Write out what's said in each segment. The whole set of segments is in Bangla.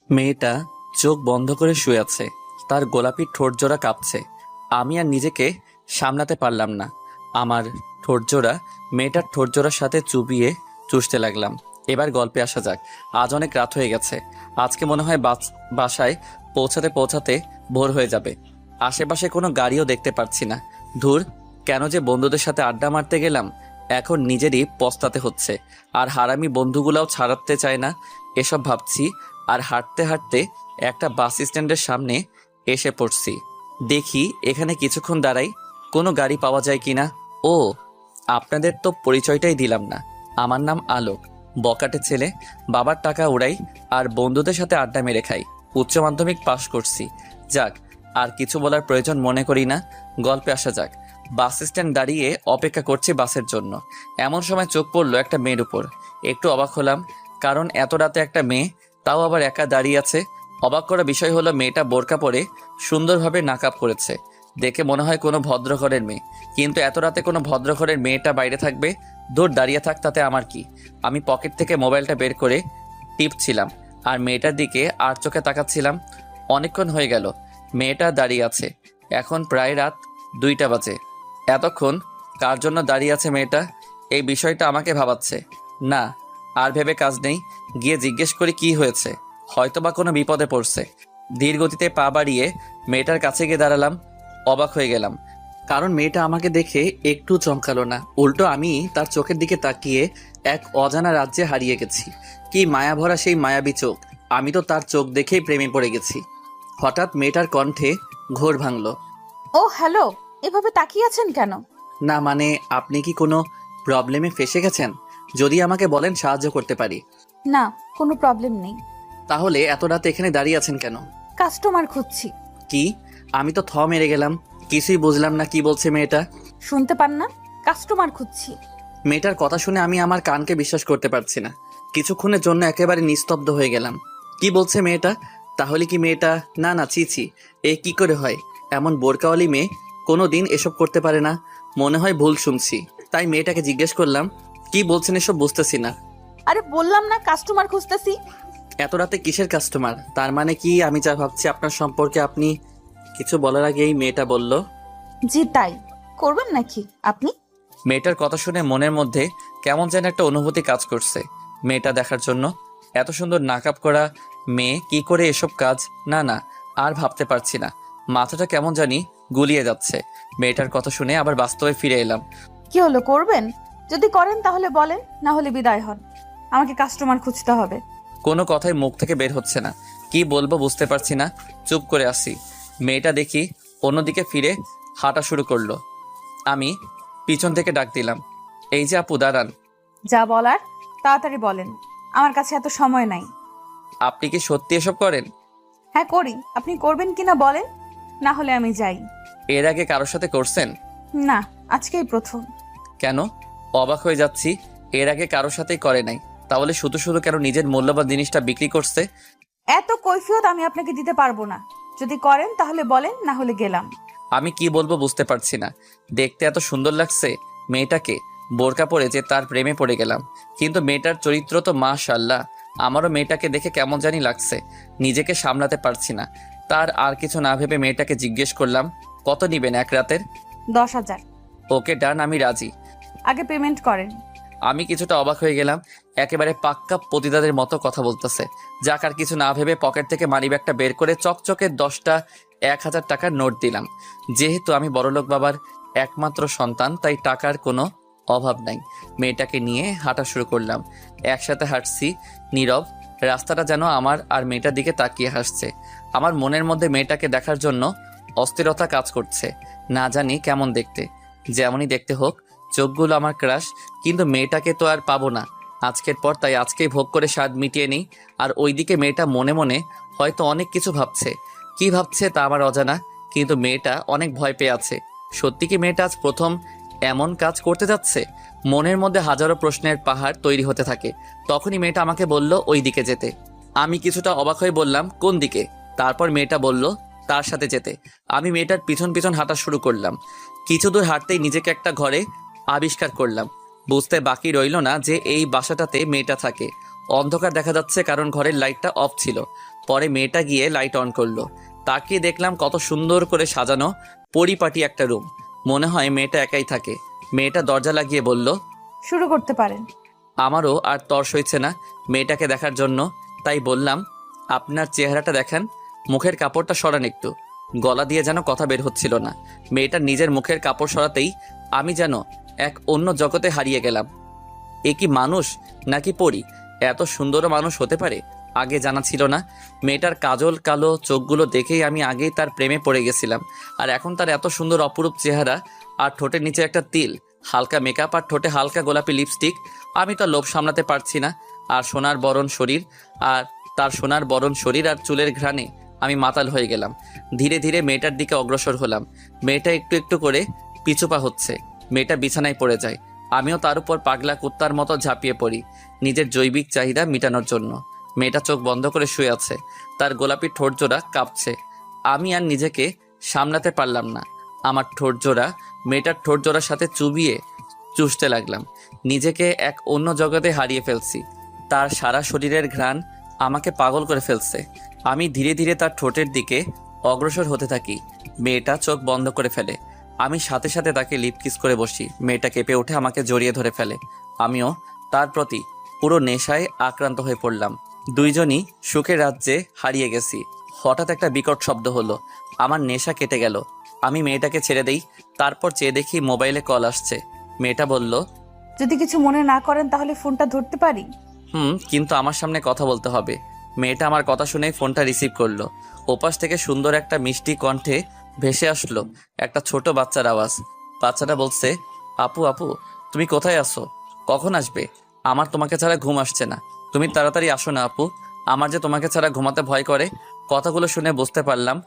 মেয়েটা চোখ বন্ধ করে শুয়ে আছে। তার গোলাপি ঠোঁটজোড়া কাঁপছে। আমি আর নিজেকে সামলাতে পারলাম না। আমার ঠোঁটজোড়া মেয়েটার ঠোঁটজোড়ার সাথে চুবিয়ে চুষতে লাগলাম। এবার গল্পে আসা যাক। আজ অনেক রাত হয়ে গেছে। আজকে মনে হয় বাসায় পৌঁছাতে পৌঁছাতে ভোর হয়ে যাবে। আশেপাশে কোনো গাড়িও দেখতে পাচ্ছি না। ধুর, কেন যে বন্ধুদের সাথে আড্ডা মারতে গেলাম। এখন নিজেরই পস্তাতে হচ্ছে। আর হারামি বন্ধুগুলাও ছাড়াতে চায় না। এসব ভাবছি আর হাঁটতে হাঁটতে একটা বাস স্ট্যান্ডের সামনে এসে পড়ছি। দেখি এখানে কিছুক্ষণ দাঁড়াই, কোনো গাড়ি পাওয়া যায় কিনা। ও, আপনাদের তো পরিচয়টাই দিলাম না। আমার নাম আলোক, বকাটে ছেলে। বাবার টাকা উড়াই আর বন্ধুদের সাথে আড্ডা মেরে খাই। উচ্চ মাধ্যমিক পাশ করছি। যাক, আর কিছু বলার প্রয়োজন মনে করি না। গল্পে আসা যাক। বাস স্ট্যান্ড দাঁড়িয়ে অপেক্ষা করছি বাসের জন্য। এমন সময় চোখ পড়লো একটা মেয়ের উপর। একটু অবাক হলাম, কারণ এত রাতে একটা মেয়ে, তাও আবার একা দাঁড়িয়ে আছে। অবাক করা বিষয় হলো মেয়েটা বোরকা পরে সুন্দরভাবে নাকাব করেছে। দেখে মনে হয় কোনো ভদ্রঘরের মেয়ে, কিন্তু এত রাতে কোনো ভদ্রঘরের মেয়েটা বাইরে থাকবে? দূর, দাঁড়িয়ে থাক, তাতে আমার কি। আমি পকেট থেকে মোবাইলটা বের করে টিপছিলাম আর মেয়েটার দিকে আর চোখে তাকাচ্ছিলাম। অনেকক্ষণ হয়ে গেল মেয়েটা দাঁড়িয়ে আছে। এখন প্রায় রাত 2টা বাজে। এতক্ষণ কার জন্য দাঁড়িয়ে আছে মেয়েটা, এই বিষয়টা আমাকে ভাবাচ্ছে। না, আর ভেবে কাজ নেই। গিয়ে জিজ্ঞেস করি কি হয়েছে। হয়তোবা কোনো বিপদে পড়ছে। ধীর গতিতে পা বাড়িয়ে মেয়েটার কাছে গিয়ে দাঁড়ালাম। অবাক হয়ে গেলাম, কারণ মেয়েটা আমাকে দেখে একটু চমকালো না। উল্টো আমি তার চোখের দিকে তাকিয়ে এক অজানা রাজ্যে হারিয়ে গেছি। কি মায়া ভরা সেই মায়াবী চোখ! আমি তো তার চোখ দেখেই প্রেমে পড়ে গেছি। হঠাৎ মেয়েটার কণ্ঠে ঘোর ভাঙল। ও হ্যালো, এভাবে তাকিয়ে আছেন কেন? না মানে, আপনি কি কোনো প্রবলেমে ফেসে গেছেন? যদি আমাকে বলেন সাহায্য করতে পারি। না, কোনো প্রবলেম নেই। তাহলে এত রাতে এখানে দাঁড়িয়ে আছেন কেন? কাস্টমার খুঁজছি। কি? আমি তো মেরে গেলাম। কিছুই বুঝলাম না কি বলছে মেয়েটা। শুনতে পান না? কাস্টমার খুঁজছি। মেয়েটার কথা শুনে আমি আমার কানকে বিশ্বাস করতে পারছি না। কিছুক্ষণের জন্য একেবারে নিস্তব্ধ হয়ে গেলাম। কি বলছে মেয়েটা? তাহলে কি মেয়েটা? না না, ছি ছি, এ কি করে হয়? এমন বোরকাওয়ালি মেয়ে কোনো দিন এসব করতে পারে না। মনে হয় ভুল শুনছি। তাই মেয়েটাকে জিজ্ঞেস করলাম, কি বলছেন এসব বুঝতেছি না। আরে বললাম না কাস্টমার খুঁজতেছি। এত রাতে কিসের কাস্টমার? তার মানে কি আমি যা ভাবছি আপনার সম্পর্কে? আপনি কিছু বলার আগেই মেয়েটা বলল, জি তাই। করবেন নাকি আপনি? মেয়েটার কথা শুনে মনের মধ্যে কেমন যেন একটা অনুভূতি কাজ করছে। মেয়েটা দেখার জন্য এত সুন্দর নাকাব করা মেয়ে কি করে এসব কাজ? না না, আর ভাবতে পারছি না। মাথাটা কেমন জানি গুলিয়ে যাচ্ছে। মেয়েটার কথা শুনে আবার বাস্তবে ফিরে এলাম। কি হলো, করবেন? যদি করেন তাহলে বলেন, না হলে বিদায় হন। আমাকে কাস্টমার খুঁজতে হবে। কোনো কথাই মুখ থেকে বের হচ্ছে না। কি বলবো বুঝতে পারছি না। চুপ করে আসি। মেয়েটা দেখি অন্যদিকে ফিরে হাঁটা শুরু করলো। আমি পিছন থেকে ডাক দিলাম, এই যে আপু, দাঁড়ান। যা বলার তাড়াতাড়ি বলেন, আমার কাছে এত সময় নাই। আপনি কি সত্যি এসব করেন? হ্যাঁ করি, আপনি করবেন কিনা বলেন, না হলে আমি যাই। এর আগে কারোর সাথে করছেন? না, আজকেই প্রথম। কেন? অবাক হয়ে যাচ্ছি। এর আগে কারোর সাথেই করে নাই, তাহলে শুধু শুধু কেন নিজের মূল্যবান জিনিসটা বিক্রি করছে? এত কৈফিয়ত আমি আপনাকে দিতে পারবো না। যদি করেন তাহলে বলেন, না হলে গেলাম। আমি কি বলবো বুঝতে পারছি না। দেখতে এত সুন্দর লাগছে মেয়েটাকে, বোরকা পরে যে তার প্রেমে পড়ে গেলাম। কিন্তু মেয়েটার চরিত্র তো মাশাআল্লাহ। আমারও মেয়েটাকে দেখে কেমন জানি লাগছে। নিজেকে সামলাতে পারছি না। তার আর কিছু না ভেবে মেয়েটাকে জিজ্ঞেস করলাম, কত নিবেন এক রাতের? 10,000। ওকে ডান, আমি রাজি। আগে পেমেন্ট করেন। আমি কিছুটা অবাক হয়ে গেলাম। একেবারে পাক্কা পতিতাদের মতো কথা বলতেছে। যাক, আর কিছু না ভেবে পকেট থেকে মানিব্যাগটা বের করে চকচকে 10টা 1,000 টাকার নোট দিলাম। যেহেতু আমি বড়লোক বাবার একমাত্র সন্তান, তাই টাকার কোনো অভাব নাই। মেয়েটাকে নিয়ে হাঁটা শুরু করলাম। একসাথে হাঁটছি, নীরব। রাস্তাটা যেন আমার আর মেয়েটার দিকে তাকিয়ে হাসছে। আমার মনের মধ্যে মেয়েটাকে দেখার জন্য অস্থিরতা কাজ করছে। না জানি কেমন দেখতে, যেমনই দেখতে হোক, চোখগুলো আমার ক্রাশ। কিন্তু মেয়েটাকে তো আর পাবো না আজকের পর, তাই আজকেই ভোগ করে স্বাদ মিটিয়ে নিই। আর ওইদিকে মেয়েটা মনে মনে হয়তো অনেক কিছু ভাবছে। কি ভাবছে তা আমার অজানা, কিন্তু মেয়েটা অনেক ভয় পেয়ে আছে। সত্যি কি মেয়েটা আজ প্রথম এমন কাজ করতে যাচ্ছে? মনের মধ্যে হাজারো প্রশ্নের পাহাড় তৈরি হতে থাকে। তখনই মেয়েটা আমাকে বলল ওই দিকে যেতে। আমি কিছুটা অবাক হয়ে বললাম, কোন দিকে? তারপর মেয়েটা বলল তার সাথে যেতে। আমি মেয়েটার পিছন পিছন হাঁটা শুরু করলাম। কিছু দূর হাঁটতেই নিজেকে একটা ঘরে আবিষ্কার করলাম। বুঝতে বাকি রইল না যে এই বাসাটাতে মেয়েটা থাকে। অন্ধকার দেখা যাচ্ছে কারণ ঘরের লাইটটা অফ ছিল। পরে মেয়েটা গিয়ে লাইট অন করলো। তাকিয়ে দেখলাম কত সুন্দর করে সাজানো পরিপাটি একটা রুম। মনে হয় মেয়েটা একাই থাকে। মেয়েটা দরজা লাগিয়ে বলল, শুরু করতে পারেন। আমারও আর তর সইছে না মেয়েটাকে দেখার জন্য, তাই বললাম, আপনার চেহারাটা দেখান, মুখের কাপড়টা সরান একটু। গলা দিয়ে যেন কথা বের হচ্ছিল না। মেয়েটার নিজের মুখের কাপড় সরাতেই আমি যেন এক অন্য জগতে হারিয়ে গেলাম। এ কি মানুষ নাকি পরী? এত সুন্দরও মানুষ হতে পারে, আগে জানা ছিল না। মেয়েটার কাজল কালো চোখগুলো দেখেই আমি আগেই তার প্রেমে পড়ে গেছিলাম। আর এখন তার এত সুন্দর অপরূপ চেহারা, আর ঠোঁটের নিচে একটা তিল, হালকা মেকআপ আর ঠোঁটে হালকা গোলাপি লিপস্টিক। আমি তো লোভ সামলাতে পারছি না। আর সোনার বরণ শরীর, আর তার সোনার বরণ শরীর আর চুলের ঘ্রাণে আমি মাতাল হয়ে গেলাম। ধীরে ধীরে মেয়েটার দিকে অগ্রসর হলাম। মেয়েটা একটু একটু করে পিছুপা হচ্ছে। মেয়েটা বিছানায় পড়ে যায়। আমিও তার উপর পাগলা কুত্তার মতো ঝাঁপিয়ে পড়ি, নিজের জৈবিক চাহিদা মেটানোর জন্য। মেয়েটা চোখ বন্ধ করে শুয়ে আছে, তার গোলাপি ঠোঁটজোড়া কাঁপছে। আমি আর নিজেকে সামলাতে পারলাম না। আমার ঠোঁটজোড়া মেয়েটার ঠোঁটজোড়ার সাথে চুবিয়ে চুষতে লাগলাম। নিজেকে এক অন্য জগতে হারিয়ে ফেলছি। তার সারা শরীরের ঘ্রাণ আমাকে পাগল করে ফেলছে। আমি ধীরে ধীরে তার ঠোঁটের দিকে অগ্রসর হতে থাকি। মেয়েটা চোখ বন্ধ করে ফেলে। আমি সাথে সাথে তাকে লিপ কিস করে বসি। মেয়েটা কেঁপে উঠে আমাকে জড়িয়ে ধরে ফেলে। আমিও তার প্রতি পুরো নেশায় আক্রান্ত হয়ে পড়লাম। দুইজনই সুখের রাজ্যে হারিয়ে গেছি। হঠাৎ একটা বিকট শব্দ হলো। আমার নেশা কেটে গেল। আমি মেয়েটাকে ছেড়ে দেই। তারপর চেয়ে দেখি মোবাইলে কল আসছে। মেয়েটা বলল, যদি কিছু মনে না করেন তাহলে ফোনটা ধরতে পারি? কিন্তু আমার সামনে কথা বলতে হবে। মেয়েটা আমার কথা শুনেই ফোনটা রিসিভ করলো। ওপাশ থেকে সুন্দর একটা মিষ্টি কণ্ঠে ভেসে আসলো একটা ছোট বাচ্চার আওয়াজ। বাচ্চাটা বলছে, আপু আপু, তুমি কোথায় আসো? কখন আসবে? আমার তোমাকে ছাড়া ঘুম আসছে না। তুমি তাড়াতাড়ি আসো না আপু, আমার যে তোমাকে ছাড়া ঘুমাতে ভয় করে। কথাগুলো শুনে বুঝতে পারলাম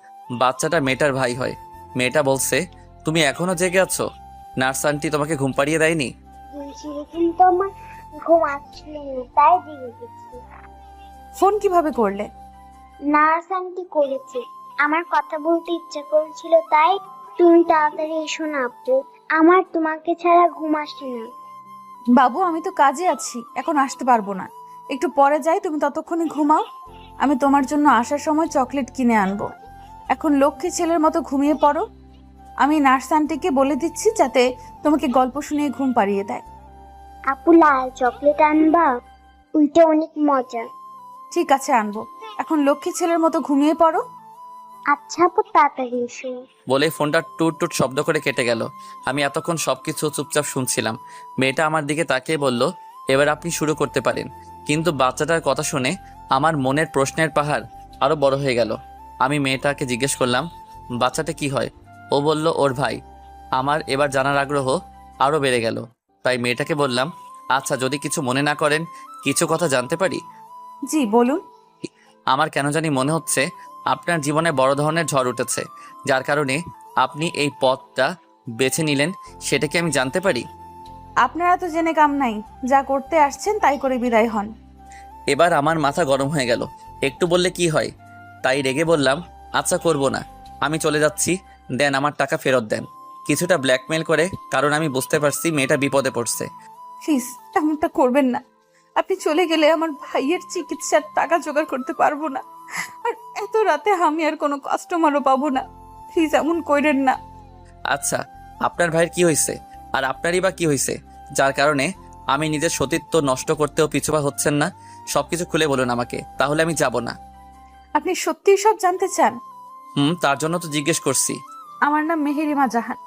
বাচ্চাটা মেয়েটার ভাই হয়। মেয়েটা বলছে, তুমি এখনো জেগে আছো? নার্স আন্টি তোমাকে ঘুম পাড়িয়ে দেয়নি? ছিল কিন্তু আমার ঘুম আসছিল না, তাই জেগে গেছি। ফোন কিভাবে করলে? নার্স আন্টি করেছে, আমার কথা বলতে ইচ্ছা করেছিল তাই। তুমি তাড়াতাড়ি এসো না আপু, আমার তোমাকে ছাড়া ঘুম আসে না। বাবু, আমি তো কাজে আছি, এখন আসতে পারবো না। একটু পরে যাই, তুমি ততক্ষণে ঘুমাও। আমি তোমার জন্য আসার সময় চকলেট কিনে আনবো। এখন লক্ষ্মী ছেলের মতো ঘুমিয়ে পড়ো। আমি নার্স আন্টিকে বলে দিচ্ছি যাতে তোমাকে গল্প শুনিয়ে ঘুম পাড়িয়ে দেয়। আপু লাল চকলেট আনবা, ওইটা অনেক মজা। ঠিক আছে, আনবো। এখন লক্ষ্মী ছেলের মতো ঘুমিয়ে পড়ো। আচ্ছা আপু, তাড়াতাড়ি এসো। বলে ফোনটা টুট টুট শব্দ করে কেটে গেল। আমি এতক্ষণ সবকিছু চুপচাপ শুনছিলাম। মেয়েটা আমার দিকে তাকিয়ে বলল, এবার আপনি শুরু করতে পারেন। কিন্তু বাচ্চাটার কথা শুনে আমার মনের প্রশ্নের পাহাড় আরো বড় হয়ে গেল। আমি মেয়েটাকে জিজ্ঞেস করলাম, বাচ্চাটা কি হয়? ও বলল, ওর ভাই। আমার এবার জানার আগ্রহ আরো বেড়ে গেল। তাই মেয়েটাকে বললাম, আচ্ছা যদি কিছু মনে না করেন, কিছু কথা জানতে পারি? জি বলুন। আমার কেন জানি মনে হচ্ছে আপনার জীবনে বড় ধরনের ঝড় উঠেছে, যার কারণে আপনি এই পথটা বেছে নিলেন। সেটা কি আমি জানতে পারি? আপনারা তো জেনে কাম নাই, যা করতে আসছেন তাই করে বিদায় হন। এবার আমার মাথা গরম হয়ে গেল। একটু বললে কি হয়, তাই রেগে বললাম, আচ্ছা করব না, আমি চলে যাচ্ছি, দেন আমার টাকা ফেরত দেন। কিছুটা ব্ল্যাকমেল করে, কারণ আমি বুঝতে পারছি মেয়েটা বিপদে পড়ছে। প্লিজ এমনটা করবেন না। আপনি চলে গেলে আমার ভাইয়ের চিকিৎসার টাকা জোগাড় করতে পারবো না। আর এত রাতে আমি আর কোনো কাস্টমারও পাবো না। প্লিজ এমন কইরেন না। আচ্ছা, আপনার ভাইয়ের কি হয়েছে, আর আপনারই বা কি হয়েছে, যার কারণে আমি নিজের সতীত্ব নষ্ট করতেও পিছুপা হচ্ছেন না? সবকিছু খুলে বলুন আমাকে, তাহলে আমি যাব না। আপনি সত্যিই সব জানতে চান? তার জন্য তো জিজ্ঞেস করছি। আমার নাম মেহেরিমা জাহান।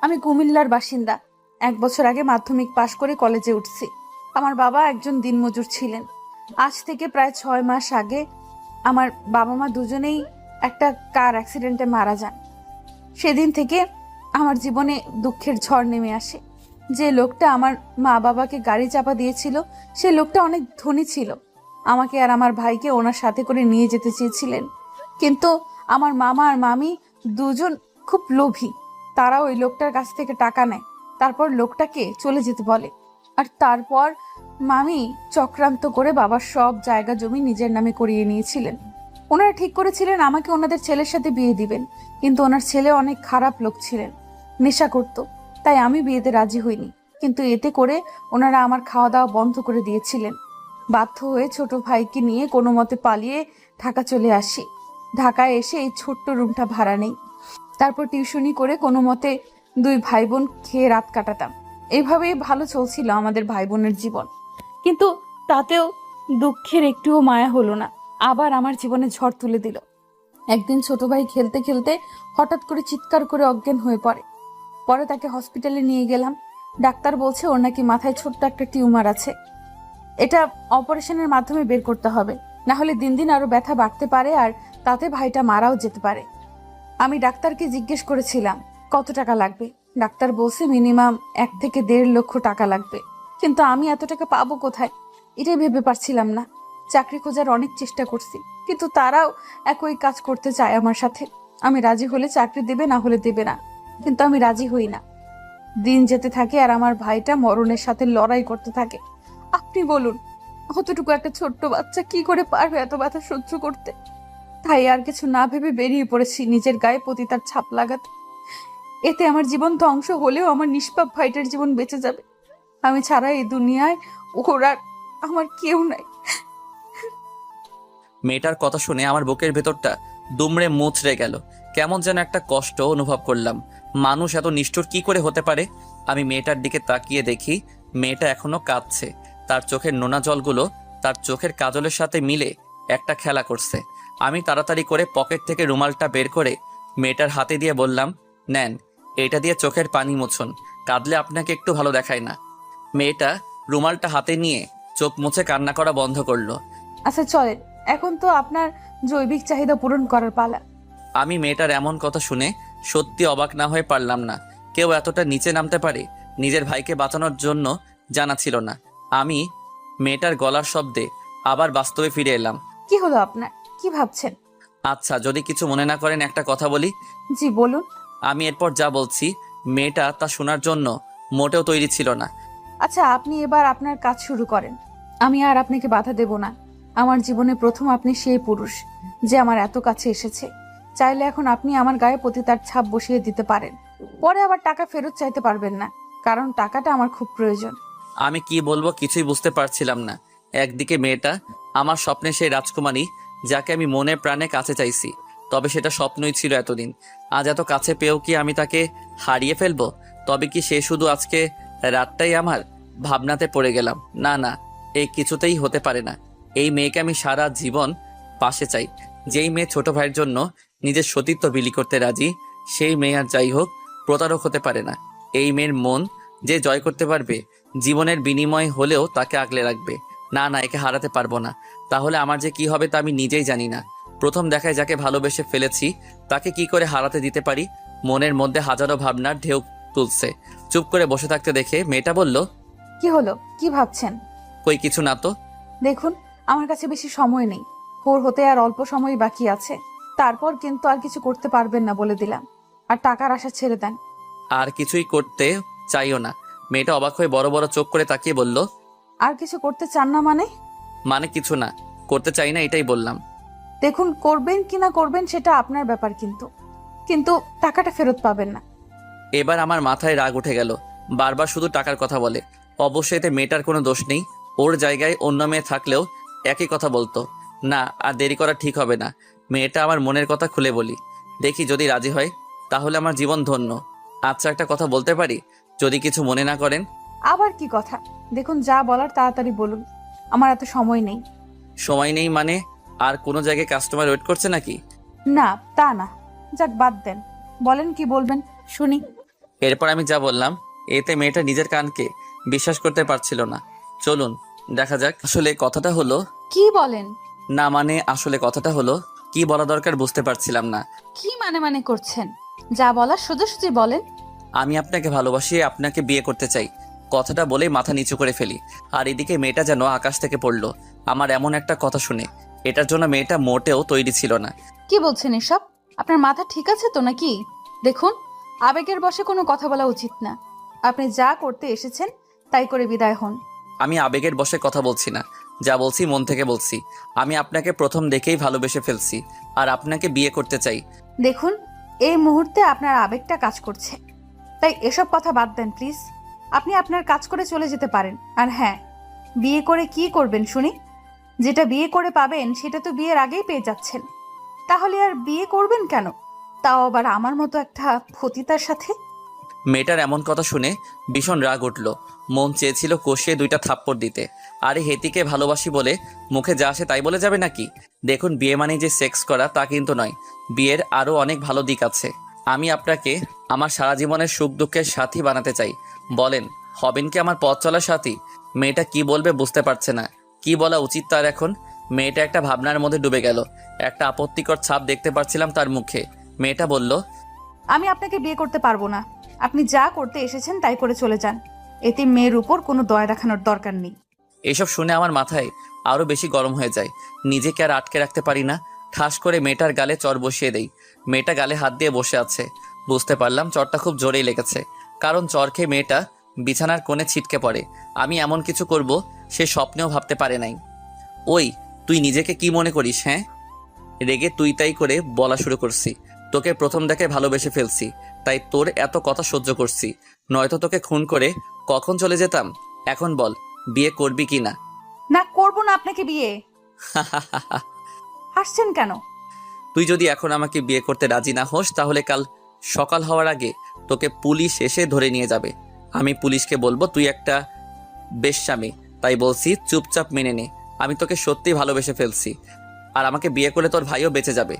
আমি কুমিল্লার বাসিন্দা। 1 বছর আগে মাধ্যমিক পাশ করে কলেজে উঠছি। আমার বাবা একজন দিনমজুর ছিলেন। আজ থেকে প্রায় 6 মাস আগে আমার বাবা মা দুজনেই একটা কার অ্যাক্সিডেন্টে মারা যান। সেদিন থেকে আমার জীবনে দুঃখের ঝড় নেমে আসে। যে লোকটা আমার মা বাবাকে গাড়ি চাপা দিয়েছিল, সে লোকটা অনেক ধনী ছিল। আমাকে আর আমার ভাইকে ওনার সাথে করে নিয়ে যেতে চেয়েছিলেন, কিন্তু আমার মামা আর মামি দুজন খুব লোভী। তারা ওই লোকটার কাছ থেকে টাকা নেয়, তারপর লোকটাকে চলে যেতে বলে। আর তারপর মামি চক্রান্ত করে বাবার সব জায়গা জমি নিজের নামে করিয়ে নিয়েছিলেন। ওনারা ঠিক করেছিলেন আমাকে ওনাদের ছেলের সাথে বিয়ে দিবেন, কিন্তু ওনার ছেলে অনেক খারাপ লোক ছিলেন, নেশা করত। তাই আমি বিয়েতে রাজি হইনি, কিন্তু এতে করে ওনারা আমার খাওয়া দাওয়া বন্ধ করে দিয়েছিলেন। বাধ্য হয়ে ছোট ভাইকে নিয়ে কোনো মতে পালিয়ে ঢাকা চলে আসি। ঢাকায় এসে এই ছোট্ট রুমটা ভাড়া নেই। তারপর টিউশনি করে কোনো মতে 2 ভাই বোন খেয়ে রাত কাটাতাম। এইভাবেই ভালো চলছিল আমাদের ভাই বোনের জীবন। কিন্তু তাতেও দুঃখের একটুও মায়া হলো না, আবার আমার জীবনে ঝড় তুলে দিল। একদিন ছোট ভাই খেলতে খেলতে হঠাৎ করে চিৎকার করে অজ্ঞান হয়ে পড়ে। পরে তাকে হসপিটালে নিয়ে গেলাম। ডাক্তার বলছে ওর নাকি মাথায় ছোট্ট একটা টিউমার আছে, এটা অপারেশনের মাধ্যমে বের করতে হবে, না হলে দিন দিন আরো ব্যথা বাড়তে পারে আর তাতে ভাইটা মারাও যেতে পারে। আমি ডাক্তারকে জিজ্ঞেস করেছিলাম কত টাকা লাগবে। ডাক্তার বলছে মিনিমাম 1 থেকে 1.5 লক্ষ টাকা লাগবে। কিন্তু আমি এত টাকা পাবো কোথায়, এটাই ভেবে পারছিলাম না। চাকরি খোঁজার অনেক চেষ্টা করছি, কিন্তু তারাও একই কাজ করতে চায় আমার সাথে। আমি রাজি হলে চাকরি দেবে, না হলে দেবে না, কিন্তু আমি রাজি হই না। দিন যেতে থাকে আর আমার ভাইটা মরণের সাথে লড়াই করতে থাকে। আপনি বলুন, অতটুকু একটা ছোট্ট বাচ্চা কি করে পারবে এত ব্যথা সহ্য করতে? তাই আর কিছু না ভেবে বেরিয়ে পড়েছি নিজের গায়ে পতিতার ছাপ লাগাতে। এতে আমার জীবন ধ্বংস হলেও আমার নিষ্পাপ ভাইটার জীবন বেঁচে যাবে। আমি ছাড়া এই দুনিয়ায় ওর আর আমার কেউ নাই। মেয়েটার কথা শুনে আমার বুকের ভেতরটা দুমড়ে মুচড়ে গেল। কেমন যেন একটা কষ্ট অনুভব করলাম। মানুষ এত নিষ্ঠুর কি করে হতে পারে? আমি মেয়েটার দিকে তাকিয়ে দেখি মেয়েটা এখনো কাঁদছে। তার চোখের নোনা জলগুলো তার চোখের কাজলের সাথে মিলে একটা খেলা করছে। আমি তাড়াতাড়ি করে পকেট থেকে রুমালটা বের করে মেয়েটার হাতে দিয়ে বললাম, নেন, এটা দিয়ে চোখের পানি মুছুন, কাঁদলে আপনাকে একটু ভালো দেখায় না। মেয়েটা রুমালটা হাতে নিয়ে চোখ মুছে কান্না করা বন্ধ করলো। আচ্ছা চলেন, এখন তো আপনার জৈবিক চাহিদা পূরণ করার পালা। আমি মেয়েটার এমন কথা শুনে সত্যি অবাক না হয়ে পারলাম না। কেউ এতটা নিচে নামতে পারে? নিজের ভাইকে বাঁচানোর জন্য জানা ছিল না। আমি মেয়েটার গলার শব্দে আবার বাস্তবে ফিরে এলাম। কি হলো আপনার, কি ভাবছেন? আচ্ছা, যদি কিছু মনে না করেন একটা কথা বলি। জি বলুন। আমি এরপর যা বলছি মেয়েটা তা শোনার জন্য মোটেও তৈরি ছিল না। আচ্ছা আপনি এবার আপনার কাজ শুরু করেন, আমি আর আপনাকে বাধা দেব না। আমার জীবনে প্রথম আপনি সেই পুরুষ যে আমার এত কাছে এসেছে। চাইলে এখন আপনি আমার গায়ে পতিতার ছাপ বসিয়ে দিতে পারেন, পরে আবার টাকা ফেরত চাইতে পারবেন না, কারণ টাকাটা আমার খুব প্রয়োজন। আমি কি বলবো কিছুই বুঝতে পারছিলাম না। একদিকে মেয়েটা আমার স্বপ্নে সেই রাজকুমারী যাকে আমি মনে প্রাণে কাছে চাইছি, তবে সেটা স্বপ্নই ছিল এতদিন। আজ এত কাছে পেয়েও কি আমি তাকে হারিয়ে ফেলবো? তবে কি সে শুধু আজকে রাতটাই আমার? ভাবনাতে পড়ে গেলাম, না না, এই কিছুতেই হতে পারে না। এই মেয়েকে আমি সারা জীবন পাশে চাই। যেই মেয়ে ছোট ভাইয়ের জন্য নিজের সতীত্ব বিলি করতে রাজি, সেই মেয়ে আর যাই হোক প্রতারক হতে পারে না। এই মেয়ের মন যে জয় করতে পারবে, জীবনের বিনিময় হলেও তাকে আগলে রাখবে। না না, একে হারাতে পারবো না। তাহলে আমার যে কি হবে তা আমি নিজেই জানি না। প্রথম দেখায় যাকে ভালোবেসে ফেলেছি তাকে কি করে হারাতে দিতে পারি? মনের মধ্যে হাজারো ভাবনার ঢেউ তুলছে। চুপ করে বসে থাকতে দেখে মেয়েটা বলল, কি হলো, কি ভাবছেন? কই কিছু না তো। দেখুন, আমার কাছে বেশি সময় নেই, ভোর হতে আর অল্প সময় বাকি আছে। তারপর কিন্তু আর কিছু করতে পারবেন না বলে দিলাম। আর টাকার আশা ছেড়ে দেন। আর কিছুই করতে চাইও না। মেয়েটা অবাক হয়ে বড় বড় চোখ করে তাকিয়ে বলল, আর কিছু করতে চান না মানে? মানে কিছু না, করতে চাই না, এটাই বললাম। দেখুন, করবেন কি না করবেন সেটা আপনার ব্যাপার, কিন্তু কিন্তু টাকাটা ফেরত পাবেন না। এবার আমার মাথায় রাগ উঠে গেল। বারবার শুধু টাকার কথা বলে। অবশ্যই এতে মেয়েটার কোনো দোষ নেই। ওর জায়গায় অন্য মেয়ে থাকলেও একই কথা বলতো। না, আর দেরি করা ঠিক হবে না। মেয়েটা আমার মনের কথা খুলে বলি, দেখি যদি রাজি হয় তাহলে আমার জীবন ধন্য। আচ্ছা, একটা কথা বলতে পারি যদি কিছু মনে না করেন? আবার কি কথা? দেখুন, যা বলার তাড়াতাড়ি বলুন, আমার এত সময় নেই। সময় নেই মানে? আর কোনো জায়গায় কাস্টমার ওয়েট করছে নাকি? না, তা না। যাক, বাদ দেন, বলেন কি বলবেন শুনি। এরপর আমি যা বললাম এতে মেয়েটা নিজের কানকে বিশ্বাস করতে পারছিল না। চলুন দেখা যাক। আসলে কথাটা হলো, কি বলেন? না মানে আসলে কথাটা হলো কি বলা দরকার বুঝতে পারছিলাম না। কি মানে করছেন? যা বলার সোজাসুজি বলেন। আমি আপনাকে ভালোবাসি, আপনাকে বিয়ে করতে চাই। কথাটা বলে মাথা নিচু করে ফেলি। আর এদিকে মেয়েটা যেন আকাশ থেকে পড়লো আমার এমন একটা কথা শুনে। এটার জন্য মেয়েটা মোটেও তৈরি ছিল না। কি বলছেন এসব? আপনার মাথা ঠিক আছে তো নাকি? দেখুন, আবেগের বশে কোনো কথা বলা উচিত না। আপনি যা করতে এসেছেন তাই করে বিদায় হন। আমি আবেগের বশে কথা বলছি না, যা বলছি মন থেকে বলছি। আমি আপনাকে প্রথম দেখেই ভালোবেসে ফেলছি আর আপনাকে বিয়ে করতে চাই। দেখুন, এই মুহূর্তে আপনার আবেগটা কাজ করছে, তাই এসব কথা বাদ দেন প্লিজ। আপনি আপনার কাজ করে চলে যেতে পারেন। আর হ্যাঁ, বিয়ে করে কি করবেন শুনি? যেটা বিয়ে করে পাবেন সেটা তো বিয়ের আগেই পেয়ে যাচ্ছেন। তাহলে আর বিয়ে করবেন কেন? তাও আবার আমার মতো একটা ফতিতার সাথে। মেয়েটার এমন কথা শুনে ভীষণ রাগ উঠল। মন চেয়েছিল কষিয়ে 2টা থাপ্পড় দিতে। আরে হেতিকে ভালোবাসি বলে মুখে যা আসে তাই বলে যাবে নাকি? দেখুন, বিয়ে মানে যে সেক্স করা তা কিন্তু নয়। বিয়ের আরও অনেক ভালো দিক আছে। আমি আপনাকে আমার সারা জীবনের সুখ দুঃখের সাথী বানাতে চাই। বলেন, হবেন কি আমার পথ চলার সাথী? মেয়েটা কি বলবে বুঝতে পারছে না। কি বলা উচিত তার এখন? মেয়েটা একটা ভাবনার মধ্যে ডুবে গেল। একটা আপত্তিকর ছাপ দেখতে পাচ্ছিলাম তার মুখে। মেয়েটা বলল, আমি আপনাকে বিয়ে করতে পারবো না। আপনি যা করতে এসেছেন তাই করে চলে যান। এতে মেয়ের উপর কোনো দয়া দেখানোর দরকার নেই। এসব শুনে আমার মাথায় আরও বেশি গরম হয়ে যায়। নিজেকে আর আটকে রাখতে পারি না। ঠাস করে মেয়েটার গালে চর বসিয়ে দেই। মেয়েটা গালে হাত দিয়ে বসে আছে। বুঝতে পারলাম চরটা খুব জোরেই লেগেছে, কারণ চর খেয়ে মেয়েটা বিছানার কোণে ছিটকে পড়ে। আমি এমন কিছু করব সে স্বপ্নেও ভাবতে পারে নাই। ওই, তুই নিজেকে কি মনে করিস? হ্যাঁ, রেগে তুই তাই করে বলা শুরু করছি। তোকে প্রথম দেখে ভালোবেসে ফেলছি, তাই তোর এত কথা সহ্য করছি। নয়তো তোকে খুন করে কখন চলে যেতাম। এখন বল, বিয়ে করবি কি না? না, করবো না আপনাকে বিয়ে। হাসছেন কেন? তুই যদি এখন আমাকে বিয়ে করতে রাজি না হোস, তাহলে কাল সকাল হওয়ার আগে তোকে পুলিশ এসে ধরে নিয়ে যাবে। আমি পুলিশকে বলবো তুই একটা বেশ্যামি। তাই বলছি, চুপচাপ মেনে নে। আমি তোকে সত্যি ভালোবেসে ফেলছি, আর আমাকে বিয়ে করে তোর ভাইও বেঁচে যাবে।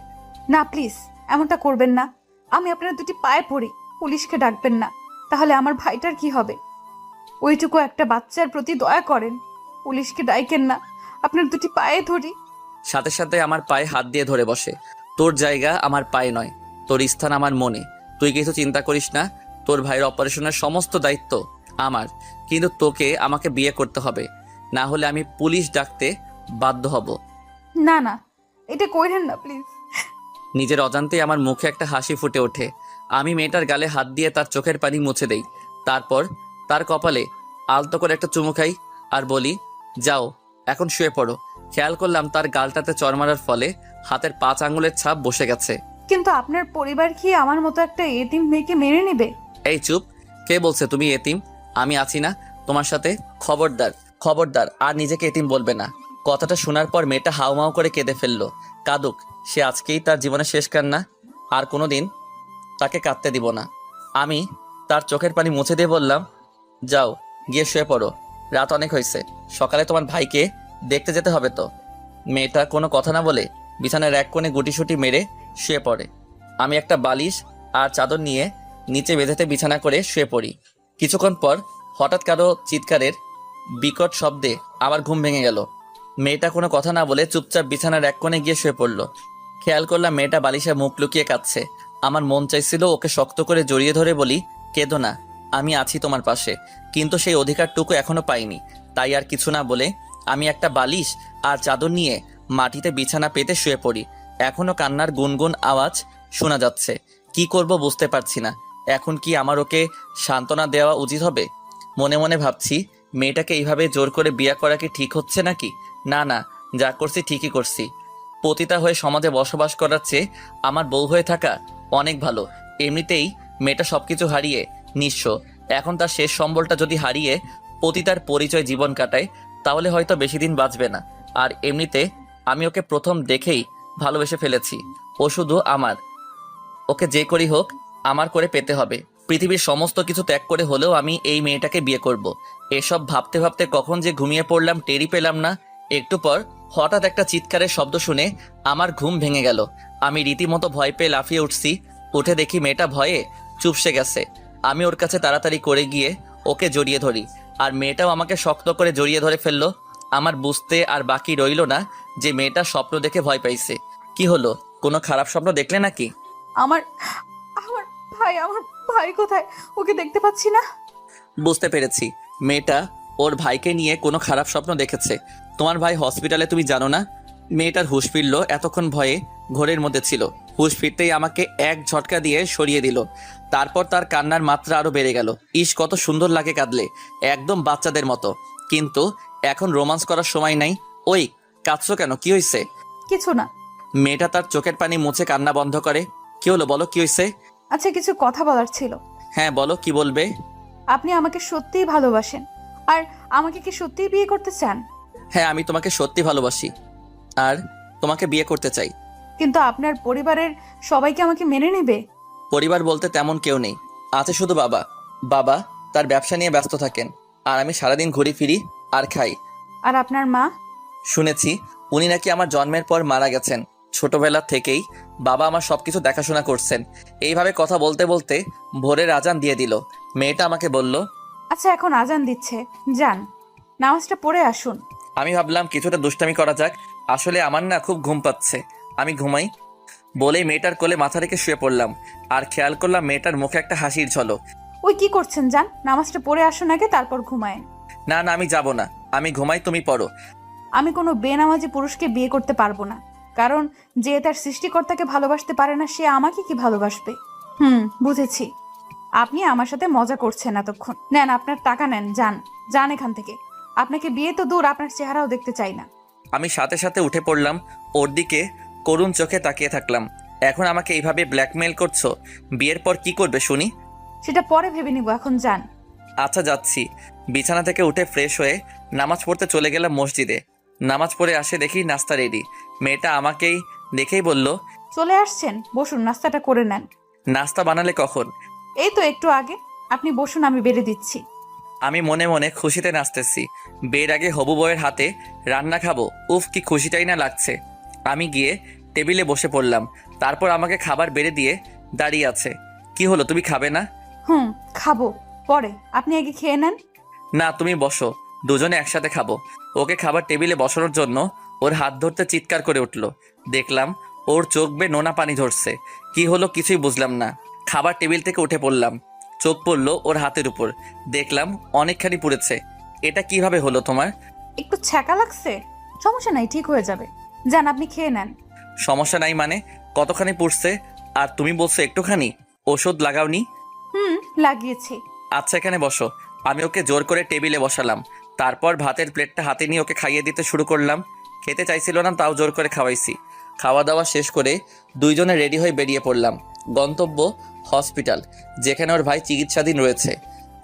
না প্লিজ, এমনটা করবেন না। আমি আপনার দুটি পায়ে পড়ি, পুলিশকে ডাকবেন না। তাহলে আমার ভাইটার কি হবে? ওইটুকু একটা বাচ্চার প্রতি দয়া করেন, পুলিশকে ডাইকেন না। আপনার দুটি পায়ে ধরি। সাথে সাথে আমার পায়ে হাত দিয়ে ধরে বসে। তোর জায়গা আমার পায়ে নয়, তোর স্থান আমার মনে। তুই কিছু চিন্তা করিস না। তোর ভাইয়ের অপারেশনের সমস্ত দায়িত্ব আমার। কিন্তু তোকে আমাকে বিয়ে করতে হবে, না হলে আমি পুলিশ ডাকতে বাধ্য হব। না না, এটা কইরেন না প্লিজ। নিজের অজান্তেই আমার মুখে একটা হাসি ফুটে ওঠে। আমি মেয়েটার গালে হাত দিয়ে তার চোখের পানি মুছে দেই। তারপর তার কপালে আলতো করে একটা চুমু খাই আর বলি, যাও এখন শুয়ে পড়ো। খেয়াল করলাম তার গালটাতে চড় মারার ফলে হাতের 5 আঙুলের ছাপ বসে গেছে। কিন্তু আপনার পরিবার কি আমার মতো একটা এতিম মেয়েকে মেনে নেবে? এই চুপ! কে বলছে তুমি এতিম? আমি আছি না তোমার সাথে? খবরদার, খবরদার আর নিজেকে এতিম বলবে না। কথাটা শোনার পর মেয়েটা হাউমাউ করে কেঁদে ফেললো। কাঁদুক, সে আজকেই তার জীবনের শেষ কান্না। আর কোনোদিন তাকে কাঁদতে দিব না। আমি তার চোখের পানি মুছে দিয়ে বললাম, যাও গিয়ে শুয়ে পড়ো। রাত অনেক হয়েছে, সকালে তোমার ভাইকে দেখতে যেতে হবে তো। মেয়েটা কোনো কথা না বলে বিছানার এক কোণে গুটিসুটি মেরে শুয়ে পড়ে। আমি একটা বালিশ আর চাদর নিয়ে নিচে বেঁধেতে বিছানা করে শুয়ে পড়ি। কিছুক্ষণ পর হঠাৎ কারো চিৎকারের বিকট শব্দে আমার ঘুম ভেঙে গেল। মেয়েটা কোনো কথা না বলে চুপচাপ বিছানার এক কোণে গিয়ে শুয়ে পড়ল। খেয়াল করলাম মেয়েটা বালিশে মুখ লুকিয়ে কাঁদছে। আমার মন চাইছিল ওকে শক্ত করে জড়িয়ে ধরে বলি, কেঁদো না, আমি আছি তোমার পাশে। কিন্তু সেই অধিকারটুকু এখনো পাইনি। তাই আর কিছু না বলে আমি একটা বালিশ আর চাদর নিয়ে মাটিতে বিছানা পেতে শুয়ে পড়ি। এখনো কান্নার গুনগুন আওয়াজ শোনা যাচ্ছে। কি করব বুঝতে পারছি না। এখন কি আমার ওকে সান্ত্বনা দেওয়া উচিত হবে? মনে মনে ভাবছি, মেয়েটাকে এইভাবে জোর করে বিয়ে করা কি ঠিক হচ্ছে নাকি? না না, যা করছি ঠিকই করছি। পতিতা হয়ে সমাজে বসবাস করার চেয়ে আমার বউ হয়ে থাকা অনেক ভালো। এমনিতেই মেয়েটা সবকিছু হারিয়ে নিঃস্ব। এখন তার শেষ সম্বলটা যদি হারিয়ে পতিতার পরিচয় জীবন কাটায়, তাহলে হয়তো বেশি দিন বাঁচবে না। আর এমনিতে আমি ওকে প্রথম দেখেই ভালোবেসে ফেলেছি। ও শুধু আমার। ওকে যে করি হোক আমার করে পেতে হবে। পৃথিবীর সমস্ত কিছু ত্যাগ করে হলেও আমি এই মেয়েটাকে বিয়ে করব। এসব ভাবতে ভাবতে কখন যে ঘুমিয়ে পড়লাম টেরই পেলাম না। একটু পর হঠাৎ একটা চিৎকারের শব্দ শুনে আমার ঘুম ভেঙে গেল। আমি রীতিমতো ভয় পেয়ে লাফিয়ে উঠছি। উঠে দেখি মেয়েটা ভয়ে চুপসে গেছে। আমি ওর কাছে তাড়াতাড়ি করে গিয়ে ওকে জড়িয়ে ধরি, আর মেয়েটাও আমাকে শক্ত করে জড়িয়ে ধরে ফেললো। আমার বুঝতে আর বাকি রইল না যে মেয়েটা স্বপ্ন দেখে ভয় পাইছে। কি হলো, কোনো খারাপ স্বপ্ন দেখলে নাকি? আমার আমার আমার ভাই কোথায়? ওকে দেখতে পাচ্ছি না। বুঝতে পেরেছি, মেয়েটা ওর ভাইকে নিয়ে কোনো খারাপ স্বপ্ন দেখেছে। তোমার ভাই হসপিটালে, তুমি জানো না? মেয়েটার হুঁশ ফিরল, এতক্ষণ ভয়ে ঘোরের মধ্যে ছিল। হুঁশ ফিরতেই আমাকে এক ঝটকা দিয়ে সরিয়ে দিল। তারপর তার কান্নার মাত্রা আরো বেড়ে গেল। ইস, কত সুন্দর লাগে কাঁদলে, একদম বাচ্চাদের মতো। কিন্তু এখন রোমান্স করার সময় নাই। ওই, কাঁদছো কেন? কি হয়েছে? কিছু না। মেয়েটা তার চোখের পানি মুছে কান্না বন্ধ করে। কি হলো বলো, কি হয়েছে? আচ্ছা, কিছু কথা বলার ছিল। হ্যাঁ বলো, কি বলবে? আপনি আমাকে সত্যিই ভালোবাসেন, আর আমাকে কি সত্যিই বিয়ে করতে চান? হ্যাঁ, আমি তোমাকে সত্যি ভালোবাসি আর তোমাকে বিয়ে করতে চাই। কিন্তু আপনার পরিবারের সবাই কি আমাকে মেনে নেবে? পরিবার বলতে তেমন কেউ নেই, আছে শুধু বাবা। বাবা তার ব্যবসা নিয়ে ব্যস্ত থাকেন, আর আমি সারাদিন ঘুরি ফিরি আর খাই। আর আপনার মা? শুনেছি উনি নাকি আমার জন্মের পর মারা গেছেন। ছোটবেলা থেকেই বাবা আমার সবকিছু দেখাশোনা করছেন। এইভাবে কথা বলতে বলতে ভোরের আজান দিয়ে দিল। মেয়েটা আমাকে বলল, আচ্ছা, এখন আজান দিচ্ছে, যান নামাজটা পড়ে আসুন। আমি ভাবলাম কিছুটা দুষ্টামি করা যাক। আসলে আমার না খুব ঘুম পাচ্ছে, আমি ঘুমাই বলেই মেয়েটার কোলে মাথা রেখে শুয়ে পড়লাম। আর খেয়াল করলাম মেয়েটার মুখে একটা হাসির ঝলক। ওই কি করছেন, যান নামাজটা পড়ে আসুন আগে, তারপর ঘুমায়েন। না না, আমি যাব না, আমি ঘুমাই, তুমি পড়ো। আমি কোনো বেনামাজি পুরুষকে বিয়ে করতে পারবো না, কারণ যে তার সৃষ্টিকর্তাকে ভালোবাসতে পারে না সে আমাকে কি ভালোবাসবে? বুঝেছি। আপনি আমার সাথে মজা করছেন এতক্ষণ। নেন আপনার টাকা নেন, যান যান এখান থেকে। আপনাকে বিয়ে তো দূর, আপনার চেহারাও দেখতে চাই না। আমি সাথে সাথে উঠে পড়লাম, ওর দিকে করুণ চোখে তাকিয়ে থাকলাম। এখন আমাকে এইভাবে ব্ল্যাকমেইল করছো? বিয়ের পর কি করবে শুনি? সেটা পরে ভেবে নিব, এখন যান। আচ্ছা যাচ্ছি। বিছানা থেকে উঠে ফ্রেশ হয়ে নামাজ পড়তে চলে গেলাম মসজিদে। নামাজ পড়ে আসে দেখি নাস্তা রেডি। মেয়েটা আমাকেই দেখেই বলল, চলে আসছেন, বসুন নাস্তাটা করে নেন। নাস্তা বানালে কখন? এই তো একটু আগে। আপনি বসুন, আমি বেড়ে দিচ্ছি। আমি মনে মনে খুশিতে নাচতেছি। বিয়ের আগে হবু বউয়ের হাতে রান্না খাবো, উফ কি খুশিটাই না লাগছে। আমি গিয়ে টেবিলে বসে পড়লাম। তারপর আমাকে খাবার বেড়ে দিয়ে দাঁড়িয়ে আছে। কি হলো, তুমি খাবে না? খাবো পরে, আপনি আগে খেয়ে নেন। না, তুমি বসো, দুজনে একসাথে খাবো। ওকে খাবার টেবিলে বসানোর জন্য ওর হাত ধরতে চিৎকার করে উঠলো। দেখলাম ওর চোখ বেয়ে নোনা পানি ঝরছে। কি হলো কিছুই বুঝলাম না। খাবার টেবিল থেকে উঠে পড়লাম। চোখ পড়লো ওর হাতের উপর, দেখলাম অনেকখানি পুড়েছে। এটা কিভাবে হলো তোমার? একটু ছ্যাঁকা লাগছে, সমস্যা নাই, ঠিক হয়ে যাবে। যান আপনি খেয়ে নেন। সমস্যা নাই মানে? কতখানি পুড়ছে? আর তুমি বলছো একটুখানি? ওষুধ লাগাওনি? লাগিয়েছি। আচ্ছা এখানে বসো। আমি ওকে জোর করে টেবিলে বসালাম। তারপর ভাতের প্লেটটা হাতে নিয়ে ওকে খাইয়ে দিতে শুরু করলাম। খেতে চাইছিল না, তাও জোর করে খাওয়াইছি। খাওয়া দাওয়া শেষ করে দুইজনে রেডি হয়ে বেরিয়ে পড়লাম। গন্তব্য হসপিটাল, যেখানে ওর ভাই চিকিৎসাধীন রয়েছে।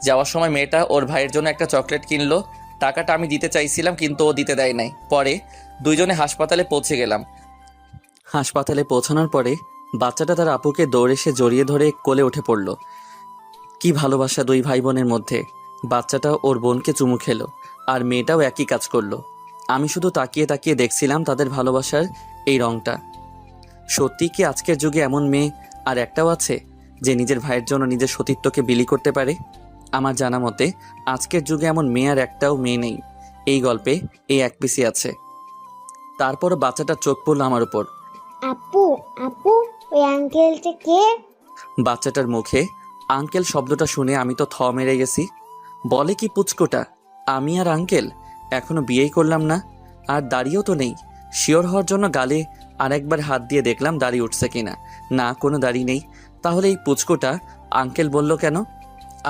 যাওয়ার সময় মেয়েটা ওর ভাইয়ের জন্য একটা চকলেট কিনলো। টাকাটা আমি দিতে চাইছিলাম কিন্তু ও দিতে দেয় নাই। পরে দুইজনে হাসপাতালে পৌঁছে গেলাম। হাসপাতালে পৌঁছানোর পরে বাচ্চাটা তার আপুকে দৌড়ে এসে জড়িয়ে ধরে কোলে উঠে পড়ল। কি ভালোবাসা দুই ভাই বোনের মধ্যে। বাচ্চাটা ওর বোনকে চুমু খেলো, আর মেয়েটাও একই কাজ করলো। আমি শুধু তাকিয়ে তাকিয়ে দেখছিলাম তাদের ভালোবাসার এই রংটা। সত্যি কি আজকের যুগে এমন মেয়ে আর একটাও আছে যে নিজের ভাইয়ের জন্য নিজের সতীত্বকে বিলি করতে পারে? আমার জানা মতে আজকের যুগে এমন মেয়ে আর একটাও মেয়ে নেই। এই গল্পে এই এক পিসি আছে। তারপর বাচ্চাটার চোখ পড়ল আমার উপর। আপু, আপু, ওই আঙ্কেলটা কে? বাচ্চাটার মুখে আঙ্কেল শব্দটা শুনে আমি তো থ মেরে গেছি। বলে কি পুচকোটা, আমি আর আঙ্কেল? এখনো বিয়েই করলাম না, আর দাড়িও তো নেই। শিওর হওয়ার জন্য গালে আরেকবার হাত দিয়ে দেখলাম দাড়ি উঠছে কিনা। না, কোনো দাড়ি নেই। তাহলে এই পুচকোটা আঙ্কেল বলল কেন?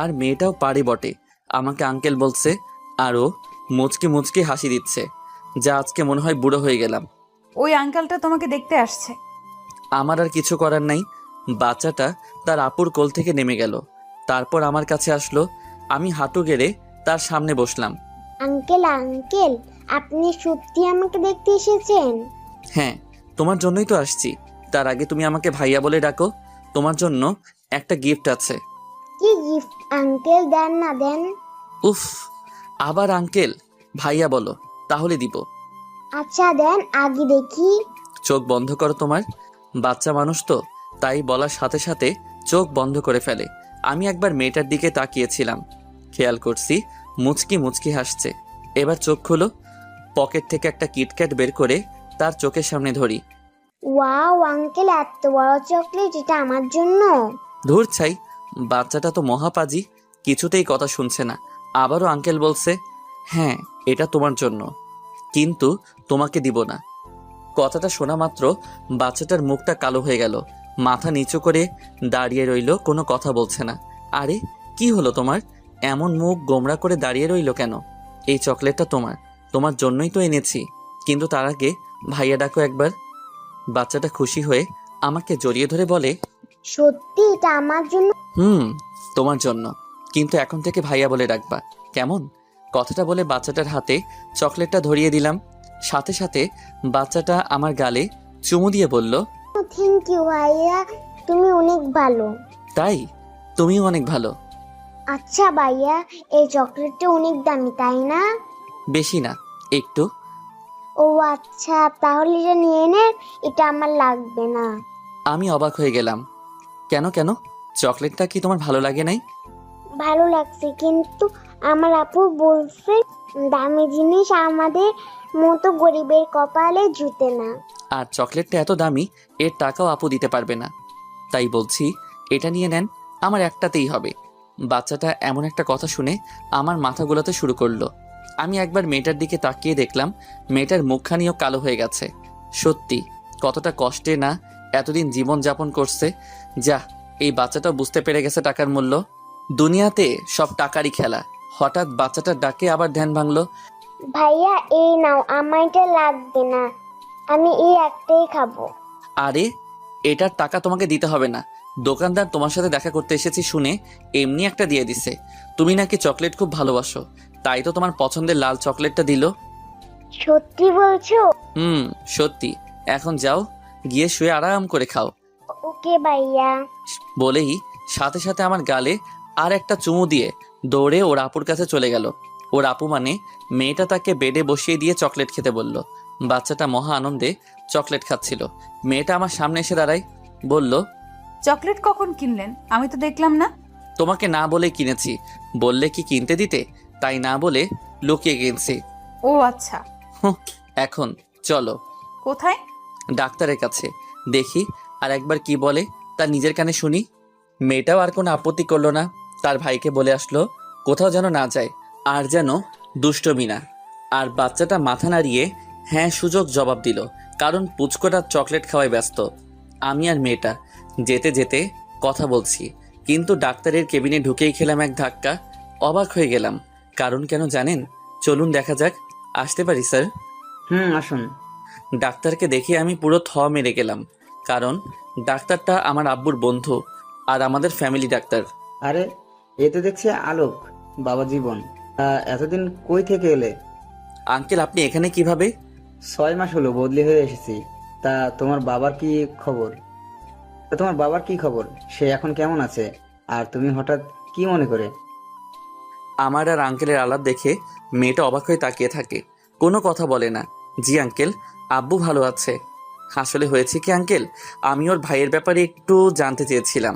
আর মেয়েটাও পারে বটে, আমাকে আঙ্কেল বলছে। আরও মুচকি মুচকি হাসি দিচ্ছে। যা আজকে মনে হয় বুড়ো হয়ে গেলাম। ওই আঙ্কেলটা তোমাকে দেখতে আসছে। আমার আর কিছু করার নাই। বাচ্চাটা তার আপুর কোল থেকে নেমে গেল। তারপর আমার কাছে আসলো। আমি হাঁটু গেড়ে তার সামনে বসলাম। আঙ্কেল, আঙ্কেল, আপনি সত্যি আমাকে দেখতে এসেছেন? হ্যাঁ, তোমার জন্যই তো আসছি। তার আগে তুমি আমাকে ভাইয়া বলে ডাকো। তোমার জন্য একটা গিফট আছে। কি গিফট আঙ্কেল? দেন না, দেন। উফ, আবার আঙ্কেল? ভাইয়া বলো, তাহলে দিব। আচ্ছা দেন, আগে দেখি। চোখ বন্ধ করো তোমার। বাচ্চা মানুষ তো, তাই বলার সাথে সাথে চোখ বন্ধ করে ফেলে। আমি একবার মেয়েটার দিকে তাকিয়েছিলাম, খেয়াল করছি মুচকি মুচকি হাসছে। এবার চোখ খুলো। পকেট থেকে একটা কিটক্যাট বের করে তার চোখের সামনে ধরি। ওয়াও আঙ্কেল, এত বড় চকলেট, এটা আমার জন্য? ধুর ছাই, বাচ্চাটা তো মহাপাজি, কিছুতেই কথা শুনছে না। আবারও আঙ্কেল বলছে, হ্যাঁ এটা তোমার জন্য, কিন্তু তোমাকে দিব না। কথাটা শোনা মাত্র বাচ্চাটার মুখটা কালো হয়ে গেল। মাথা নিচু করে দাঁড়িয়ে রইল, কোনো কথা বলছে না। আরে কি হলো তোমার? এমন মুখ গোমড়া করে দাঁড়িয়ে রইল কেন? এই চকলেটটা তোমার, তোমার জন্যই তো এনেছি। কিন্তু তার আগে ভাইয়া ডাকো একবার। বাচ্চাটা খুশি হয়ে আমাকে জড়িয়ে ধরে বলে, সত্যি এটা আমার জন্য? তোমার জন্য, কিন্তু এখন থেকে ভাইয়া বলে ডাকবা, কেমন? কথাটা বলে বাচ্চাটার হাতে চকলেটটা ধরিয়ে দিলাম। সাথে সাথে বাচ্চাটা আমার গালে চুমু দিয়ে বলল, থ্যাংক ইউ ভাইয়া, তুমি অনেক ভালো। তাই তুমিও অনেক ভালো। আচ্ছা ভাইয়া, এই চকলেটটা অনেক দামি তাই না? বেশি না, একটু। ও আচ্ছা, তাহলে এটা নিয়ে নেন, এটা আমার লাগবে না। আমি অবাক হয়ে গেলাম। কেন কেন চকলেটটা কি তোমার ভালো লাগে নাই? ভালো লাগছে, কিন্তু আমার আপু বলছে দামি জিনিস আমাদের মতো গরিবের কপালে জুটে না। আর চকলেটটা এত দামি, এর টাকাও আপু দিতে পারবে না। তাই বলছি এটা নিয়ে নেন, আমার একটাতেই হবে। বাচ্চাটা এমন একটা কথা শুনে আমার মাথা গোলাতে শুরু করলো। আমি একবার মেয়েটার দিকে তাকিয়ে দেখলাম মেয়েটার মুখখানিও কালো হয়ে গেছে। সত্যি কতটা কষ্টে না এতদিন জীবন যাপন করছে। যা, এই বাচ্চাটাও বুঝতে পেরে গেছে টাকার মূল্য। দুনিয়াতে সব টাকারই খেলা। হঠাৎ বাচ্চাটার ডাকে আবার ধ্যান ভাঙলো। ভাইয়া এই নাও, আমার এটা লাগবে না, আমি এই একটাই খাবো। আরে, এটার টাকা তোমাকে দিতে হবে না। দোকানদার তোমার সাথে দেখা করতে এসেছি শুনে এমনি একটা দিয়ে দিছে। তুমি নাকি চকলেট খুব ভালোবাসো, তাই তো তোমার পছন্দের লাল চকলেটটা দিল। সত্যি বলছো? সত্যি। এখন যাও, গিয়ে শুয়ে আরাম করে খাও। ওকে ভাইয়া। বলেই সাথে সাথে আমার গালে আর একটা চুমু দিয়ে দৌড়ে ওর আপুর কাছে চলে গেল। ওর আপু মানে মেয়েটা তাকে বেডে বসিয়ে দিয়ে চকলেট খেতে বলল। বাচ্চাটা মহা আনন্দে চকলেট খাচ্ছিল। মেয়েটা আমার সামনে এসে দাঁড়ায়, বলল, চকলেট কখন কিনলেন? আমি তো দেখলাম না। তোমাকে না বলে কিনেছি। বললে কি কিনতে দিতে, তাই না বলে লুকিয়ে কিনছি। ও আচ্ছা। হুঁ, এখন চলো কোথায়? ডাক্তারের কাছে, দেখি আর একবার কি বলে তা নিজের কানে শুনি। মেয়েটাও আর কোনো আপত্তি করলো না। তার ভাইকে বলে আসলো কোথাও যেন না যায়, আর যেন দুষ্টমি না। আর বাচ্চাটা মাথা নাড়িয়ে হ্যাঁ সুযোগ জবাব দিল, কারণ পুচকোটা চকলেট খাওয়ায় ব্যস্ত। আমি আর মেয়েটা যেতে যেতে কথা বলছি, কিন্তু ডাক্তারের কেবিনে ঢুকেই খেলাম এক ধাক্কা। অবাক হয়ে গেলাম। কারণ কেন জানেন? চলুন দেখা যাক। আসতে পারি স্যার? আসুন। ডাক্তারকে দেখে আমি পুরো থ মেরে গেলাম, কারণ ডাক্তারটা আমার আব্বুর বন্ধু আর আমাদের ফ্যামিলি ডাক্তার। আরে, এ তো দেখছি আলোক, বাবা জীবন। এতদিন কই থেকে এলে? আঙ্কেল, আপনি এখানে কিভাবে? 6 মাস হলো বদলি হয়ে এসেছি। তা তোমার বাবার কি খবর? সে এখন কেমন আছে? আর তুমি হঠাৎ কি মনে করে? আমার আর আঙ্কেলের আলাপ দেখে মেয়েটা অবাক হয়ে তাকিয়ে থাকে, কোনো কথা বলে না। জি আঙ্কেল, আব্বু ভালো আছে। আসলে হয়েছে কি আঙ্কেল, আমি ওর ভাইয়ের ব্যাপারে একটু জানতে চেয়েছিলাম।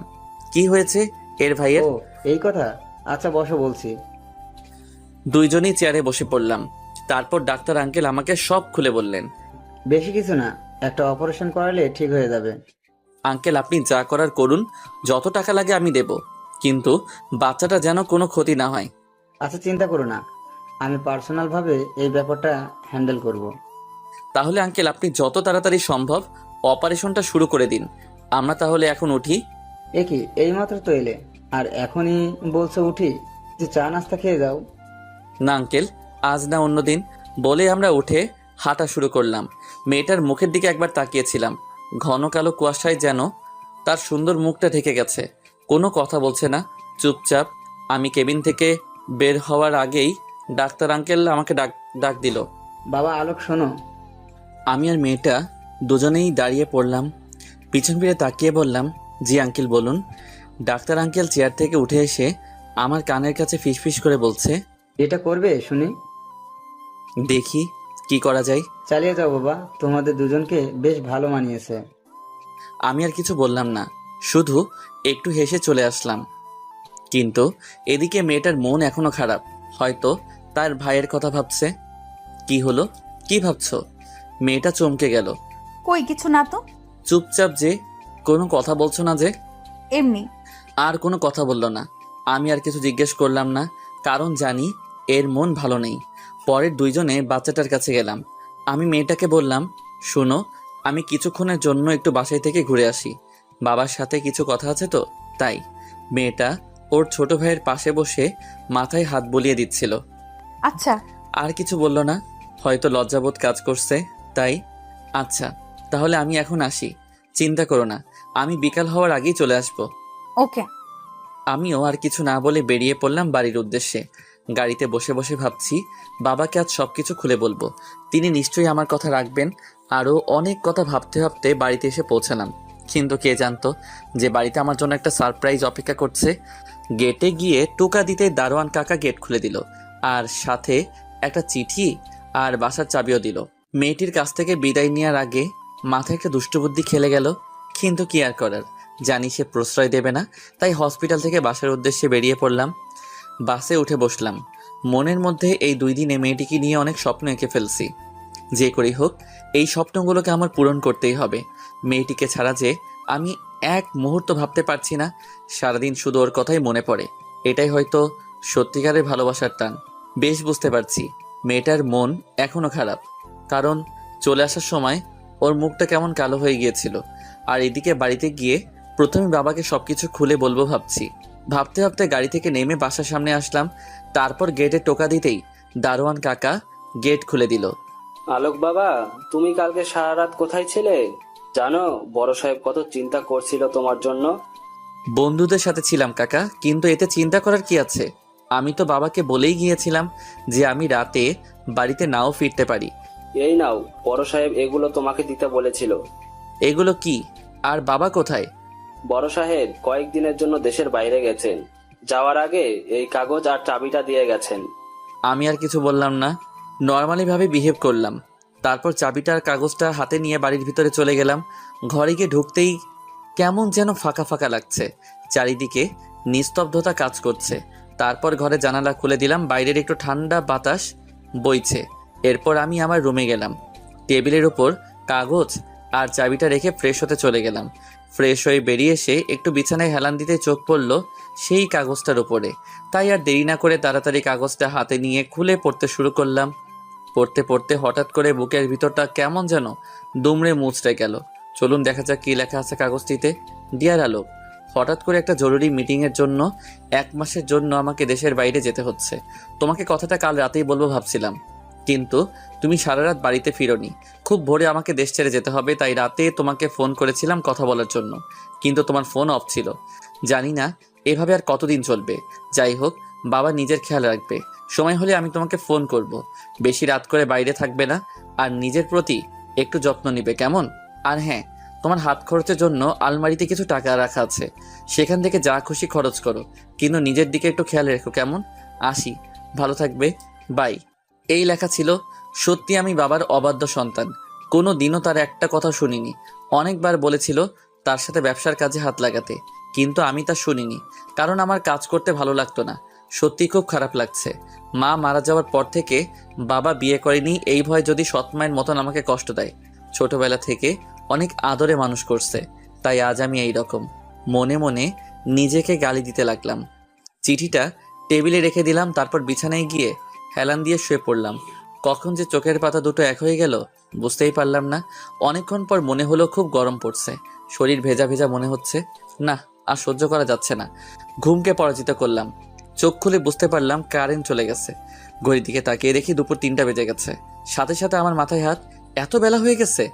কি হয়েছে এর ভাইয়ের? ও, এই কথা। আচ্ছা বসো, বলছি। দুইজনেই চেয়ারে বসে পড়লাম। তারপর ডাক্তার আঙ্কেল আমাকে সব খুলে বললেন। বেশি কিছু না, একটা অপারেশন করালে ঠিক হয়ে যাবে। আঙ্কেল, আপনি যা করার করুন, যত টাকা লাগে আমি দেব, কিন্তু বাচ্চাটা যেন কোনো ক্ষতি না হয়। আচ্ছা, চিন্তা করো না, আমি পার্সোনাল ভাবে এই ব্যাপারটা হ্যান্ডেল করব। তাহলে আঙ্কেল, আপনি যত তাড়াতাড়ি সম্ভব অপারেশনটা শুরু করে দিন। আমরা তাহলে এখন উঠি। এ কি, এইমাত্র তো এলে আর এখনই বলছো উঠি? যে চা নাস্তা খেয়ে যাও। না আঙ্কেল, আজ না অন্য দিন। বলে আমরা উঠে হাঁটা শুরু করলাম। মেয়েটার মুখের দিকে একবার তাকিয়েছিলাম। ঘন কালো কুয়াশায় যেন তার সুন্দর মুখটা ঢেকে গেছে। কোনো কথা বলছে না, চুপচাপ। আমি কেবিন থেকে বের হওয়ার আগেই ডাক্তার আঙ্কেল আমাকে ডাক ডাক দিল। বাবা আলোক, শোনো। আমি আর মেয়েটা দুজনেই দাঁড়িয়ে পড়লাম। পিছন ফিরে তাকিয়ে বললাম, জি আঙ্কেল বলুন। ডাক্তার আঙ্কেল চেয়ার থেকে উঠে এসে আমার কানের কাছে ফিসফিস করে বলছে, এটা করবে শুনি? দেখি কি করা যায়। চালিয়ে যাও বাবা, তোমাদের দুজনকে বেশ ভালো মানিয়েছে। আমি আর কিছু বললাম না, শুধু একটু হেসে চলে আসলাম। কিন্তু এদিকে মেয়েটার মন এখনো খারাপ, হয়তো তার ভাইয়ের কথা ভাবছে। কি হলো, কি ভাবছো? মেয়েটা চমকে গেল। কই কিছু না তো। চুপচাপ যে, কোনো কথা বলছো না যে? এমনি। আর কোনো কথা বলল না। আমি আর কিছু জিজ্ঞেস করলাম না, কারণ জানি এর মন ভালো নেই। পরের দুইজনে বাচ্চাটার কাছে গেলাম। আমি মেয়েটাকে বললাম, শোনো, আমি কিছুক্ষণের জন্য একটু বাসায় থেকে ঘুরে আসি, বাবার সাথে কিছু কথা আছে তো তাই। মেয়েটা ওর ছোট ভাইয়ের পাশে বসে মাথায় হাত বুলিয়ে দিচ্ছিল। আচ্ছা। আর কিছু বলল না, হয়তো লজ্জাবোধ কাজ করছে তাই। আচ্ছা, তাহলে আমি এখন আসি। চিন্তা করো না, আমি বিকাল হওয়ার আগেই চলে আসবো। ওকে। আমিও আর কিছু না বলে বেরিয়ে পড়লাম বাড়ির উদ্দেশ্যে। গাড়িতে বসে বসে ভাবছি বাবাকে আজ সবকিছু খুলে বলবো, তিনি নিশ্চয়ই আমার কথা রাখবেন। আরও অনেক কথা ভাবতে ভাবতে বাড়িতে এসে পৌঁছালাম, কিন্তু কে জানতো যে বাড়িতে আমার জন্য একটা সারপ্রাইজ অপেক্ষা করছে। গেটে গিয়ে টোকা দিতে দারোয়ান কাকা গেট খুলে দিল, আর সাথে একটা চিঠি আর বাসার চাবিও দিল। মেয়েটির কাছ থেকে বিদায় নেওয়ার আগে মাথায় একটা দুষ্টবুদ্ধি খেলে গেল, কিন্তু কি আর করার, জানি সে প্রশ্রয় দেবে না, তাই হসপিটাল থেকে বাসার উদ্দেশ্যে বেরিয়ে পড়লাম। বাসে উঠে বসলাম। মনের মধ্যে এই 2 দিনে মেয়েটিকে নিয়ে অনেক স্বপ্ন এঁকে ফেলছি। যে করেই হোক এই স্বপ্নগুলোকে আমার পূরণ করতেই হবে। মেয়েটিকে ছাড়া যে আমি এক মুহূর্ত ভাবতে পারছি না, সারাদিন শুধু ওর কথাই মনে পড়ে। এটাই হয়তো সত্যিকারের ভালোবাসার টান। বেশ বুঝতে পারছি মেয়েটার মন এখনো খারাপ, কারণ চলে আসার সময় ওর মুখটা কেমন কালো হয়ে গিয়েছিল। আর এদিকে বাড়িতে গিয়ে প্রথমে বাবাকে সবকিছু খুলে বলবো ভাবছি। ভাবতে ভাবতে গাড়ি থেকে নেমে বাসার সামনে আসলাম। তারপর গেটে টোকা দিতেই দারোয়ান কাকা গেট খুলে দিল। আলোক বাবা, তুমি কালকে সারা রাত কোথায় ছিলে? জানো বড় সাহেব কত চিন্তা করছিল তোমার জন্য। বন্ধুদের সাথে ছিলাম কাকা, কিন্তু এতে চিন্তা করার কি আছে? আমি তো বাবাকে বলেই গিয়েছিলাম যে আমি রাতে বাড়িতে নাও ফিরতে পারি। এই নাও, বড় সাহেব এগুলো তোমাকে দিতে বলেছিল। এগুলো কি? আর বাবা কোথায়? বড় সাহেব কয়েকদিনের জন্য দেশের বাইরে গেছেন, যাওয়ার আগে এই কাগজ আর চাবিটা দিয়ে গেছেন। আমি আর কিছু বললাম না, নর্মালি ভাবে বিহেভ করলাম। তারপর চাবিটা আর কাগজটা হাতে নিয়ে বাড়ির ভিতরে চলে গেলাম। ঘরে গিয়ে ঢুকতেই কেমন যেন ফাঁকা ফাঁকা লাগছে, চারিদিকে নিস্তব্ধতা কাজ করছে। তারপর ঘরে জানালা খুলে দিলাম, বাইরের একটু ঠান্ডা বাতাস বইছে। এরপর আমি আমার রুমে গেলাম, টেবিলের উপর কাগজ আর চাবিটা রেখে ফ্রেশ হতে চলে গেলাম। ফ্রেশ হয়ে বেরিয়ে এসে একটু বিছানায় হেলান দিতে চোখ পড়ল সেই কাগজটার উপরে। তাই আর দেরি না করে তাড়াতাড়ি কাগজটা হাতে নিয়ে খুলে পড়তে শুরু করলাম। পড়তে পড়তে হঠাৎ করে বুকের ভিতরটা কেমন যেন দুমড়ে মুচড়ে গেল। চলুন দেখা যাক কি লেখা আছে কাগজটিতে। ডিয়ার আলোক, হঠাৎ করে একটা জরুরি মিটিংয়ের জন্য 1 মাসের জন্য আমাকে দেশের বাইরে যেতে হচ্ছে। তোমাকে কথাটা কাল রাতেই বলবো ভাবছিলাম, কিন্তু তুমি সারা রাত বাড়িতে ফিরোনি। খুব ভোরে আমাকে দেশ ছেড়ে যেতে হবে, তাই রাতে তোমাকে ফোন করেছিলাম কথা বলার জন্য, কিন্তু তোমার ফোন অফ ছিল। জানি না এভাবে আর কতদিন চলবে। যাই হোক, বাবা নিজের খেয়াল রাখবে। সময় হলে আমি তোমাকে ফোন করব। বেশি রাত করে বাইরে থাকবে না, আর নিজের প্রতি একটু যত্ন নিবে, কেমন? আর হ্যাঁ, তোমার হাত খরচের জন্য আলমারিতে কিছু টাকা রাখা আছে, সেখান থেকে যা খুশি খরচ করো, কিন্তু নিজের দিকে একটু খেয়াল রেখো, কেমন? আসি, ভালো থাকবে, বাই। এই লেখা ছিল। সত্যি আমি বাবার অবাধ্য সন্তান, কোনো দিনও তার একটা কথা শুনিনি। অনেকবার বলেছিল তার সাথে ব্যবসার কাজে হাত লাগাতে, কিন্তু আমি তা শুনিনি, কারণ আমার কাজ করতে ভালো লাগতো না। সত্যি খুব খারাপ লাগছে। মা মারা যাওয়ার পর থেকে বাবা বিয়ে করেনি এই ভয় যদি সৎ মায়ের মতন আমাকে কষ্ট দেয়। ছোটবেলা থেকে অনেক আদরে মানুষ করছে, তাই আজ আমি এই রকম। মনে মনে নিজেকে গালি দিতে লাগলাম। চিঠিটা টেবিলে রেখে দিলাম, তারপর বিছানায় গিয়ে হেলান দিয়ে শুয়ে পড়লাম। কখন যে চোখের পাতা দুটো এক হয়ে গেল বুঝতেই পারলাম না। অনেকক্ষণ পর মনে হলো খুব গরম পড়ছে, শরীর ভেজা ভেজা মনে হচ্ছে। না, আর সহ্য করা যাচ্ছে না। ঘুমকে পরাজিত করলাম। চোখ খুলে বুঝতে পারলাম কারেন্ট চলে গেছে। ঘড়ির দিকে তাকিয়ে দেখি দুপুর 3টা বেজে গেছে। সাথে সাথে আমার মাথায় হাত, এত বেলা হয়ে গেছে।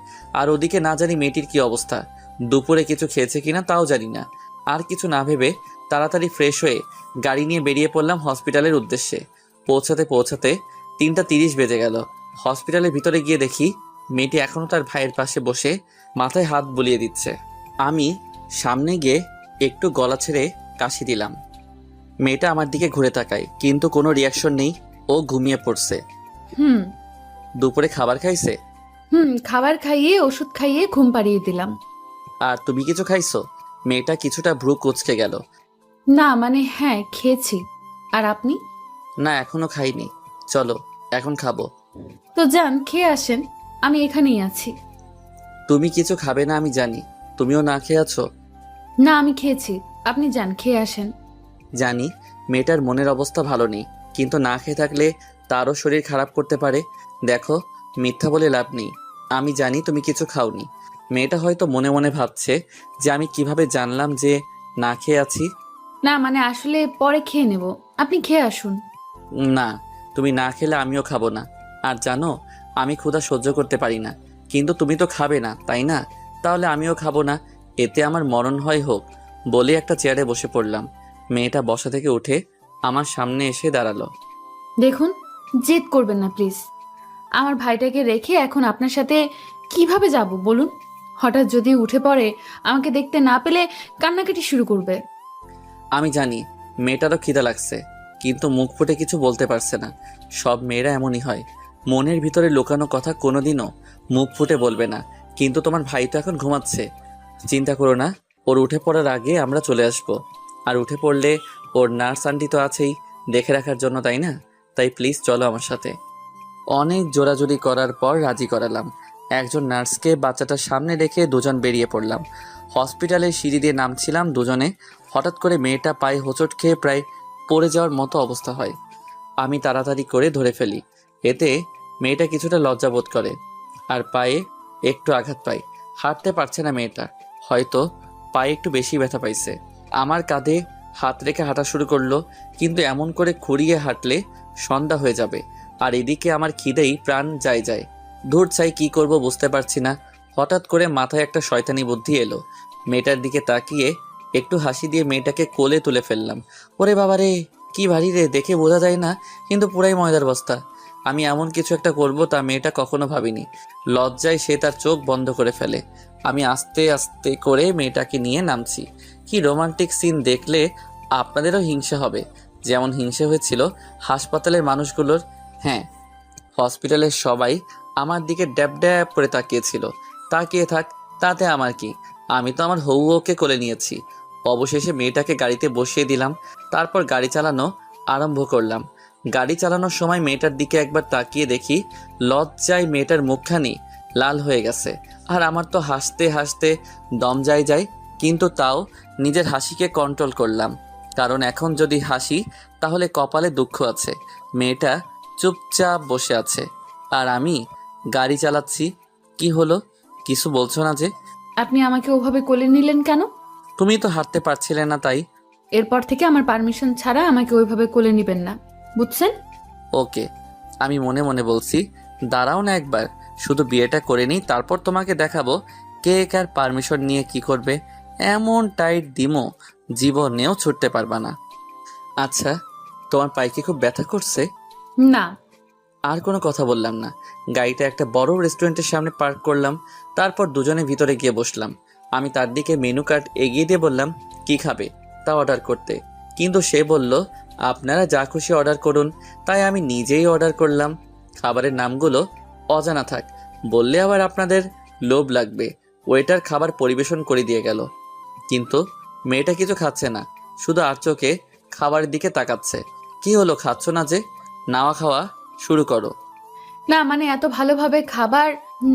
আর ওদিকে না জানি মেয়েটির কি অবস্থা, দুপুরে কিছু খেয়েছে কিনা তাও জানি না। আর কিছু না ভেবে তাড়াতাড়ি ফ্রেশ হয়ে গাড়ি নিয়ে বেরিয়ে পড়লাম হসপিটালের উদ্দেশ্যে। পৌঁছাতে পৌঁছাতে 3টা 30 বেজে গেল। হসপিটালের ভিতরে গিয়ে দেখি মেয়েটি এখনও তার ভাইয়ের পাশে বসে মাথায় হাত বুলিয়ে দিচ্ছে। আমি সামনে গিয়ে একটু গলা ছেড়ে কাশি দিলাম। মেয়েটা আমার দিকে ঘুরে তাকায়, কিন্তু কোনো রিয়াকশন নেই। ও ঘুমিয়ে পড়ছে। হুম দুপুরে খাবার খাইছে? খাবার খাইয়ে ওষুধ খাইয়ে ঘুম পাড়িয়ে দিলাম। আর তুমি কিছু খাইছো? মেয়েটা কিছুটা ভ্রু কুঁচকে গেল। না মানে হ্যাঁ, খেয়েছি। আর আপনি? না, এখনো খাইনি। চলো এখন খাবো। তো যান, খেয়ে আসেন, আমি এখানেই আছি। তুমি কিছু খাবে না আমি জানি, তুমিও না খেয়ে আছো। না, আমি খেয়েছি, আপনি যান, খেয়ে আসেন। জানি মেয়েটার মনের অবস্থা ভালো নেই, কিন্তু না খেয়ে থাকলে তারও শরীর খারাপ করতে পারে। দেখো, মিথ্যা বলে লাভ নেই। আমি জানি তুমি কিছু খাওনি। মেয়েটা হয়তো মনে মনে ভাবছে যে আমি কিভাবে জানলাম যে না খেয়ে আছি। না মানে আসলে পরে খেয়ে নেব, আপনি খেয়ে আসুন। না, তুমি না খেলে আমিও খাবো না। আর জানো, আমি ক্ষুধা সহ্য করতে পারি না, কিন্তু তুমি তো খাবে না তাই না? তাহলে আমিও খাবো না, এতে আমার মরণ হয় হোক। বলে একটা চেয়ারে বসে পড়লাম। মেয়েটা বসা থেকে উঠে আমার সামনে এসে দাঁড়ালো। দেখুন, জেদ করবেন না প্লিজ। আমার ভাইটাকে রেখে এখন আপনার সাথে কিভাবে যাব বলুন? হঠাৎ যদি উঠে পড়ে, আমাকে দেখতে না পেলে কান্নাকাটি শুরু করবে। আমি জানি মেয়েটারও খিদা লাগছে, কিন্তু মুখ ফুটে কিছু বলতে পারছে না। সব মেয়েরা এমনই হয়, মনের ভিতরে লুকানো কথা কোনোদিনও মুখ ফুটে বলবে না। কিন্তু তোমার ভাই তো এখন ঘুমাচ্ছে, চিন্তা করো না। ওর উঠে পড়ার আগে আমরা চলে আসব। আর উঠে পড়লে ওর নার্স আন্টি তো আছেই দেখে রাখার জন্য, তাই না? তাই প্লিজ চলো আমার সাথে। অনেক জোরাজুরি করার পর রাজি করালাম। একজন নার্সকে বাচ্চাটার সামনে রেখে দুজন বেরিয়ে পড়লাম। হসপিটালের সিঁড়ি দিয়ে নামছিলাম দুজনে, হঠাৎ করে মেয়েটা পায়ে হোঁচট খেয়ে প্রায় পড়ে যাওয়ার মতো অবস্থা হয়। আমি তাড়াতাড়ি করে ধরে ফেলি। এতে মেয়েটা কিছুটা লজ্জাবোধ করে আর পায়ে একটু আঘাত পায়। হাঁটতে পারছে না মেয়েটা, হয়তো পায়ে একটু বেশি ব্যথা পাইছে। আমার কাঁধে হাত রেখে হাঁটা শুরু করলো, কিন্তু এমন করে খুঁড়িয়ে হাঁটলে সন্ধ্যা হয়ে যাবে। আর এদিকে আমার খিদেই প্রাণ যায়। দূর চাই কি করব বুঝতে পারছি না। হঠাৎ করে মাথায় একটা শয়তানি বুদ্ধি এলো। মেয়েটার দিকে তাকিয়ে একটু হাসি দিয়ে মেয়েটাকে কোলে তুলে ফেললাম। ওরে বাবা রে, কি ভারী রে, দেখে বোঝা যায় না কিন্তু পুরাই ময়দার বস্তা। আমি এমন কিছু একটা করব তা মেয়েটা কখনো ভাবিনি। লজ্জায় সে তার চোখ বন্ধ করে ফেলে। আমি আস্তে আস্তে করে মেয়েটাকে নিয়ে নামছি। কি রোমান্টিক সিন দেখলে আপনাদেরও হিংসা হবে, যেমন হিংসা হয়েছিল হাসপাতালের মানুষগুলোর। হ্যাঁ, হসপিটালের সবাই আমার দিকে ড্যাব ড্যাব করে তাকিয়েছিল। তাকিয়ে থাক, তাতে আমার কি? আমি তো আমার হউকে কোলে নিয়েছি। অবশেষে মেয়েটাকে গাড়িতে বসিয়ে দিলাম, তারপর গাড়ি চালানো আরম্ভ করলাম। গাড়ি চালানোর সময় মেয়েটার দিকে একবার তাকিয়ে দেখি লজ্জায় মেয়েটার মুখখানি লাল হয়ে গেছে। আর আমার তো হাসতে হাসতে দম যায়, কিন্তু তাও নিজের হাসিকে কন্ট্রোল করলাম, কারণ এখন যদি হাসি তাহলে কপালে দুঃখ আছে। মেয়েটা চুপচাপ বসে আছে আর আমি গাড়ি চালাচ্ছি। কি হলো, কিছু বলছো না যে? আপনি আমাকে ওভাবে কোলে নিলেন কেন? তুমি তো হাঁটতে পারছিলে না, তাই। এরপর থেকে আমার পারমিশন ছাড়া আমাকে ওইভাবে কোলে নিবেন না, বুঝছেন? ওকে, আমি মনে মনে বলছি, দাঁড়াও না একবার, শুধু বিয়েটা করে নিই, তারপর তোমাকে দেখাবো কে কার পারমিশন নিয়ে কি করবে। এমন টাইট দিমো জীবনেও ছুটতে পারবা না। আচ্ছা, তোমার পায়ে কি খুব ব্যথা করছে? না। আর কোনো কথা বললাম না। গাড়িটা একটা বড় রেস্টুরেন্টের সামনে পার্ক করলাম, তারপর দুজনে ভিতরে গিয়ে বসলাম। আমি তার দিকে মেনু কার্ড এগিয়ে দিয়ে বললাম কি খাবে তা অর্ডার করতে, কিন্তু সে বলল আপনারা যা খুশি অর্ডার করুন। তাই আমি নিজেই অর্ডার করলাম। খাবারের নামগুলো অজানা থাক, বললে আবার আপনাদের লোভ লাগবে। ওয়েটার খাবার পরিবেশন করে দিয়ে গেল, কিন্তু মেয়েটা কিছু খাচ্ছে না, শুধু আর চোখে খাবারের দিকে তাকাচ্ছে। কি হলো, খাচ্ছ না যে? নাওয়া খাওয়া শুরু করো। না মানে এত ভালোভাবে খাবার,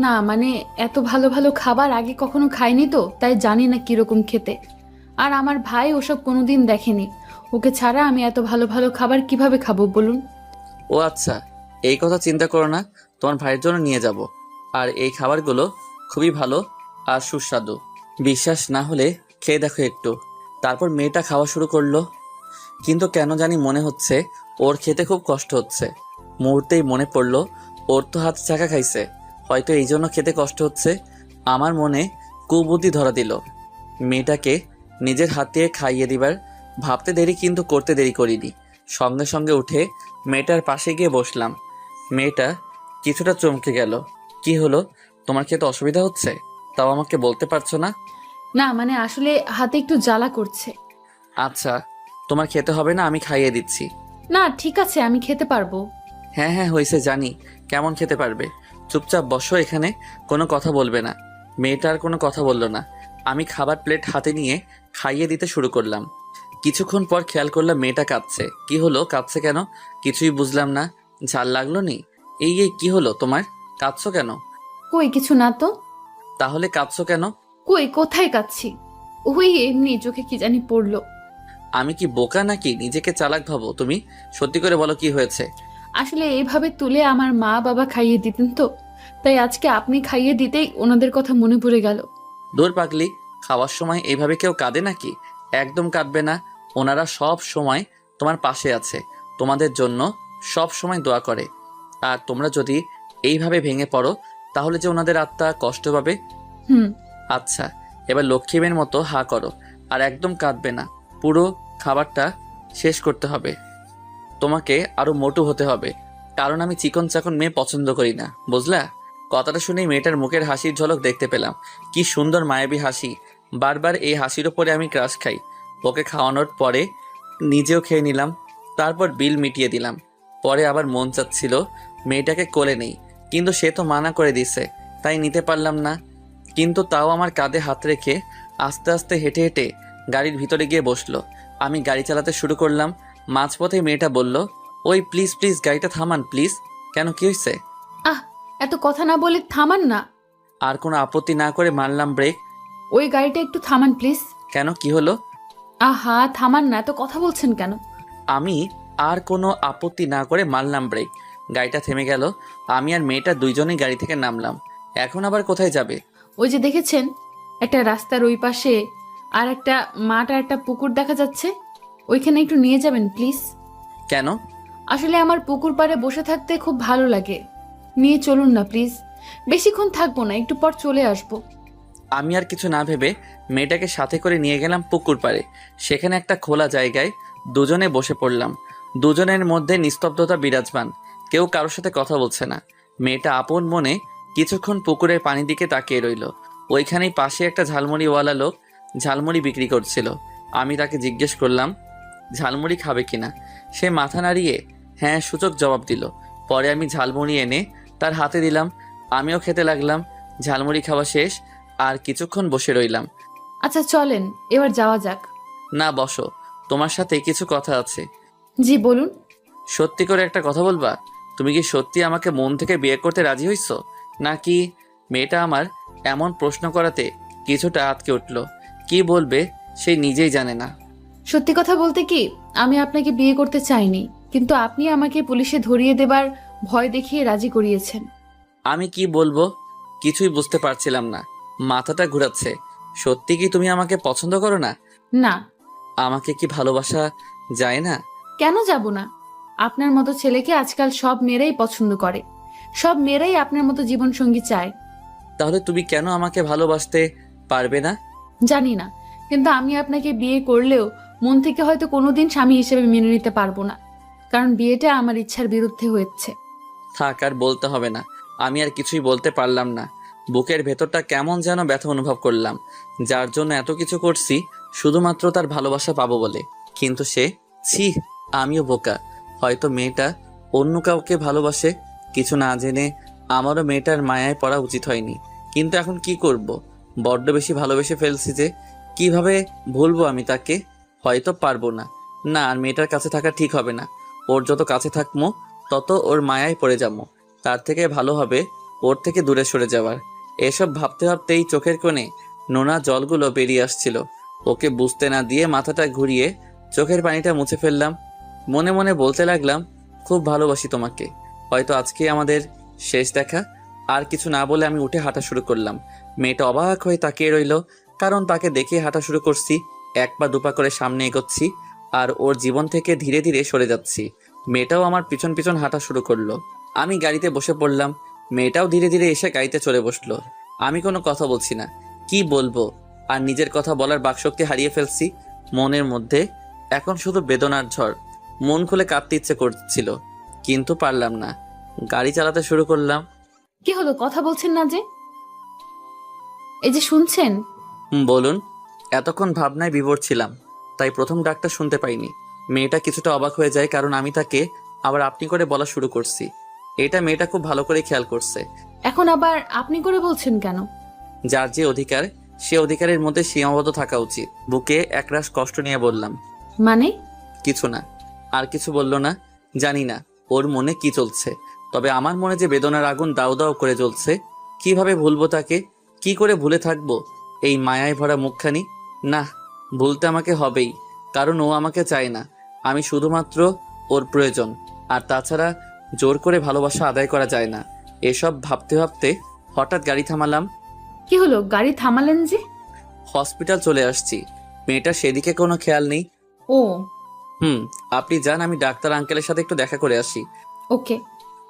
না মানে এত ভালো ভালো খাবার আগে কখনো খাইনি তো, তাই জানি না কিরকম খেতে। আর আমার ভাই ওসব কোনোদিন দেখেনি, ওকে ছাড়া আমি এত ভালো ভালো খাবার কিভাবে খাবো বলুন? ও আচ্ছা, এই কথা চিন্তা করো না, তোমার ভাইয়ের জন্য নিয়ে যাব। আর এই খাবারগুলো খুবই ভালো আর সুস্বাদু। বিশ্বাস না হলে খেয়ে দেখো একটু। তারপর মেয়েটা খাওয়া শুরু করলো, কিন্তু কেন জানি মনে হচ্ছে ওর খেতে খুব কষ্ট হচ্ছে। মুহূর্তেই মনে পড়লো ওর তো হাত চাকা খাইছে, হয়তো এই জন্য খেতে কষ্ট হচ্ছে। আমার মনে কুবুদ্ধি ধরা দিল, মেয়েটাকে নিজের হাতে খাইয়ে দিবার। ভাবতে দেরি কিন্তু করতে দেরি করিনি, সঙ্গে সঙ্গে উঠে মেয়েটার পাশে গিয়ে বসলাম। মেয়েটা কিছুটা চমকে গেল। কি হলো, তোমার খেতে অসুবিধা হচ্ছে? তাও আমাকে বলতে পারছো না? না মানে আসলে হাতে একটু জ্বালা করছে। আচ্ছা, তোমার খেতে হবে না, আমি খাইয়ে দিচ্ছি। না ঠিক আছে, আমি খেতে পারবো। হ্যাঁ হ্যাঁ হয়েছে, জানি কেমন খেতে পারবে। চুপচাপ বসো এখানে, কোনো কথা বলবে না। মেয়েটা আর কোনো কথা বলল না। আমি খাবার প্লেট হাতে নিয়ে খাইয়ে দিতে শুরু করলাম। কিছুক্ষণ পর খেয়াল করলাম মেয়েটা কাঁদছে। কি হলো, কাঁদছে কেন? কিছুই বুঝলাম না। ঝাল লাগলো নি? এই কি হলো তোমার, কাঁদছো কেন? কই কিছু না তো। তাহলে কাঁদছো কেন? কই কোথায় কাচ্ছি? ওই এমনি চোখে কি জানি পড়লো। আমি কি বোকা নাকি নিজেকে চালাক ভাবো তুমি? সত্যি করে বলো কি হয়েছে? আসলে এইভাবে তুলে আমার মা বাবা খাইয়ে দিতেন তো, তাই আজকে আপনি খাইয়ে দিতেই ওনাদের কথা মনে পড়ে গেল। দূর পাগলি, খাওয়ার সময় এইভাবে কেউ কাঁদে নাকি? একদম কাঁদবে না। ওনারা সব সময় তোমার পাশে আছে, তোমাদের জন্য সব সময় দোয়া করে। আর তোমরা যদি এইভাবে ভেঙে পড়ো তাহলে যে ওনাদের আত্মা কষ্ট পাবে। হুম। আচ্ছা, এবার লক্ষ্মীমের মতো হা করো আর একদম কাঁদবে না। পুরো খাবারটা শেষ করতে হবে। তোমাকে আরো মোটু হতে হবে, কারণ আমি চিকন চাকন মেয়ে পছন্দ করি না, বুঝলা? কথাটা শুনেই মেয়েটার মুখের হাসির ঝলক দেখতে পেলাম। কি সুন্দর মায়াবী হাসি। বারবার এই হাসির ওপরে আমি ক্রাশ খাই। ওকে খাওয়ানোর পরে নিজেও খেয়ে নিলাম, তারপর বিল মিটিয়ে দিলাম। পরে আবার মন চাচ্ছিল মেয়েটাকে কোলে নেই, কিন্তু সে তো মানা করে দিছে, তাই নিতে পারলাম না। কিন্তু তাও আমার কাঁধে হাত রেখে আস্তে আস্তে হেঁটে হেঁটে গাড়ির ভিতরে গিয়ে বসলো। আমি গাড়ি চালাতে শুরু করলাম। মাঝপথে মেয়েটা বলল, ওই প্লিজ প্লিজ গাড়িটা থামান প্লিজ। কেন, কি হয়েছে? আহ, এত কথা না বলে থামান না। আর কোনো আপত্তি না করে মারলাম ব্রেক। ওই গাড়িটা একটু থামান প্লিজ। কেন, কি হলো? আহা, থামান না, এত কথা বলছেন কেন? আমি আর কোনো আপত্তি না করে মারলাম ব্রেক। গাড়িটা থেমে গেল। আমি আর মেয়েটা দুইজনেই গাড়ি থেকে নামলাম। এখন আবার কোথায় যাবে? ওই যে দেখেছেন, একটা রাস্তার ওই পাশে আর একটা মাঠ আর একটা পুকুর দেখা যাচ্ছে, ওইখানে একটু নিয়ে যাবেন প্লিজ। কেন? আসলে আমার পুকুর পাড়ে বসে থাকতে খুব ভালো লাগে, নিয়ে চলুন না প্লিজ। বেশিক্ষণ থাকবো না, একটু পর চলে আসবো। আমি আর কিছু না ভেবে মেয়েটাকে সাথে করে নিয়ে গেলাম পুকুর পাড়ে। সেখানে একটা খোলা জায়গায় দুজনে বসে পড়লাম। দুজনের মধ্যে নিস্তব্ধতা বিরাজমান, কেউ কারোর সাথে কথা বলছে না। মেয়েটা আপন মনে কিছুক্ষণ পুকুরের পানির দিকে তাকিয়ে রইল। ওইখানেই পাশে একটা ঝালমুড়িওয়ালা লোক ঝালমুড়ি বিক্রি করছিল। আমি তাকে জিজ্ঞেস করলাম ঝালমুড়ি খাবে কিনা। সে মাথা নাড়িয়ে হ্যাঁ সূচক জবাব দিল। পরে আমি ঝালমুড়ি এনে তার হাতে দিলাম। আমিও খেতে লাগলাম। ঝালমুড়ি খাওয়া শেষ, আর কিছুক্ষণ বসে রইলাম। আচ্ছা চলেন, এবার যাওয়া যাক। না, বসো, তোমার সাথে কিছু কথা আছে। জি বলুন। সত্যি করে একটা কথা বলবা? তুমি কি সত্যি আমাকে মন থেকে বিয়ে করতে রাজি হইছো, নাকি? মেয়েটা আমার এমন প্রশ্ন করাতে কিছুটা আটকে উঠল। কি বলবে সে নিজেই জানে না। সত্যি কথা বলতে কি, আমি আপনাকে বিয়ে করতে চাইনি, কিন্তু আপনি আমাকে পুলিশে ধরিয়ে দেবার ভয় দেখিয়ে রাজি করিয়েছেন। আমি কি বলবো কিছুই বুঝতে পারছিলাম না, মাথাটা ঘুরাচ্ছে। সত্যি কি তুমি আমাকে পছন্দ করো না? না। আমাকে কি ভালোবাসা যায় না? কেন যাব না? আপনার মতো ছেলেকে আজকাল সব মেয়েরাই পছন্দ করে, সব মেয়েরাই আপনার মতো জীবনসঙ্গী চায়। তাহলে তুমি কেন আমাকে ভালোবাসতে পারবে না? জানি না, কিন্তু আমি আপনাকে বিয়ে করলেও মন থেকে হয়তো কোনোদিন স্বামী হিসেবে মেনে নিতে পারবো না, কারণ বিয়েটা আমার ইচ্ছার বিরুদ্ধে হয়েছে। থাক, আর বলতে হবে না। আমি আর কিছুই বলতে পারলাম না। বুকের ভেতরটা কেমন যেন ব্যথা অনুভব করলাম। যার জন্য এত কিছু করছি শুধুমাত্র তার ভালোবাসা পাবো বলে। কিন্তু সে, ছি, আমিও বোকা। হয়তো মেয়েটা অন্য কাউকে ভালোবাসে। কিছু না জেনে আমারও মেয়েটার মায়ায় পড়া উচিত হয়নি। কিন্তু এখন কি করব? বড্ড বেশি ভালোবেসে ফেলছি যে। কিভাবে ভুলবো আমি তাকে? হয়তো পারবো না। না, আর মেয়েটার কাছে থাকা ঠিক হবে না। ওর যত কাছে থাকবো তত ওর মায়ায় পড়ে যাবো। তার থেকে ভালো হবে ওর থেকে দূরে সরে যাওয়ার। এসব ভাবতে ভাবতেই চোখের কোণে নোনা জলগুলো বেরিয়ে আসছিল। ওকে বুঝতে না দিয়ে মাথাটা ঘুরিয়ে চোখের পানিটা মুছে ফেললাম। মনে মনে বলতে লাগলাম, খুব ভালোবাসি তোমাকে। হয়তো আজকে আমাদের শেষ দেখা। আর কিছু না বলে আমি উঠে হাঁটা শুরু করলাম। মেয়েটা অবাক হয়ে তাকিয়ে রইল, কারণ তাকে দেখে হাঁটা শুরু করছি। এক পা দুপা করে সামনে এগোচ্ছি, আর ওর জীবন থেকে ধীরে ধীরে সরে যাচ্ছি। মেয়েটাও আমার পিছন পিছন হাঁটা শুরু করলো। আমি গাড়িতে বসে পড়লাম। মেয়েটাও ধীরে ধীরে এসে গাড়িতে চলে বসলো। আমি কোনো কথা বলছি না। কি বলবো? আর নিজের কথা বলার বাকশক্তি হারিয়ে ফেলছি। মনের মধ্যে এখন শুধু বেদনার ঝড়। মন খুলে কাঁদতে ইচ্ছে করছিল, কিন্তু পারলাম না। গাড়ি চালাতে শুরু করলাম। কি হলো, কথা বলছেন না যে? এই যে শুনছেন। বলুন। এতক্ষণ ভাবনায় বিভোর ছিলাম, তাই প্রথম ডাকটা শুনতে পাইনি। মেয়েটা কিছুটা অবাক হয়ে যায়, কারণ আমি তাকে আবার আপনি করে বলা শুরু করছি। এটা মেয়েটা খুব ভালো করে খেয়াল করছে। এখন আবার আপনি করে বলছেন কেন? যার যে অধিকার, সে অধিকারের মধ্যে সীমাবদ্ধ থাকা উচিত। বুকে একরাশ কষ্ট নিয়ে বললাম, মানে? কিছু না। আর কিছু বলল না। জানি না ওর মনে কি চলছে, তবে আমার মনে যে বেদনার আগুন দাউ দাউ করে জ্বলছে। কিভাবে ভুলবো তাকে? কি করে ভুলে থাকবো এই মায়ায় ভরা মুখখানি? না, ভুলতে আমাকে হবেই, কারণ ও আমাকে চায় না। আমি শুধুমাত্র ওর প্রয়োজন। আর তাছাড়া জোর করে ভালোবাসা আদায় করা যায় না। এসব ভাবতে ভাবতে হঠাৎ গাড়ি থামালাম। কি হলো, গাড়ি থামালেন যে? হসপিটাল চলে আসছি। মেয়েটা সেদিকে কোনো খেয়াল নেই। ও, আপনি যান, আমি ডাক্তার আঙ্কেলের সাথে একটু দেখা করে আসি। ওকে।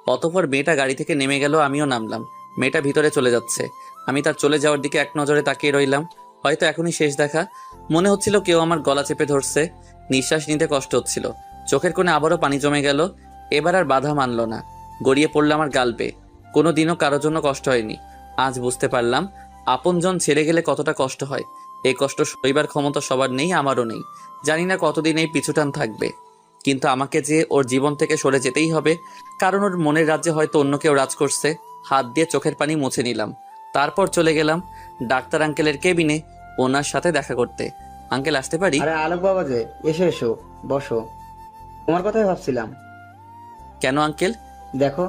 অতঃপর মেয়েটা গাড়ি থেকে নেমে গেল, আমিও নামলাম। মেয়েটা ভিতরে চলে যাচ্ছে। আমি তার চলে যাওয়ার দিকে এক নজরে তাকিয়ে রইলাম। হয়তো এখনই শেষ দেখা। মনে হচ্ছিল কেউ আমার গলা চেপে ধরছে। নিঃশ্বাস নিতে কষ্ট হচ্ছিল। চোখের কোণে আবারও পানি জমে গেল। এবার আর বাধা মানল না, গড়িয়ে পড়ল আমার গাল বেয়ে। কোনোদিনও কারোর জন্য কষ্ট হয়নি, আজ বুঝতে পারলাম আপনজন ছেড়ে গেলে কতটা কষ্ট হয়। এই কষ্ট সইবার ক্ষমতা সবার নেই, আমারও নেই। জানি না কতদিন এই পিছুটান থাকবে, কিন্তু আমাকে যে ওর জীবন থেকে সরে যেতেই হবে, কারণ ওর মনের রাজ্যে হয়তো অন্য কেউ রাজ করছে। হাত দিয়ে চোখের পানি মুছে নিলাম, তারপর চলে গেলাম ডাক্তার আঙ্কেলের কেবিনে ওনার সাথে দেখা করতে। আঙ্কেল, আসতে পারি? আরে আলোক বাবা যে, এসো এসো, বসো। তোমার কথাই ভাবছিলাম। কেন আঙ্কেল? দেখো,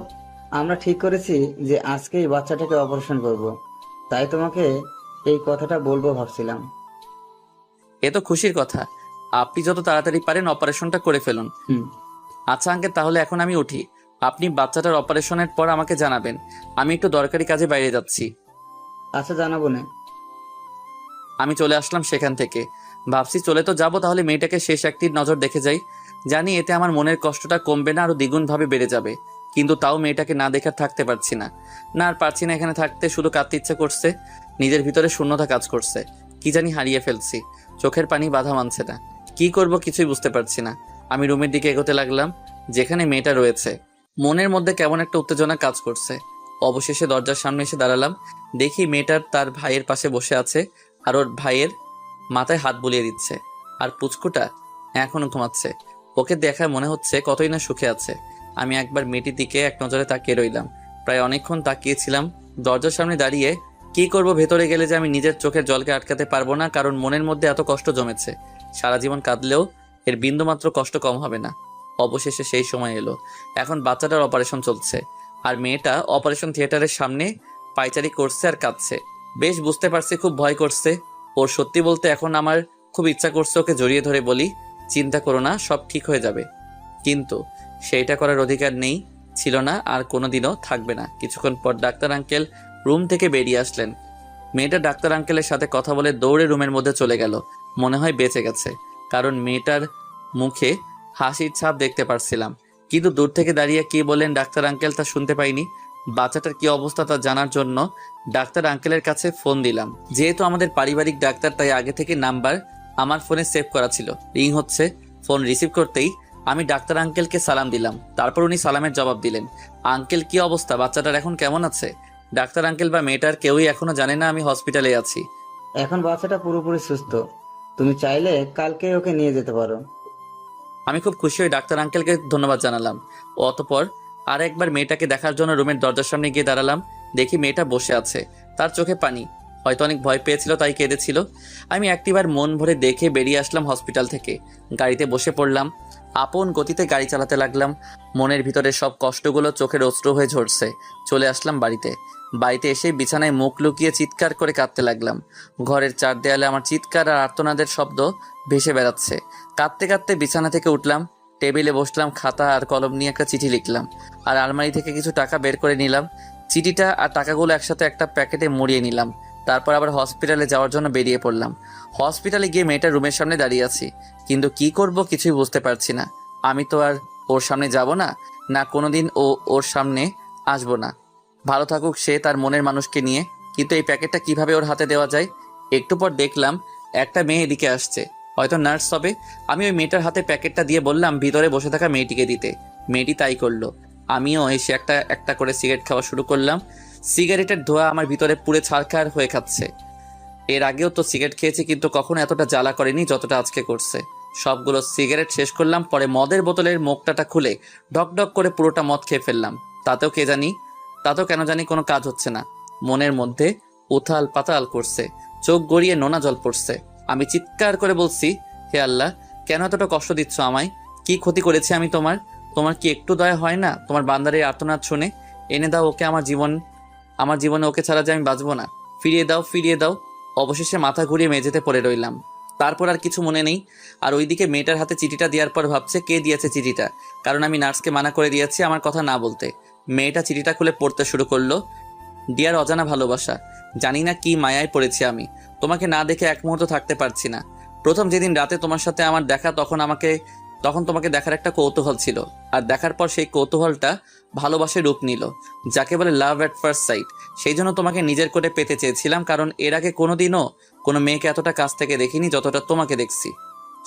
আমরা ঠিক করেছি যে আজকে এই বাচ্চাটাকে অপারেশন করব, তাই তোমাকে এই কথাটা বলবো ভাবছিলাম। এ তো খুশির কথা, আপনি যত তাড়াতাড়ি পারেন অপারেশনটা করে ফেলুন। হুম। আচ্ছা আঙ্কেল, তাহলে এখন আমি উঠি। আপনি বাচ্চাটার অপারেশনের পর আমাকে জানাবেন, আমি একটু দরকারি কাজে বাইরে যাচ্ছি। আচ্ছা, জানাবো না। আমি চলে আসলাম সেখান থেকে। ভাবছি চলে তো যাবো, তাহলে মেয়েটাকে শেষ একটি নজর দেখে যাই। জানি এতে আমার মনের কষ্টটা কমবে না, আরো দ্বিগুণ ভাবে বেড়ে যাবে। কিন্তু তাও মেয়েটাকে না দেখে থাকতে পারছি না। না আর পারছি না এখানে থাকতে, শুধু কাঁদতে ইচ্ছে করছে। নিজের ভিতরে শূন্যতা কাজ করছে, কি জানি হারিয়ে ফেলছি। চোখের পানি বাধা মানছে না, কি করব কিছুই বুঝতে পারছি না। আমি রুমের দিকে এগোতে লাগলাম যেখানে মেয়েটা রয়েছে। মনের মধ্যে কেমন একটা উত্তেজনা কাজ করছে। অবশেষে দরজার সামনে এসে দাঁড়ালাম। দেখি মেয়েটার তার ভাইয়ের পাশে বসে আছে, আর ওর ভাইয়ের মাথায় হাত বুলিয়ে দিচ্ছে। আর পুচকুটা এখনো ঘুমাচ্ছে। ওকে দেখায় মনে হচ্ছে কতই না সুখে আছে। আমি একবার মেয়েটির দিকে এক নজরে তাকিয়ে রইলাম। প্রায় অনেকক্ষণ তাকিয়েছিলাম। দরজার সামনে দাঁড়িয়ে কি করব, ভেতরে গেলে যে আমি নিজের চোখের জলকে আটকাতে পারবো না, কারণ মনের মধ্যে এত কষ্ট জমেছে। সারা জীবন কাঁদলেও এর বিন্দুমাত্র কষ্ট কম হবে না। অবশেষে সেই সময় এলো। এখন বাচ্চাটার অপারেশন চলছে, আর মেয়েটা অপারেশন থিয়েটারের সামনে পায়চারি করছে আর কাঁদছে। বেশ বুঝতে পারছি খুব ভয় করছে ওর। সত্যি বলতে এখন আমার খুব ইচ্ছা করছে ওকে জড়িয়ে ধরে বলি, চিন্তা করো না, সব ঠিক হয়ে যাবে। কিন্তু সেইটা করার অধিকার নেই, ছিল না, আর কোনোদিনও থাকবে না। কিছুক্ষণ পর ডাক্তার আঙ্কেল রুম থেকে বেরিয়ে আসলেন। মেয়েটা ডাক্তার আঙ্কেলের সাথে কথা বলে দৌড়ে রুমের মধ্যে চলে গেল। মনে হয় বেঁচে গেছে, কারণ মেয়েটার মুখে হাসির ছাপ দেখতে পারছিলাম। কিন্তু দূর থেকে দাঁড়িয়ে কি বললেন ডাক্তার আঙ্কেল তা শুনতে পাইনি। বাচ্চাটার কি অবস্থা তা জানার জন্য ডাক্তার আঙ্কেলের কাছে ফোন দিলাম। যেহেতু আমাদের পারিবারিক ডাক্তার, তাই আগে থেকে নাম্বার আমার ফোনে সেভ করা ছিল। রিং হচ্ছে। ফোন রিসিভ করতেই আমি ডাক্তার আঙ্কেলকে সালাম দিলাম। তারপর উনি সালামের জবাব দিলেন। আঙ্কেল, কি অবস্থা? বাচ্চাটার এখন কেমন আছে? ডাক্তার আঙ্কেল বা মেয়েটার কেউই এখনো জানে না আমি হসপিটালে আছি। এখন বাচ্চাটা পুরোপুরি সুস্থ, তুমি চাইলে কালকে ওকে নিয়ে যেতে পারো। আমি খুব খুশি হয়ে ডাক্তার আঙ্কেলকে ধন্যবাদ জানালাম। অতঃপর আর একবার মেয়েটাকে দেখার জন্য রুমের দরজার সামনে গিয়ে দাঁড়ালাম। দেখি মেয়েটা বসে আছে, তার চোখে পানি। হয়তো অনেক ভয় পেয়েছিল তাই কেঁদেছিল। আমি একটিবার মন ভরে দেখে বেরিয়ে আসলাম হসপিটাল থেকে। গাড়িতে বসে পড়লাম, আপন গতিতে গাড়ি চালাতে লাগলাম। মনের ভিতরে সব কষ্টগুলো চোখের অশ্রু হয়ে ঝরছে। চলে আসলাম বাড়িতে। বাড়িতে এসে বিছানায় মুখ লুকিয়ে চিৎকার করে কাঁদতে লাগলাম। ঘরের চার দেয়ালে আমার চিৎকার আর আর্তনাদের শব্দ ভেসে বেড়াচ্ছে। কাঁদতে কাঁদতে বিছানা থেকে উঠলাম, টেবিলে বসলাম, খাতা আর কলম নিয়ে একটা চিঠি লিখলাম। আর আলমারি থেকে কিছু টাকা বের করে নিলাম। চিঠিটা আর টাকাগুলো একসাথে একটা প্যাকেটে মুড়িয়ে নিলাম। তারপর আবার হসপিটালে যাওয়ার জন্য বেরিয়ে পড়লাম। হসপিটালে গিয়ে মেয়েটার রুমের সামনে দাঁড়িয়ে আছি, কিন্তু কি করব কিছুই বুঝতে পারছি না। আমি তো আর ওর সামনে যাব না, না কোনোদিন ওর সামনে আসবো না। ভালো থাকুক সে তার মনের মানুষকে নিয়ে, কিন্তু এই প্যাকেটটা কিভাবে ওর হাতে দেওয়া যায়? একটু পর দেখলাম একটা মেয়ে এদিকে আসছে, হয়তো নার্স হবে। আমি ওই মেয়েটার হাতে প্যাকেটটা দিয়ে বললাম ভিতরে বসে থাকা মেয়েটিকে দিতে। মেয়েটি তাই করলো। আমিও এসে একটা একটা করে সিগারেট খাওয়া শুরু করলাম। সিগারেটের ধোঁয়া আমার ভিতরে পুড়ে ছারখার হয়ে খাচ্ছে। এর আগেও তো সিগারেট খেয়েছি, কিন্তু কখনো এতটা জ্বালা করেনি যতটা আজকে করছে। সবগুলো সিগারেট শেষ করলাম। পরে মদের বোতলের মুখটাটা খুলে ঢকঢক করে পুরোটা মদ খেয়ে ফেললাম। তাতেও কেন জানি কোনো কাজ হচ্ছে না। মনের মধ্যে উথাল পাতাল করছে, চোখ গড়িয়ে নোনা জল পড়ছে। আমি চিৎকার করে বলছি, হে আল্লাহ, কেন এতটা কষ্ট দিচ্ছ আমায়? কি ক্ষতি করেছি আমি তোমার? তোমার কি একটু দয়া হয় না তোমার বান্দারের আর্তনাদ শুনে? এনে দাও ওকে আমার জীবনে ওকে ছাড়া যে আমি বাঁচবো না। ফিরিয়ে দাও। অবশেষে মাথা ঘুরিয়ে মেঝেতে পড়ে রইলাম। তারপর আর কিছু মনে নেই। আর ওইদিকে মেয়েটার হাতে চিঠিটা দেওয়ার পর ভাবছে কে দিয়েছে চিঠিটা, কারণ আমি নার্সকে মানা করে দিয়েছি আমার কথা না বলতে। মেয়েটা চিঠিটা খুলে পড়তে শুরু করলো। ডিয়ার অজানা ভালোবাসা, জানি না কি মায়ায় পড়েছি আমি। তোমাকে না দেখে এক মুহূর্ত থাকতে পারছি না। প্রথম যেদিন রাতে তোমার সাথে আমার দেখা, তখন তোমাকে দেখার একটা কৌতূহল ছিল, আর দেখার পর সেই কৌতূহলটা ভালোবাসার রূপ নিল, যাকে বলে লাভ এট ফার্স্ট সাইট। সেই জন্য তোমাকে নিজের করে পেতে চেয়েছিলাম, কারণ এর আগে কোনোদিনও কোনো মেয়েকে এতটা কাছ থেকে দেখিনি যতটা তোমাকে দেখছি।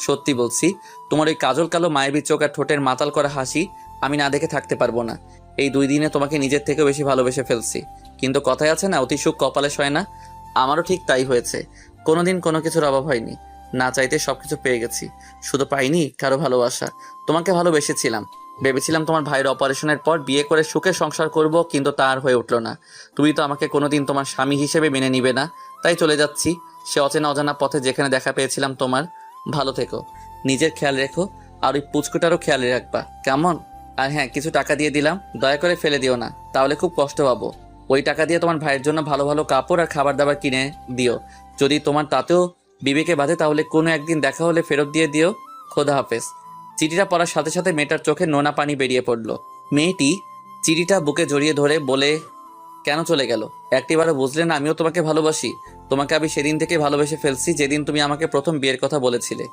সত্যি বলছি, তোমার ওই কাজল কালো মায়াবী চোখ আর ঠোঁটের মাতাল করা হাসি আমি না দেখে থাকতে পারবো না। এই 2 দিনে তোমাকে নিজের থেকেও বেশি ভালোবেসে ফেলছি। কিন্তু কথায় আছে না, অতি সুখ কপালে সয় না। আমারও ঠিক তাই হয়েছে। কোনোদিন কোনো কিছুর অভাব হয়নি। না চাইতে সবকিছু পেয়ে গেছি। শুধু পাইনি কারো ভালোবাসা। তোমাকে ভালোবেসেছিলাম। ভেবেছিলাম তোমার ভাইয়ের অপারেশনের পর বিয়ে করে সুখে সংসার করব, কিন্তু তা আর হয়ে উঠলো না। তুমি তো আমাকে কোনোদিন তোমার স্বামী হিসেবে মেনে নিবে না, তাই চলে যাচ্ছি সে অচেনা অজানা পথে যেখানে দেখা পেয়েছিলাম তোমার। ভালো থেকো, নিজের খেয়াল রেখো, আর ওই পুচকুটারও খেয়াল রাখবা, কেমন? আর হ্যাঁ, কিছু টাকা দিয়ে দিলাম, দয়া করে ফেলে দিও না, তাহলে খুব কষ্ট পাবো। ওই টাকা দিয়ে তোমার ভাইয়ের জন্য ভালো ভালো কাপড় আর খাবার দাবার কিনে দিও। যদি তোমার তাতেও বিবেকে বাঁধে তাহলে কোনো একদিন দেখা হলে ফেরত দিয়ে দিও। খোদা হাফেজ। চিঠিটা পড়ার সাথে সাথে মেয়েটার চোখে নোনা পানি বেরিয়ে পড়ল। মেয়েটি চিঠিটা বুকে জড়িয়ে ধরে বলে, কেন চলে গেল? একটিবারও বুঝলে না আমিও তোমাকে ভালোবাসি? তোমাকে আমি সেদিন থেকে ভালোবেসে ফেলছি যেদিন তুমি আমাকে প্রথম বিয়ের কথা বলেছিলে।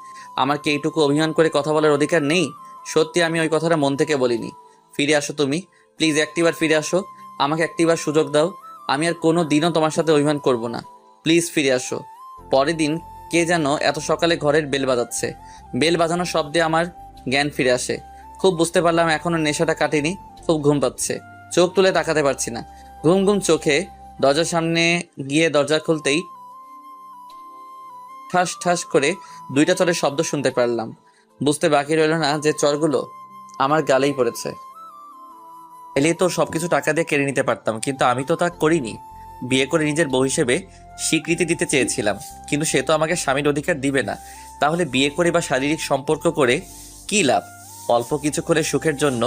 আমার কি এইটুকু অভিমান করে কথা বলার অধিকার নেই? সত্যি আমি ওই কথাটা মন থেকে বলিনি। ফিরে আসো তুমি, প্লিজ একটিবার ফিরে আসো। আমাকে একটিবার সুযোগ দাও। আমি আর কোনো দিনও তোমার সাথে অভিমান করব না। প্লিজ ফিরে আসো। পরের দিন কে যেন এত সকালে ঘরের বেল বাজাচ্ছে। বেল বাজানোর শব্দে আমার জ্ঞান ফিরে আসে। খুব বুঝতে পারলাম এখনো নেশাটা কাটেনি। খুব ঘুম পাচ্ছে, চোখ তুলে তাকাতে পারছি না। ঘুম ঘুম চোখে দরজার সামনে গিয়ে দরজা খুলতেই ঠাস ঠাস করে 2টা চরের শব্দ শুনতে পারলাম। বুঝতে বাকি রইল না যে চরগুলো আমার গালেই পড়েছে। এলে তো সবকিছু টাকা দিয়ে কেড়ে নিতে পারতাম, কিন্তু আমি তো তা করিনি। বিয়ে করে নিজের বউ হিসেবে স্বীকৃতি দিতে চেয়েছিলাম, কিন্তু সে তো আমাকে স্বামীর অধিকার দিবে না। তাহলে বিয়ে করে বা শারীরিক সম্পর্ক করে কি লাভ? অল্প কিছুক্ষণে সুখের জন্য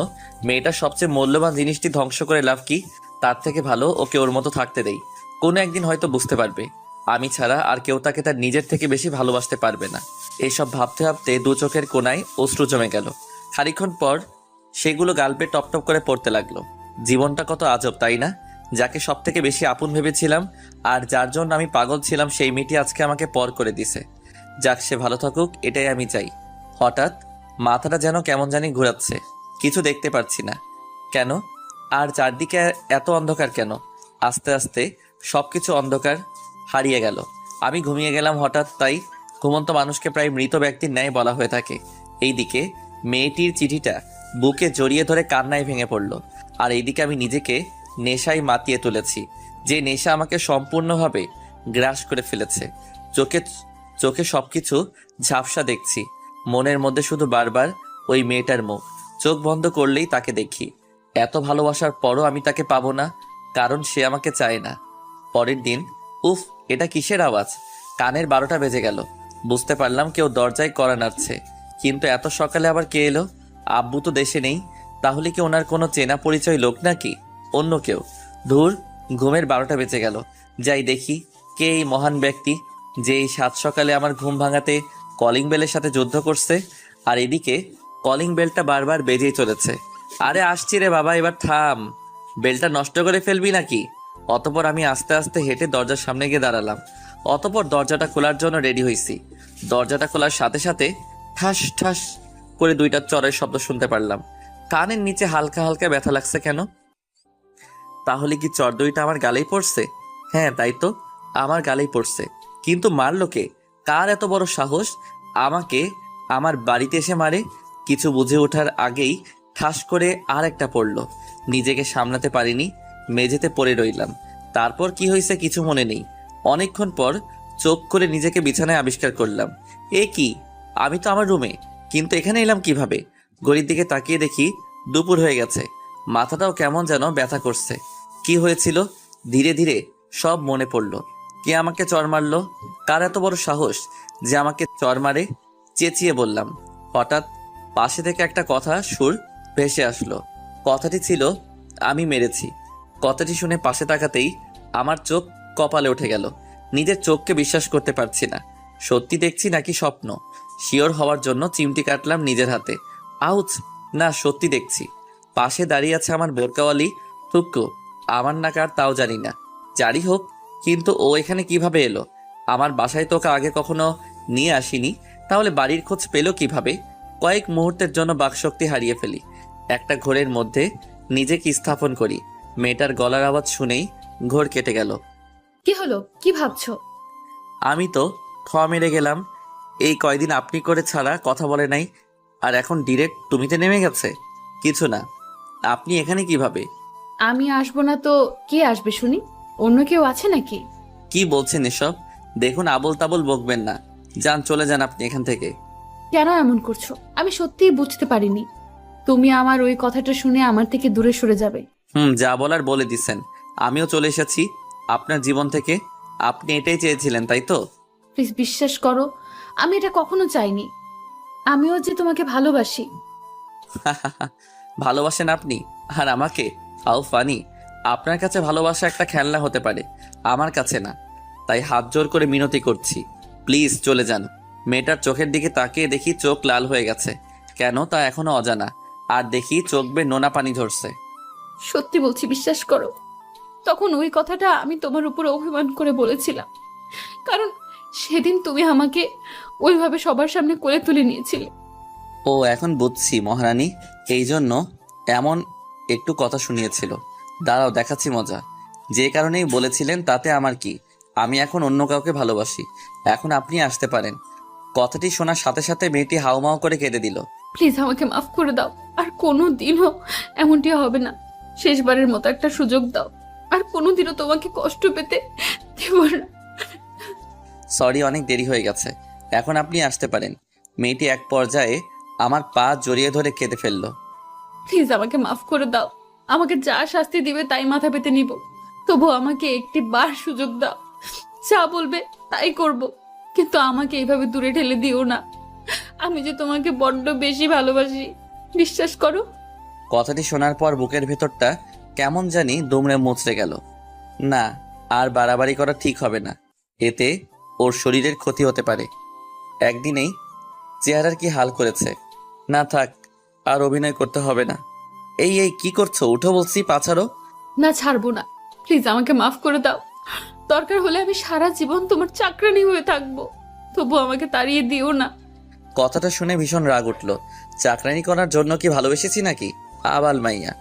মেয়েটার সবচেয়ে মূল্যবান জিনিসটি ধ্বংস করে লাভ কি? তার থেকে ভালো ওকে ওর মতো থাকতে দেই। কোনো একদিন হয়তো বুঝতে পারবে আমি ছাড়া আর কেউ তাকে তার নিজের থেকে বেশি ভালোবাসতে পারবে না। এইসব ভাবতে ভাবতে 2 চোখের কোণায় অশ্রু জমে গেল। খানিকক্ষণ পর সেগুলো গালপে টপ টপ করে পড়তে লাগলো। জীবনটা কত আজব, তাই না? যাকে সব থেকে বেশি আপন ভেবেছিলাম আর যার জন্য আমি পাগল ছিলাম, সেই মেয়েটি আজকে আমাকে পর করে দিছে। যাক, সে ভালো থাকুক, এটাই আমি চাই। হঠাৎ মাথাটা যেন কেমন জানি ঘোরাচ্ছে। কিছু দেখতে পারছি না কেন, আর চারদিকে এত অন্ধকার কেন? আস্তে আস্তে সবকিছু অন্ধকার হারিয়ে গেল। আমি ঘুমিয়ে গেলাম হঠাৎ। তাই ঘুমন্ত মানুষকে প্রায় মৃত ব্যক্তির ন্যায় বলা হয়ে থাকে। এইদিকে মেয়েটির চিঠিটা বুকে জড়িয়ে ধরে কান্নায় ভেঙে পড়ল, আর এইদিকে আমি নিজেকে নেশায় মাতিয়ে তুলেছি, যে নেশা আমাকে সম্পূর্ণভাবে গ্রাস করে ফেলেছে। চোখে চোখে সবকিছু ঝাপসা দেখছি। মনের মধ্যে শুধু বারবার ওই মেয়েটার মুখ। চোখ বন্ধ করলেই তাকে দেখি। এত ভালোবাসার পরও আমি তাকে পাবো না, কারণ সে আমাকে চায় না। পরের দিন, উফ, এটা কিসের আওয়াজ? কানের 12টা বেজে গেল। বুঝতে পারলাম কেউ দরজায় কড়া নাড়ছে। কিন্তু এত সকালে আবার কে এলো? আব্বু তো দেশে নেই। তাহলে কি ওনার কোনো চেনা পরিচয় লোক নাকি অন্য কেউ? ধুর, ঘুমের 12টা বেজে গেল। যাই দেখি কে এই মহান ব্যক্তি যে এই 7 সকালে আমার ঘুম ভাঙাতে কলিং বেলের সাথে যুদ্ধ করছে। আর এদিকে কলিং বেলটা বারবার বেজেই চলেছে। আরে আসছি রে বাবা, এবার থাম, বেলটা নষ্ট করে ফেলবি নাকি? অতপর আমি আস্তে আস্তে হেঁটে দরজার সামনে গিয়ে দাঁড়ালাম। অতপর দরজাটা খোলার জন্য রেডি হয়েছি। দরজাটা খোলার সাথে সাথে ঠাস ঠাস করে 2টা চরের শব্দ শুনতে পারলাম। কানের নিচে হালকা হালকা ব্যথা লাগছে কেন? তাহলে কি চর 2টা আমার গালেই পড়ছে? হ্যাঁ, তাই তো, আমার গালেই পড়ছে। কিন্তু মারলো কে? কার এত বড় সাহস আমাকে আমার বাড়িতে এসে মারে? কিছু বুঝে ওঠার আগেই ঠাস করে আর একটা পড়লো। নিজেকে সামলাতে পারিনি, মেঝেতে পড়ে রইলাম। তারপর কি হয়েছে কিছু মনে নেই। অনেকক্ষণ পর চোখ করে নিজেকে বিছানায় আবিষ্কার করলাম। এ কি, আমি তো আমার রুমে, কিন্তু এখানে এলাম কিভাবে? ঘড়ির দিকে তাকিয়ে দেখি দুপুর হয়ে গেছে। মাথাটাও কেমন যেন ব্যথা করছে। কি হয়েছিল? ধীরে ধীরে সব মনে পড়ল। কে আমাকে চর মারলো? কার এত বড় সাহস যে আমাকে চর মারে? চেঁচিয়ে বললাম। হঠাৎ পাশে থেকে একটা কথা সুর ভেসে আসলো। কথাটি ছিল, আমি মেরেছি। কথাটি শুনে পাশে তাকাতেই আমার চোখ কপালে উঠে গেল। নিজের চোখকে বিশ্বাস করতে পারছি না। সত্যি দেখছি নাকি স্বপ্ন? শিওর হওয়ার জন্য চিমটি কাটলাম নিজের হাতে। আউচ! না, সত্যি দেখছি। পাশে দাঁড়িয়ে আছে আমার বোরকাওয়ালি থুক্কু। আমার না কার তাও জানি না। যারই হোক, কিন্তু ও এখানে কিভাবে এলো? আমার বাসায় তো ওকে আগে কখনো নিয়ে আসিনি। তাহলে বাড়ির খোঁজ পেল কিভাবে? কয়েক মুহূর্তের জন্য বাকশক্তি হারিয়ে ফেলি। একটা ঘোরের মধ্যে নিজেকে স্থাপন করি। মেয়েটার গলার আওয়াজ শুনেই ঘোর কেটে গেল। কি হলো? কি ভাবছো? আমি তো মেরে গেলাম। এই কয়দিন আপনি করে ছাড়া কথা বলে নাই, আর এখন ডিরেক্ট তুমিতে নেমে গেছে। কিছু না, আপনি এখানে কিভাবে? আমি আসবো না তো কে আসবে শুনি? অন্য কেউ আছে নাকি? কি বলছেন এসব? দেখুন, আবল তাবল বকবেন না। যান, চলে যান আপনি এখান থেকে। কেন এমন করছো? আমি সত্যিই বুঝতে পারিনি তুমি আমার ওই কথাটা শুনে আমার থেকে দূরে সরে যাবে। যা বলার বলে দিছেন। আমিও চলে এসেছি আপনার জীবন থেকে। আপনি এটাই চেয়েছিলেন, তাই তো? প্লিজ বিশ্বাস করো, আমি এটা কখনো চাইনি। আমিও যে তোমাকে ভালোবাসি। ভালোবাসেন আপনি? আর আমাকে? How funny. আপনার কাছে ভালোবাসা একটা খেলনা হতে পারে, আমার কাছে না। তাই হাত জোর করে মিনতি করছি, প্লিজ চলে যান। মেয়েটার চোখের দিকে তাকিয়ে দেখি চোখ লাল হয়ে গেছে। কেন তা এখনো অজানা। আর দেখি চোখ বেয়ে নোনা পানি ঝরছে। সত্যি বলছি, বিশ্বাস করো। তখন ওই কথাটা আমি তোমার উপর অভিমান করে বলেছিলাম, কারণ সেদিন তুমি আমাকে ওইভাবে সবার সামনে কোলে তুলে নিয়েছিলে। ও, এখন বুঝছি মহারানী, এই জন্য এমন একটু কথা শুনিয়েছিল। দাঁড়াও, দেখাচ্ছি মজা। যে কারণেই বলেছিলেন তাতে আমার কি, আমি এখন অন্য কাউকে ভালোবাসি। এখন আপনি আসতে পারেন। কথাটি শোনার সাথে সাথে মেয়েটি হাউমাউ করে কেঁদে দিল। প্লিজ আমাকে মাফ করে দাও, আর কোনো দিনও এমনটি হবে না। শেষবারের মতো একটা সুযোগ দাও, আর কোনোদিনও তোমাকে কষ্ট পেতে দেব না। সরি, অনেক দেরি হয়ে গেছে। এখন আপনি আসতে পারেন। মেয়েটি এক পর্যায়ে আমার পা জড়িয়ে ধরে কেঁদে ফেলল। প্লিজ আমাকে মাফ করে দাও। আমাকে যা শাস্তি দিবে তাই মাথা পেতে নিব, তবু আমাকে একটি বার সুযোগ দাও। যা বলবে তাই করব, কিন্তু আমাকে এইভাবে দূরে ঠেলে দিও না। আমি যে তোমাকে বড্ড বেশি ভালোবাসি, বিশ্বাস করো। কথাটি শোনার পর বুকের ভেতরটা কেমন জানি দুমড়ে মুচড়ে গেল। না, আর বাড়াবাড়ি করা ঠিক হবে না। এতে ওর শরীরের ক্ষতি হতে পারে। একদিনেই চেহারার কি হাল করেছে। না থাক, আর অভিনয় করতে হবে না। এই এই কি করছো? উঠো বলছি, পা ছাড়ো। না, ছাড়বো না। প্লিজ আমাকে মাফ করে দাও। দরকার হলে আমি সারা জীবন তোমার চাকরানি হয়ে থাকবো, তবু আমাকে তাড়িয়ে দিও না। কথাটা শুনে ভীষণ রাগ উঠলো। চাকরানি করার জন্য কি ভালোবেসেছি নাকি? আবাল মাইয়া।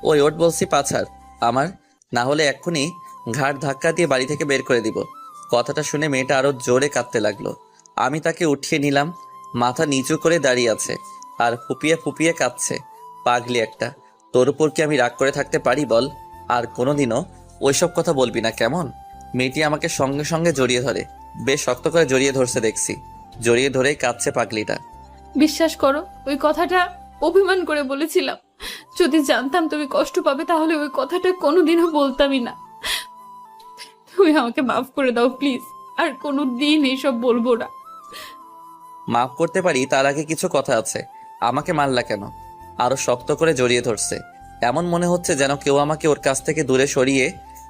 ওই ওট বলছি, পাছাড় আমার, না হলে এক্ষুনি ঘাড় ধাক্কা দিয়ে বাড়ি থেকে বের করে দিব। কথাটা শুনে মেয়েটা আরো জোরে কাঁদতে লাগলো। আমি তাকে উঠিয়ে নিলাম। মাথা নিচু করে দাঁড়িয়ে আছে আর ফুপিয়ে ফুপিয়ে কাঁদছে। পাগলি একটা, তোর উপর কি আমি রাগ করে থাকতে পারি বল? আর কোনোদিনও ওইসব কথা বলবি না, কেমন? মেয়েটি আমাকে সঙ্গে সঙ্গে জড়িয়ে ধরে। বেশ শক্ত করে জড়িয়ে ধরছে দেখছি। জড়িয়ে ধরেই কাঁদছে পাগলিটা। বিশ্বাস করো, ওই কথাটা অভিমান করে বলেছিলাম। যদি জানতাম তুমি কষ্ট পাবে তাহলে ওই কথাটা কোনোদিনও বলতামই না। তুমি আমাকে মাফ করে দাও প্লিজ, আর কোনো দিন এসব বলবো না। মাফ করতে পারি, তার আগে কিছু কথা আছে। আমাকে মারলা কেন? আরো শক্ত করে জড়িয়ে ধরছে। এমন মনে হচ্ছে যেন কেউ আমাকে ওর কাছ থেকে দূরে সরিয়ে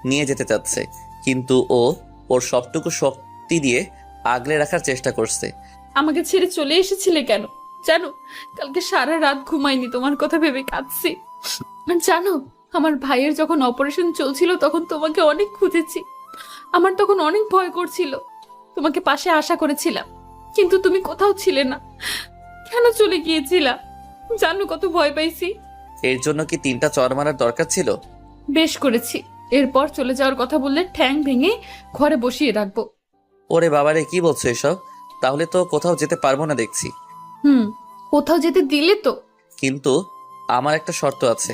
নিয়ে যেতে চাচ্ছে, কিন্তু ও ওর সবটুকু শক্তি দিয়ে আগলে রাখার চেষ্টা করছে। আমাকে ছেড়ে চলে এসেছিলে কেন জানো? কালকে সারা রাত ঘুমাইনি, তোমার কথা ভেবে কাঁদছি। আর জানো, আমার ভাইয়ের যখন অপারেশন চলছিল তখন তোমাকে অনেক খুঁজেছি। আমার তখন অনেক ভয় করছিল। তোমাকে পাশে আশা করেছিলাম, কিন্তু তুমি কোথাও ছিলে না। কেন চলে গিয়েছিলা জানো? কত ভয় পাইছি। এর জন্য কি 3টা চর মারার দরকার ছিল? বেশ করেছি। এরপর চলে যাওয়ার কথা বললে ঠ্যাং ভেঙে ঘরে বসিয়ে রাখবো। ওরে বাবারে, কি বলছো এসব? তাহলে তো কোথাও যেতে পারবো না দেখছি। কোথাও যেতে দিলে তো? কিন্তু আমার একটা শর্ত আছে,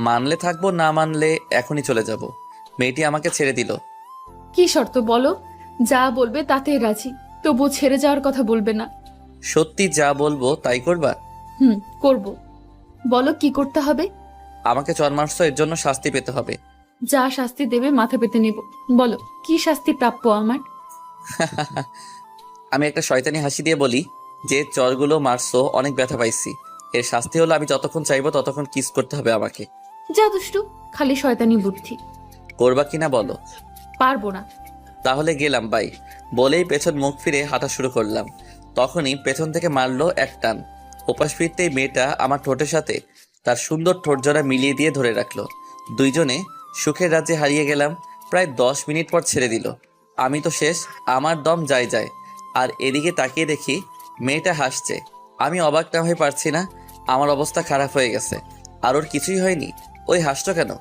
মানলে থাকবো, না মানলে এখনই চলে যাব। মেয়েটি আমাকে ছেড়ে দিল। কি শর্ত বলো? যা বলবে তাতে রাজি, তবু ছেড়ে যাওয়ার কথা বলবে না। সত্যি যা বলবো তাই করবা? করব। বলো কি করতে হবে? আমাকে চর মারছো, এর জন্য শাস্তি পেতে হবে। যা শাস্তি দেবে মাথা পেতে নিব। বলো কি শাস্তি প্রাপ্য আমার? আমি একটা শয়তানি হাসি দিয়ে বলি, যে চরগুলো মারছো অনেক ব্যথা পাইছি। এর শাস্তি হলো আমি যতক্ষণ চাইবো ততক্ষণ কিস করতে হবে আমাকে। যা দুষ্টু, খালি শয়তানি বুদ্ধি। করবা কিনা বলো? পারবো না। তাহলে গেলাম, বাই। বলেই পেছন মুখ ফিরে হাঁটা শুরু করলাম। তখনই পেছন থেকে মারলো এক টান। ওপাশ ফিরতেই মেয়েটা আমার ঠোঁটের সাথে তার সুন্দর ঠোঁটজোড়া মিলিয়ে দিয়ে ধরে রাখলো। দুইজনে সুখের রাজ্যে হারিয়ে গেলাম। প্রায় 10 মিনিট পর ছেড়ে দিল। আমি তো শেষ, আমার দম যায় যায়। আর এদিকে তাকিয়ে দেখি মেয়েটা হাসছে। আমি অবাক না হয়ে পারছি না। আমার অবস্থা খারাপ হয়ে গেছে। আর ওর কিছুই হয়নি, ওই হাসছো কেন?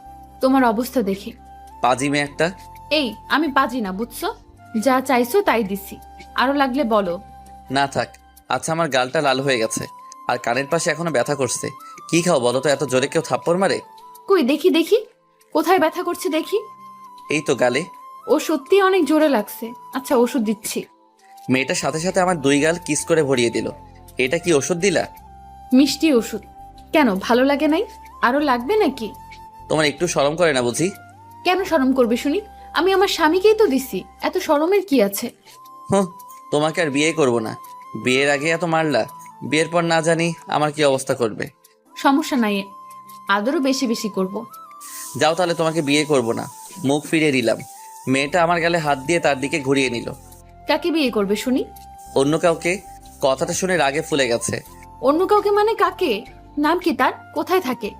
তোমার অবস্থা দেখে। পাজি মেয়ে একটা। এই আমি বাজি না, বুঝছো? যা চাইছো তাই দিছি, আরো লাগলে বলো। না থাক। আচ্ছা, আমার গালটা লাল হয়ে গেছে আর কানের পাশে এখনো ব্যথা করছে। কি খাও বলো তো, এত জোরে কেউ থাপ্পড় মারে? কই দেখি দেখি, কোথায় ব্যথা করছে দেখি। এই তো গালে। ও সত্যি অনেক জোরে লাগছে। আচ্ছা ওষুধ দিচ্ছি। মেয়েটার সাথে সাথে আমার 2 গাল কিস করে ভরিয়ে দিল। এটা কি ওষুধ দিলা? মিষ্টি ওষুধ। কেন ভালো লাগে নাই? আরো লাগবে নাকি? তোমার একটু শরম করে না বুঝি? কেন শরম করবে শুনি? আমি আমার স্বামীকেই তো দিছি, এত শরমের কি আছে? হুঁ, তোমাকে আর বিয়ে করব না। বিয়ের আগে এত মারলা, বিয়ের পর না জানি আমার কি অবস্থা করবে। সমস্যা নাই, আদরও বেশি বেশি করব। যাও তাহলে, তোমাকে বিয়ে করব না। মুখ ফিরিয়ে দিলাম। মেয়েটা আমার গালে হাত দিয়ে তার দিকে ঘুরিয়ে নিল। কাকে বিয়ে করবে শুনি? অন্য কাউকে। কথাটা শুনে রাগে ফুলে গেছে। অন্য কাউকে মানে কাকে? নাম কি তার? কোথায় থাকে?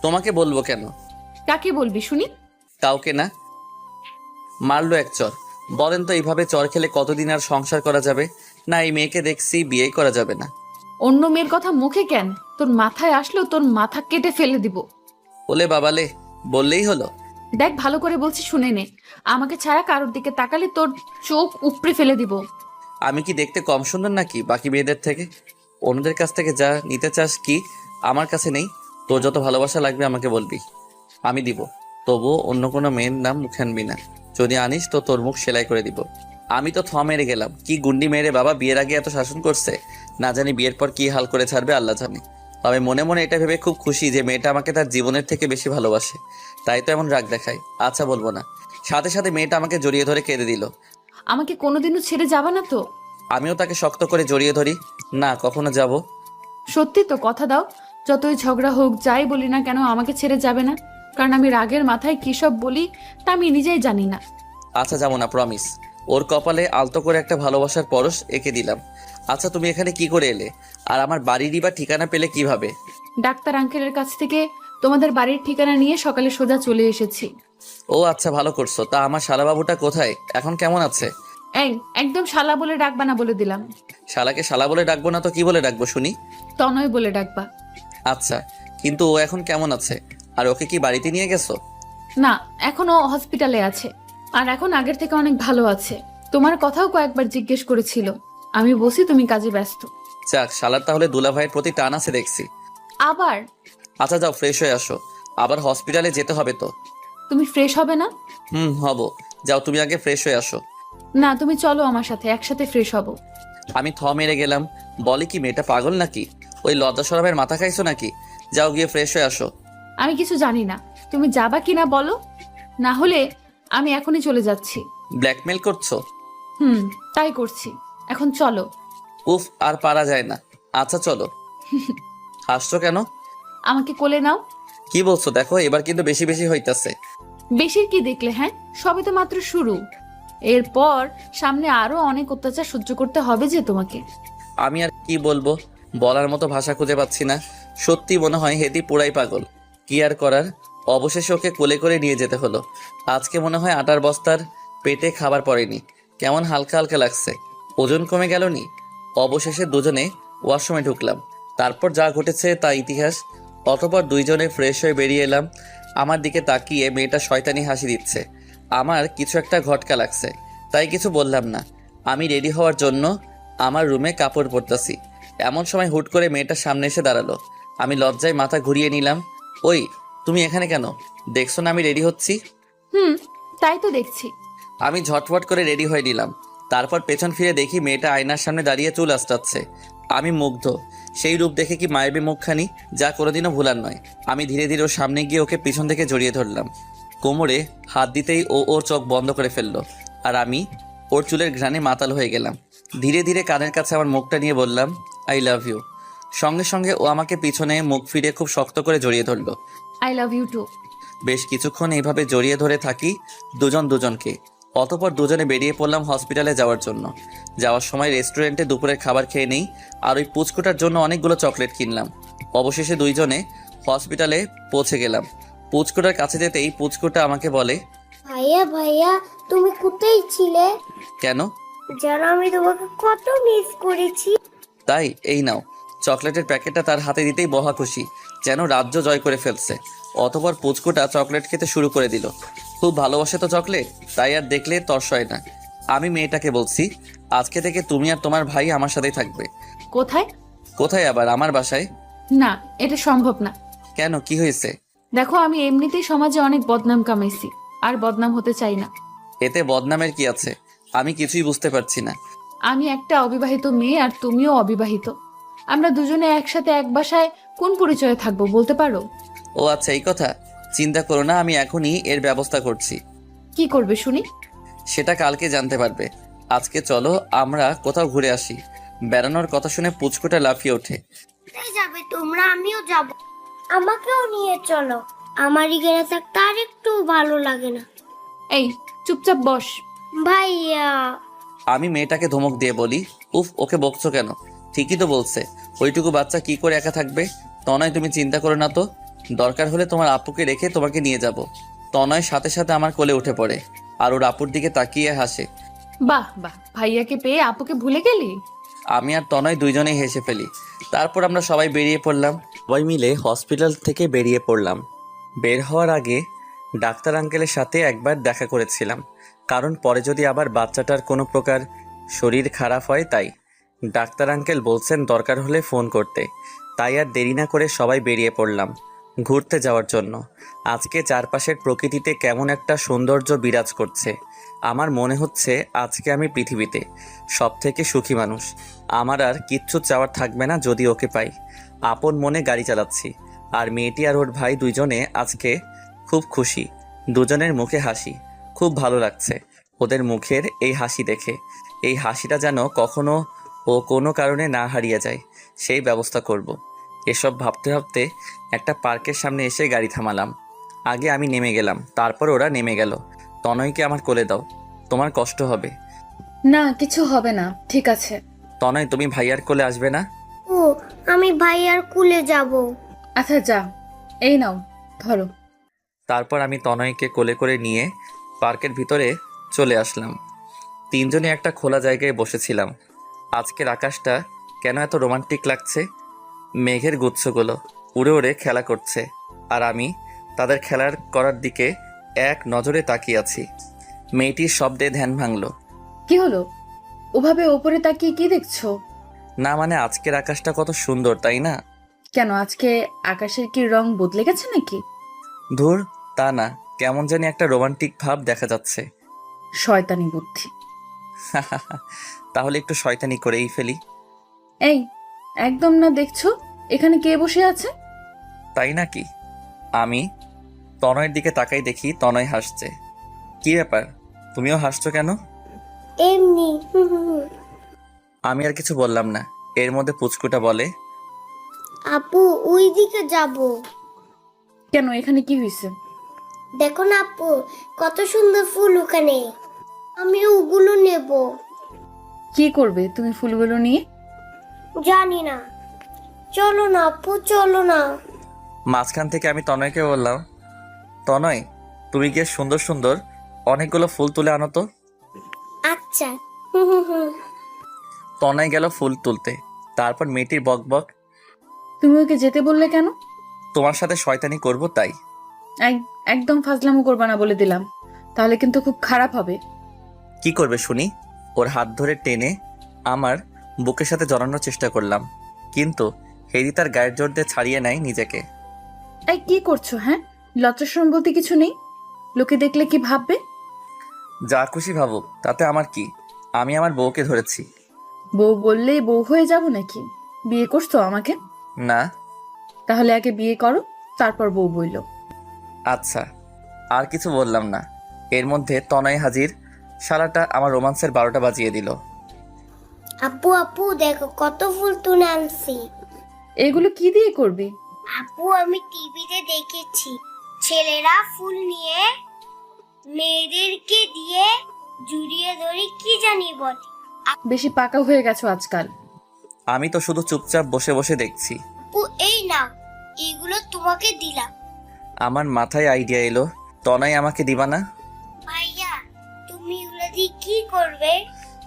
তোমাকে বলবো কেন? কাকে বলবি শুনি? কাউকে না। মারলো এক চর। বলেন তো, এইভাবে চর খেলে কতদিন আর সংসার করা যাবে? না, এই মেয়েকে দেখছি বিয়ে করা যাবে না। অন্য মেয়ের কথা মুখে কেন? তোর মাথায় আসলো তোর মাথা কেটে ফেলে দিব। ওলে বাবালে, বললেই হলো। দেখ ভালো করে বলছি শুনে নে, আমাকে ছাড়া কারোর দিকে তাকালে তোর চোখ উপড়ে ফেলে দিব। আমি কি দেখতে কম সুন্দর নাকি বাকি মেয়েদের থেকে? অন্যদের কাছ থেকে যা নিতে চাস কি আমার কাছে নেই? তোর যত ভালোবাসা লাগবে আমাকে বলবি, আমি দিব। তবুও অন্য কোনো মেয়ের নাম মুখে আনবি না। যদি আনিস তো তোর মুখ সেলাই করে দিব। আমি তো মেরে গেলাম। কি গুন্ডি মেরে বাবা, বিয়ের আগে এত শাসন করছে। না জানি বিয়ের পর কি হাল করে ছাড়বে আল্লাহ জানে। তবে মনে মনে এটা ভেবে খুব খুশি যে মেয়েটা আমাকে তার জীবনের থেকে বেশি ভালোবাসে। তাই তো এমন রাগ দেখায়। আচ্ছা বলবো না। সাথে সাথে মেয়েটা আমাকে জড়িয়ে ধরে কেঁদে দিল। আমাকে কোনোদিনও ছেড়ে যাবে না তো? আমিও তাকে শক্ত করে জড়িয়ে ধরি। না, কখনো যাব। সত্যি তো কথা দাও, যতই ঝগড়া হোক যাই বলি না কেন আমাকে ছেড়ে যাবে না? কারণ আমি রাগের মাথায় কি সব বলি তা আমি নিজেই জানি না। আচ্ছা যাবো না, প্রমিস। ওর কপালে আলতো করে একটা ভালোবাসার পরশ এঁকে দিলাম। আচ্ছা, তুমি এখানে কি করে এলে? আর আমার বাড়িরই বা ঠিকানা পেলে কিভাবে? ডাক্তার আঙ্কেলের কাছ থেকে তোমাদের বাড়ির ঠিকানা নিয়ে সকালে সোজা চলে এসেছি। ও আচ্ছা, ভালো করছো। তা আমার শালাবাবুটা কোথায়, এখন কেমন আছে? এই একদম শালা বলে ডাকবা না বলে দিলাম। শালাকে শালা বলে ডাকবো না তো কি বলে ডাকবো শুনি? তনয় বলে ডাকবা। আচ্ছা, কিন্তু ও এখন কেমন আছে? আর ওকে কি বাড়িতে নিয়ে গেছো? না, এখনো হসপিটালে আছে। আর এখন আগের থেকে অনেক ভালো আছে। তোমার কথাও কয়েকবার জিজ্ঞেস করেছিল। আমি বলছি তুমি কাজে ব্যস্ত। যাক, শালার তাহলে দুলা ভাইয়ের প্রতি টান আছে দেখছি। আবার? আচ্ছা যাও, ফ্রেশ হয়ে আসো। আবার হসপিটালে যেতে হবে তো। তুমি ফ্রেশ হবে না? হব। যাও, তুমি আগে ফ্রেশ হয়ে আসো। না, তুমি চলো আমার সাথে, একসাথে ফ্রেশ হব। আমি মেরে গেলাম। বলে কি মেয়েটা পাগল নাকি? ওই লজ্জা শরমের মাথা খাইছো নাকি? যাও গিয়ে ফ্রেশ হয়ে আসো। আমি কিছু জানি না, তুমি যাবা কিনা বলো, না হলে আমি এখনই চলে যাচ্ছি। ব্ল্যাকমেল করছো? তাই করছি। এখন চলো। উফ, আর পারা যায় না। আচ্ছা চলো। হাসছো কেন? আমাকে কোলে নাও। কি বলছো? দেখো এবার কিন্তু বেশি বেশি হইতাছে। বেশির কি দেখলে? হ্যাঁ, সবে তো মাত্র শুরু। এরপর সামনে আরো অনেক অত্যাচার সহ্য করতে হবে যে তোমাকে। আমি আর কি বলবো, বলার মতো ভাষা খুঁজে পাচ্ছি না। সত্যি মনে হয় হেদি পুরাই পাগল। কি আর করার, অবশেষে ওকে কোলে করে নিয়ে যেতে হলো। আজকে মনে হয় আটার বস্তার পেটে খাবার পড়েনি। কেমন হালকা হালকা লাগছে। ওজন কমে গেল নি। অবশেষে দুজনে ওয়াশরুমে ঢুকলাম। তারপর যা ঘটেছে তা ইতিহাস। অতঃপর দুইজনে ফ্রেশ হয়ে বেরিয়ে এলাম। আমার দিকে তাকিয়ে মেয়েটা শয়তানি হাসি দিচ্ছে। আমার কিছু একটা ঘটকা লাগছে, তাই কিছু বললাম না। আমি রেডি হওয়ার জন্য আমার রুমে কাপড় পরতাছি। এমন সময় হুট করে মেয়েটার সামনে এসে দাঁড়ালো। আমি লজ্জায় মাথা ঘুরিয়ে নিলাম। ওই, তুমি এখানে কেন? দেখছো না আমি রেডি হচ্ছি? তাই তো দেখছি। আমি ঝটফট করে রেডি হয়ে নিলাম। তারপর পেছন ফিরে দেখি মেয়েটা আয়নার সামনে দাঁড়িয়ে চুল আঁচড়াচ্ছে। আমি মুগ্ধ। সেই রূপ দেখে কি মায়াবী মুখখানি, যা কোনোদিনও ভুলার নয়। আমি ধীরে ধীরে ওর সামনে গিয়ে ওকে পিছন থেকে জড়িয়ে ধরলাম। কোমরে হাত দিতেই ও ওর চোখ বন্ধ করে ফেললো। আর আমি ওর চুলের ঘ্রাণে মাতাল হয়ে গেলাম। ধীরে ধীরে কানের কাছে আমার মুখটা নিয়ে বললাম, আই লাভ ইউ। সঙ্গে সঙ্গে ও আমাকে পিছনে মুখ ফিরে খুব শক্ত করে জড়িয়ে ধরলো। I love you too. বেশ কিছুক্ষণ এইভাবে জড়িয়ে ধরে থাকি দুজন দুজনকে। অতঃপর দুজনে বেরিয়ে পড়লাম হসপিটালে যাওয়ার জন্য। যাওয়ার সময় রেস্টুরেন্টে দুপুরের খাবার খেয়ে নেই, আর ওই পুচকুটার জন্য অনেকগুলো চকলেট কিনলাম। অবশেষে দুইজনে হসপিটালে পৌঁছে গেলাম। পুচকুটার কাছে যেতেই পুচকুটা আমাকে বলে, ভাইয়া ভাইয়া, তুমি কোথায় ছিলে? কেন? জানো আমি তোমাকে কত মিস করেছি। তাই এই নাও। চকলেটের প্যাকেটটা তার হাতে দিতেই বহা খুশি, যেন রাজ্য জয় করে ফেলছে। অতঃপর পুচকুটা চকলেট খেতে শুরু করে দিল। খুব ভালোবাসে তো চকলেট, তাই আর দেখলে তর্স হয় না। আমি মেয়েটাকে বলছি, আজকে থেকে তুমি আর তোমার ভাই আমার সাথেই থাকবে। কোথায়? কোথায় আবার? আমার বাসায়। না, এটা সম্ভব না। কেন, কি হয়েছে? দেখো, আমি এমনিতেই সমাজে অনেক বদনাম কামাইছি, আর বদনাম হতে চাই না। এতে বদনামের কি আছে? আমি কিছুই বুঝতে পারছি না। আমি একটা অবিবাহিত মেয়ে, আর তুমিও অবিবাহিত। আমরা দুজনে একসাথে এক বাসায় কোন পরিচয়ে থাকবো বলতে পারো? ও আচ্ছা, এই কথা। চিন্তা করো না, আমি এখনই এর ব্যবস্থা করছি। কি করবে শুনি? সেটা কালকে জানতে পারবে। আজকে চলো আমরা কোথাও ঘুরে আসি। বেড়ানোর কথা শুনে পুচকুটা লাফিয়ে ওঠে। কোথায় যাবে তোমরা? আমিও যাব। আমাকেও নিয়ে চলো। আমার এখানে থাকতে আর একটু ভালো লাগে না। এই, চুপচাপ বস। ভাইয়া, আমি মেয়েটাকে ধমক দিয়ে বলি, উফ, ওকে বকছো কেন? ঠিকই তো বলছে, ওইটুকু বাচ্চা কি করে একা থাকবে। তনয়, তুমি চিন্তা করো না তো। দরকার হলে তোমার আপুকে রেখে তোমাকে নিয়ে যাব। তনয় সাথে সাথে আমার কোলে উঠে পড়ে আর ওর আপুর দিকে তাকিয়ে হাসে। বাহ বাহ, ভাইয়াকে পেয়ে আপুকে ভুলে গেলি? আমি আর তনয় দুইজনেই হেসে ফেলি। তারপর আমরা সবাই বেরিয়ে পড়লাম। সবাই মিলে হসপিটাল থেকে বেরিয়ে পড়লাম। বের হওয়ার আগে ডাক্তার আঙ্কেলের সাথে একবার দেখা করেছিলাম, কারণ পরে যদি আবার বাচ্চাটার কোনো প্রকার শরীর খারাপ হয় তাই। ডাক্তার আঙ্কেল বলছেন দরকার হলে ফোন করতে। তাই আর দেরি না করে সবাই বেরিয়ে পড়লাম ঘুরতে যাওয়ার জন্য। আজকে চারপাশের প্রকৃতিতে কেমন একটা সৌন্দর্য বিরাজ করছে। আমার মনে হচ্ছে আজকে আমি পৃথিবীতে সবথেকে সুখী মানুষ। আমার আর কিচ্ছু চাওয়ার থাকবে না যদি ওকে পাই। আপন মনে গাড়ি চালাচ্ছি, আর মেয়েটি আর ওর ভাই দুইজনে আজকে খুব খুশি। দুজনের মুখে হাসি, খুব ভালো লাগছে ওদের মুখের এই হাসি দেখে। এই হাসিটা যেন কখনো ও কোনো কারণে না হারিয়ে যায়, সেই ব্যবস্থা করব। এসব ভাবতে ভাবতে একটা পার্কের সামনে এসে গাড়ি থামালাম। আগে আমি নেমে গেলাম, তারপর ওরা নেমে গেল। তনয়কে আমার কোলে দাও, তোমার কষ্ট হবে। না, কিছু হবে না, ঠিক আছে। তনয়, তুমি ভাইয়ার কোলে আসবে না? ও, আমি ভাইয়ার কুলে যাব। আচ্ছা যা, এই নাও, ধরো। তারপর আমি তনয়কে কোলে করে নিয়ে পার্কের ভিতরে চলে আসলাম। তিনজনে একটা খোলা জায়গায় বসেছিলাম। আজকের আকাশটা কেন এত রোমান্টিক লাগছে। মেঘের গুচ্ছগুলো উড়ে উড়ে খেলা করছে, আর আমি তাদের খেলার করার দিকে এক নজরে তাকিয়ে আছি। মেয়েটির শব্দে ধ্যান ভাঙল। কি হলো? ওভাবে ওপরে তাকিয়ে কি দেখছো? না মানে, আজকের আকাশটা কত সুন্দর, তাই না? কেন, আজকে আকাশের কি রং বদলে গেছে নাকি? ধুর, তা না, কেমন জানি একটা রোমান্টিক ভাব দেখা যাচ্ছে। শয়তানি বুদ্ধি। তাহলে একটু শয়তানি করেই ফেলি। এই, একদম না, দেখছো এখানে কে বসে আছে? তাই নাকি? আমি তনয়ের দিকে তাকাই, দেখি তনয় হাসছে। কি ব্যাপার, তুমিও হাসছো কেন? এমনি। আমি আর কিছু বললাম না। এর মধ্যে পুচকুটা বলে, আপু, ওই দিকে যাব। কেন, এখানে কি হয়েছে? দেখো না আপু, কত সুন্দর ফুল ওখানে। আমি ওগুলো নেব। কি করবে তুমি ফুলগুলো নিয়ে? জানি না। চলো না আপু, চলো না। মাঝখান থেকে আমি তনয়কে বললাম, তনয়, তুমি গিয়ে সুন্দর সুন্দর অনেকগুলো ফুল তুলে আনো তো। আচ্ছা। তনয় গেল ফুল তুলতে। তারপর মেয়েটির বক বক, তুমি ওকে যেতে বললে কেন? তোমার সাথে শয়তানি করব তাই। একদম ফাজলামো করবা না বলে দিলাম, তাহলে কিন্তু খুব খারাপ হবে। কি করবে শুনি? ওর হাত ধরে টেনে আমার বুকের সাথে জড়ানোর চেষ্টা করলাম, কিন্তু হেরি তার গায়ের জোর দিয়ে ছাড়িয়ে নেয় নিজেকে। এই কি করছো? হ্যাঁ, লজ্জাশরম বলতে কিছু নেই? লোকে দেখলে কি ভাববে? যা খুশি ভাবুক, তাতে আমার কি। আমি আমার বউকে ধরেছি। বউ বললেই বউ হয়ে যাব নাকি? বিয়ে করছো আমাকে? না। তাহলে আগে বিয়ে করো, তারপর বউ বইলো। আচ্ছা, আর কিছু বললাম না। এর মধ্যে তনয় হাজির। সারাটা আমার রোমান্সের 12টা বাজিয়ে দিল। আপু আপু, দেখো কত ফুল তুলে আনছি। এগুলো কি দিয়ে করবি? আপু, আমি টিভিতে দেখেছি ছেলেরা ফুল নিয়ে মেয়েদেরকে দিয়ে জড়িয়ে ধরে কি জানি বলে। বেশি পাকা হয়ে গেছো আজকাল। আমি তো শুধু চুপচাপ বসে বসে দেখছি। আপু, এই নাও, এগুলো তোমাকে দিলাম। আমার মাথায় আইডিয়া এলো, তনয় আমাকে দিবা না? ভাইয়া, তুমি এগুলো দিয়ে কি করবে?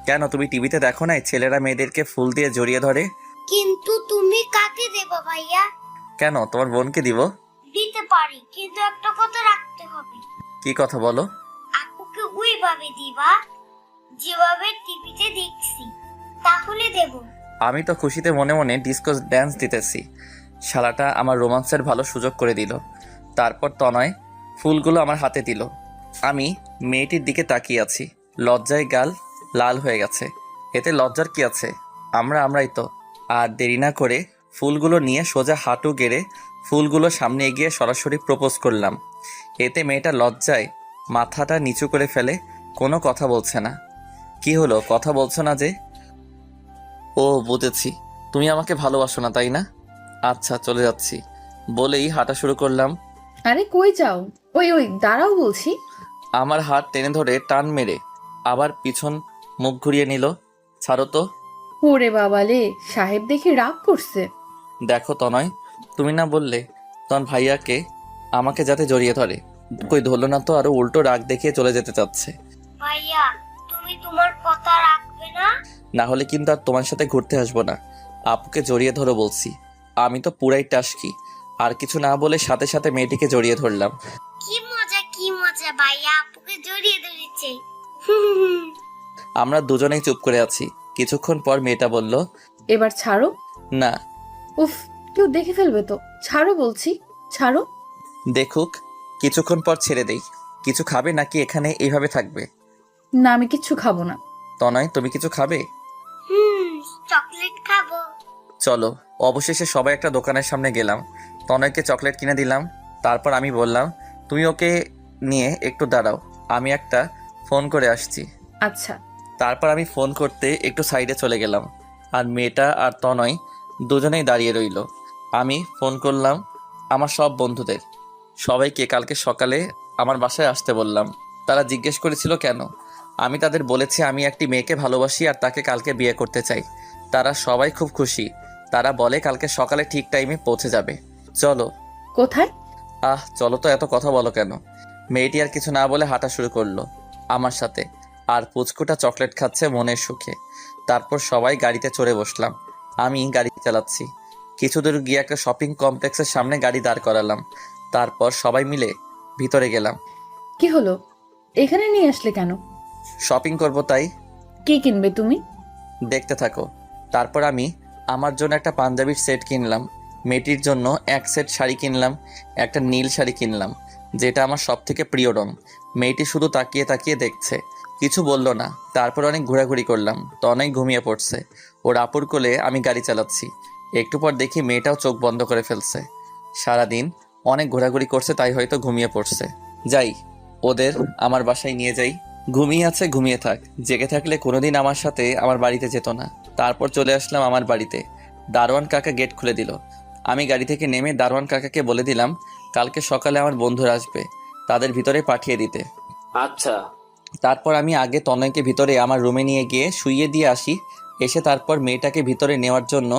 কেন, তুমি টিভিতে দেখো নাই ছেলেরা মেয়েদেরকে ফুল দিয়ে জড়িয়ে ধরে? কিন্তু তুমি কাকে দেবা ভাইয়া? কেন, তোমার বোনকে দিব। দিতে পারি, কিন্তু একটা কথা রাখতে হবে। কি কথা বলো? আপুকে ওইভাবে দিবা যেভাবে টিভিতে দেখছি, তাহলে দেব। আমি তো খুশিতে মনে মনে ডিস্কো ড্যান্স দিতেছি। শালাটা আমার রোমান্সের ভালো সুযোগ করে দিল। তারপর তনয় ফুলগুলো আমার হাতে দিল। আমি মেয়েটির দিকে তাকিয়ে আছি। লজ্জায় গাল লাল হয়ে গেছে। এতে লজ্জার কি আছে? আমরাই তো। আর দেরি না করে ফুলগুলো নিয়ে সোজা হাঁটু গেড়ে ফুলগুলো সামনে এগিয়ে সরাসরি প্রপোজ করলাম। এতে মেয়েটা লজ্জায় মাথাটা নিচু করে ফেলে, কোনো কথা বলছে না। কি হলো, কথা বলছো না যে? ও বুঝেছি, তুমি আমাকে ভালোবাসো না তাই না? আচ্ছা চলে যাচ্ছি বলেই হাঁটা শুরু করলাম। আরে কই যাও? ওই ওই দাঁড়াও বলছি। আমার হাত টেনে ধরে টান মেরে আবার পিছন মুখ ঘুরিয়ে নিল। ছাড়ো তো। ওরে বাবালে, সাহেব দেখি রাগ করছে। দেখো তনয়, তুমি না বললে তোমার ভাইয়াকে আমাকে যাতে জড়িয়ে ধরে, কই ধরলো না তো, আরো উল্টো রাগ দেখিয়ে চলে যেতে চাচ্ছে। ভাইয়া, তুমি তোমার কথা রাখবে না? না হলে কিন্তু আর তোমার সাথে ঘুরতে আসবো না। আপুকে জড়িয়ে ধরো বলছি। আমি তো পুরাই টাসকি। আর কিছু না বলে সাথে সাথে মেয়েটিকে জড়িয়ে ধরলাম। কি মজা, ভাইয়া আপুকে জড়িয়ে ধরেছে। আমরা দুজনেই চুপ করে আছি। কিছুক্ষণ পর মেয়েটা বলল, এবার ছাড়ো। না। উফ, কেউ দেখে ফেলবে তো। ছাড়ো বলছি, ছাড়ো। দেখুক। কিছুক্ষণ পর ছেড়ে দেই। কিছু খাবে নাকি এখানে এইভাবে থাকবে? না, আমি কিচ্ছু খাবো না। তনয়, তুমি কিছু খাবে? চকলেট খাবো। চলো। অবশেষে সবাই একটা দোকানের সামনে গেলাম। তনয়কে চকলেট কিনে দিলাম। তারপর আমি বললাম, তুমি ওকে নিয়ে একটু দাঁড়াও, আমি একটা ফোন করে আসছি। আচ্ছা। তারপর আমি ফোন করতে একটু সাইডে চলে গেলাম। আর মেয়েটা আর তনয় দুজনেই দাঁড়িয়ে রইল। আমি ফোন করলাম আমার সব বন্ধুদের। সবাইকে কালকে সকালে আমার বাসায় আসতে বললাম। তারা জিজ্ঞেস করেছিল কেন। আমি তাদের বলেছি আমি একটি মেয়েকে ভালোবাসি আর তাকে কালকে বিয়ে করতে চাই। তারা সবাই খুব খুশি। তারা বলে কালকে সকালে ঠিক টাইমে পৌঁছে যাবে। চলো। কোথায়? চলো তো, এত কথা বলো কেন? মেয়েটি আর কিছু না বলে হাঁটা শুরু করলো আমার সাথে। আর পুচকুটা চকলেট খাচ্ছে মনের সুখে। তারপর সবাই গাড়িতে চড়ে বসলাম। আমি গাড়ি চালাচ্ছি। কিছু দূর গিয়ে একটা শপিং কমপ্লেক্সের সামনে গাড়ি দাঁড় করালাম। তারপর সবাই মিলে ভিতরে গেলাম। কি হলো, এখানে নিয়ে আসলে কেন? শপিং করব তাই। কি কিনবে তুমি? দেখতে থাকো। তারপর আমি আমার জন্য একটা পাঞ্জাবির সেট কিনলাম। মেয়েটির জন্য এক সেট শাড়ি কিনলাম। একটা নীল শাড়ি কিনলাম, যেটা আমার সব থেকে প্রিয় রং। মেয়েটি শুধু তাকিয়ে তাকিয়ে দেখছে, কিছু বলল না। তারপর অনেক ঘোরাঘুরি করলাম। তো অনেক ঘুমিয়ে পড়ছে। ওর আপুর কোলে আমি গাড়ি চালাচ্ছি। একটু পর দেখি মেয়েটাও চোখ বন্ধ করে ফেলছে। সারাদিন অনেক ঘোরাঘুরি করছে, তাই হয়তো ঘুমিয়ে পড়ছে। যাই, ওদের আমার বাসায় নিয়ে যাই। ঘুমিয়ে আছে, ঘুমিয়ে থাক। জেগে থাকলে কোনোদিন আমার সাথে আমার বাড়িতে যেত না। তারপর চলে আসলাম আমার বাড়িতে। দারোয়ান কাকা গেট খুলে দিল। আমি গাড়ি থেকে নেমে দারোয়ান কাকাকে বলে দিলাম কালকে সকালে আমার বন্ধুরা আসবে, তাদের ভিতরে পাঠিয়ে দিতে। আচ্ছা। তারপর আমি আগে তনয়কে ভিতরে আমার রুমে নিয়ে গিয়ে শুইয়ে দিয়ে আসি। এসে তারপর মেয়েটাকে ভিতরে নেওয়ার জন্য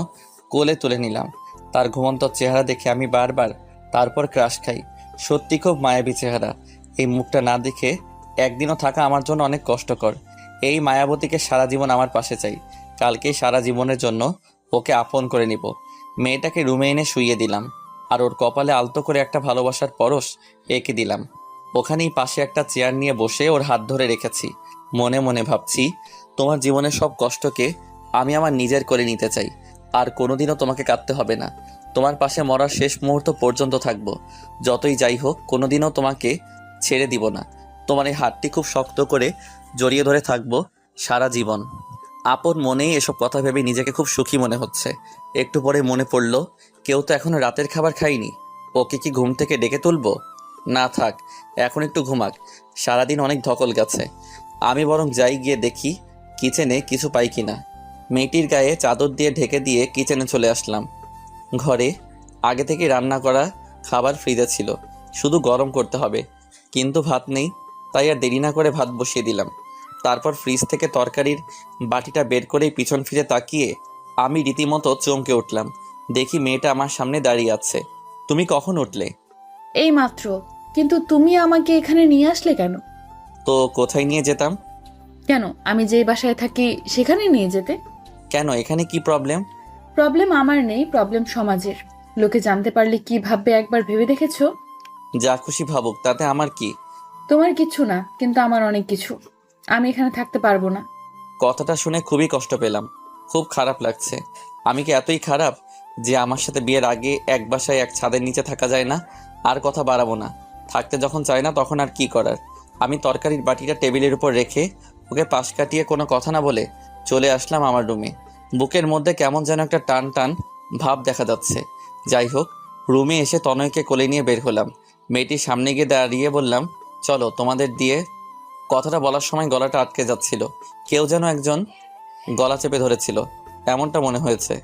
কোলে তুলে নিলাম। তার ঘুমন্ত চেহারা দেখে আমি বারবার তারপর ক্রাশ খাই। সত্যি খুব মায়াবী চেহারা। এই মুখটা না দেখে একদিনও থাকা আমার জন্য অনেক কষ্টকর। এই মায়াবতীকে সারা জীবন আমার পাশে চাই। কালকেই সারা জীবনের জন্য ওকে আপন করে নিব। মেয়েটাকে রুমে এনে শুইয়ে দিলাম। আর ওর কপালে আলতো করে একটা ভালোবাসার পরশ এঁকে দিলাম। ওখানেই পাশে একটা চেয়ার নিয়ে বসে ওর হাত ধরে রেখেছি। মনে মনে ভাবছি, তোমার জীবনের সব কষ্টকে আমি আমার নিজের করে নিতে চাই। আর কোনোদিনও তোমাকে কাঁদতে হবে না। তোমার পাশে মরার শেষ মুহূর্ত পর্যন্ত থাকবো। যতই যাই হোক, কোনোদিনও তোমাকে ছেড়ে দিব না। তোমার এই হাতটি খুব শক্ত করে জড়িয়ে ধরে থাকবো সারা জীবন। আপন মনেই এসব কথা ভেবে নিজেকে খুব সুখী মনে হচ্ছে। একটু পরে মনে পড়ল, কেউ তো এখনো রাতের খাবার খায়নি। ওকে কি ঘুম থেকে ডেকে তুলবো? না থাক, এখন একটু ঘুমাক। সারাদিন অনেক ধকল গেছে। আমি বরং যাই, গিয়ে দেখি কিচেনে কিছু পাই কিনা। মেয়েটির গায়ে চাদর দিয়ে ঢেকে দিয়ে কিচেনে চলে আসলাম। ঘরে আগে থেকে রান্না করা খাবার ফ্রিজে ছিল, শুধু গরম করতে হবে। কিন্তু ভাত নেই, তাই আর দেরি না করে ভাত বসিয়ে দিলাম। তারপর ফ্রিজ থেকে তরকারির বাটিটা বের করেই পিছন ফিরে তাকিয়ে আমি রীতিমতো চমকে উঠলাম। দেখি মেয়েটা আমার সামনে দাঁড়িয়ে আছে। তুমি কখন উঠলে? এই মাত্র। কিন্তু তুমি আমাকে এখানে নিয়ে আসলে কেন? তো কোথায় নিয়ে যেতাম? কেন, আমি যে বাসায় থাকি সেখানে নিয়ে যেতে। কেন, এখানে কি প্রবলেম? প্রবলেম আমার নেই, প্রবলেম সমাজের। লোকে জানতে পারলে কি ভাববে একবার ভেবে দেখেছো? যা খুশি ভাবুক, তাতে আমার কি? তোমার কিছু না, কিন্তু আমার অনেক কিছু। আমি এখানে থাকতে পারবো না। কথাটা শুনে খুবই কষ্ট পেলাম, খুব খারাপ লাগছে। আমি কি এতই খারাপ যে আমার সাথে বিয়ের আগে এক বাসায় এক ছাদের নিচে থাকা যায় না? আর কথা বাড়াবো না, থাকতে যখন চাই না তখন আর কি করার। আমি তরকারির বাটিটা টেবিলের উপর রেখে ওকে পাশ কাটিয়ে কোনো কথা না বলে চলে আসলাম আমার রুমে। বুকের মধ্যে কেমন যেন একটা টান টান ভাব দেখা যাচ্ছে। যাই হোক, রুমে এসে তনয়কে কোলে নিয়ে বের হলাম। মেয়েটির সামনে গিয়ে দাঁড়িয়ে বললাম, চলো তোমাদের দিয়ে। কথাটা বলার সময় গলাটা আটকে যাচ্ছিল, কেউ যেন একজন গলা চেপে ধরেছিল এমনটা মনে হয়েছে।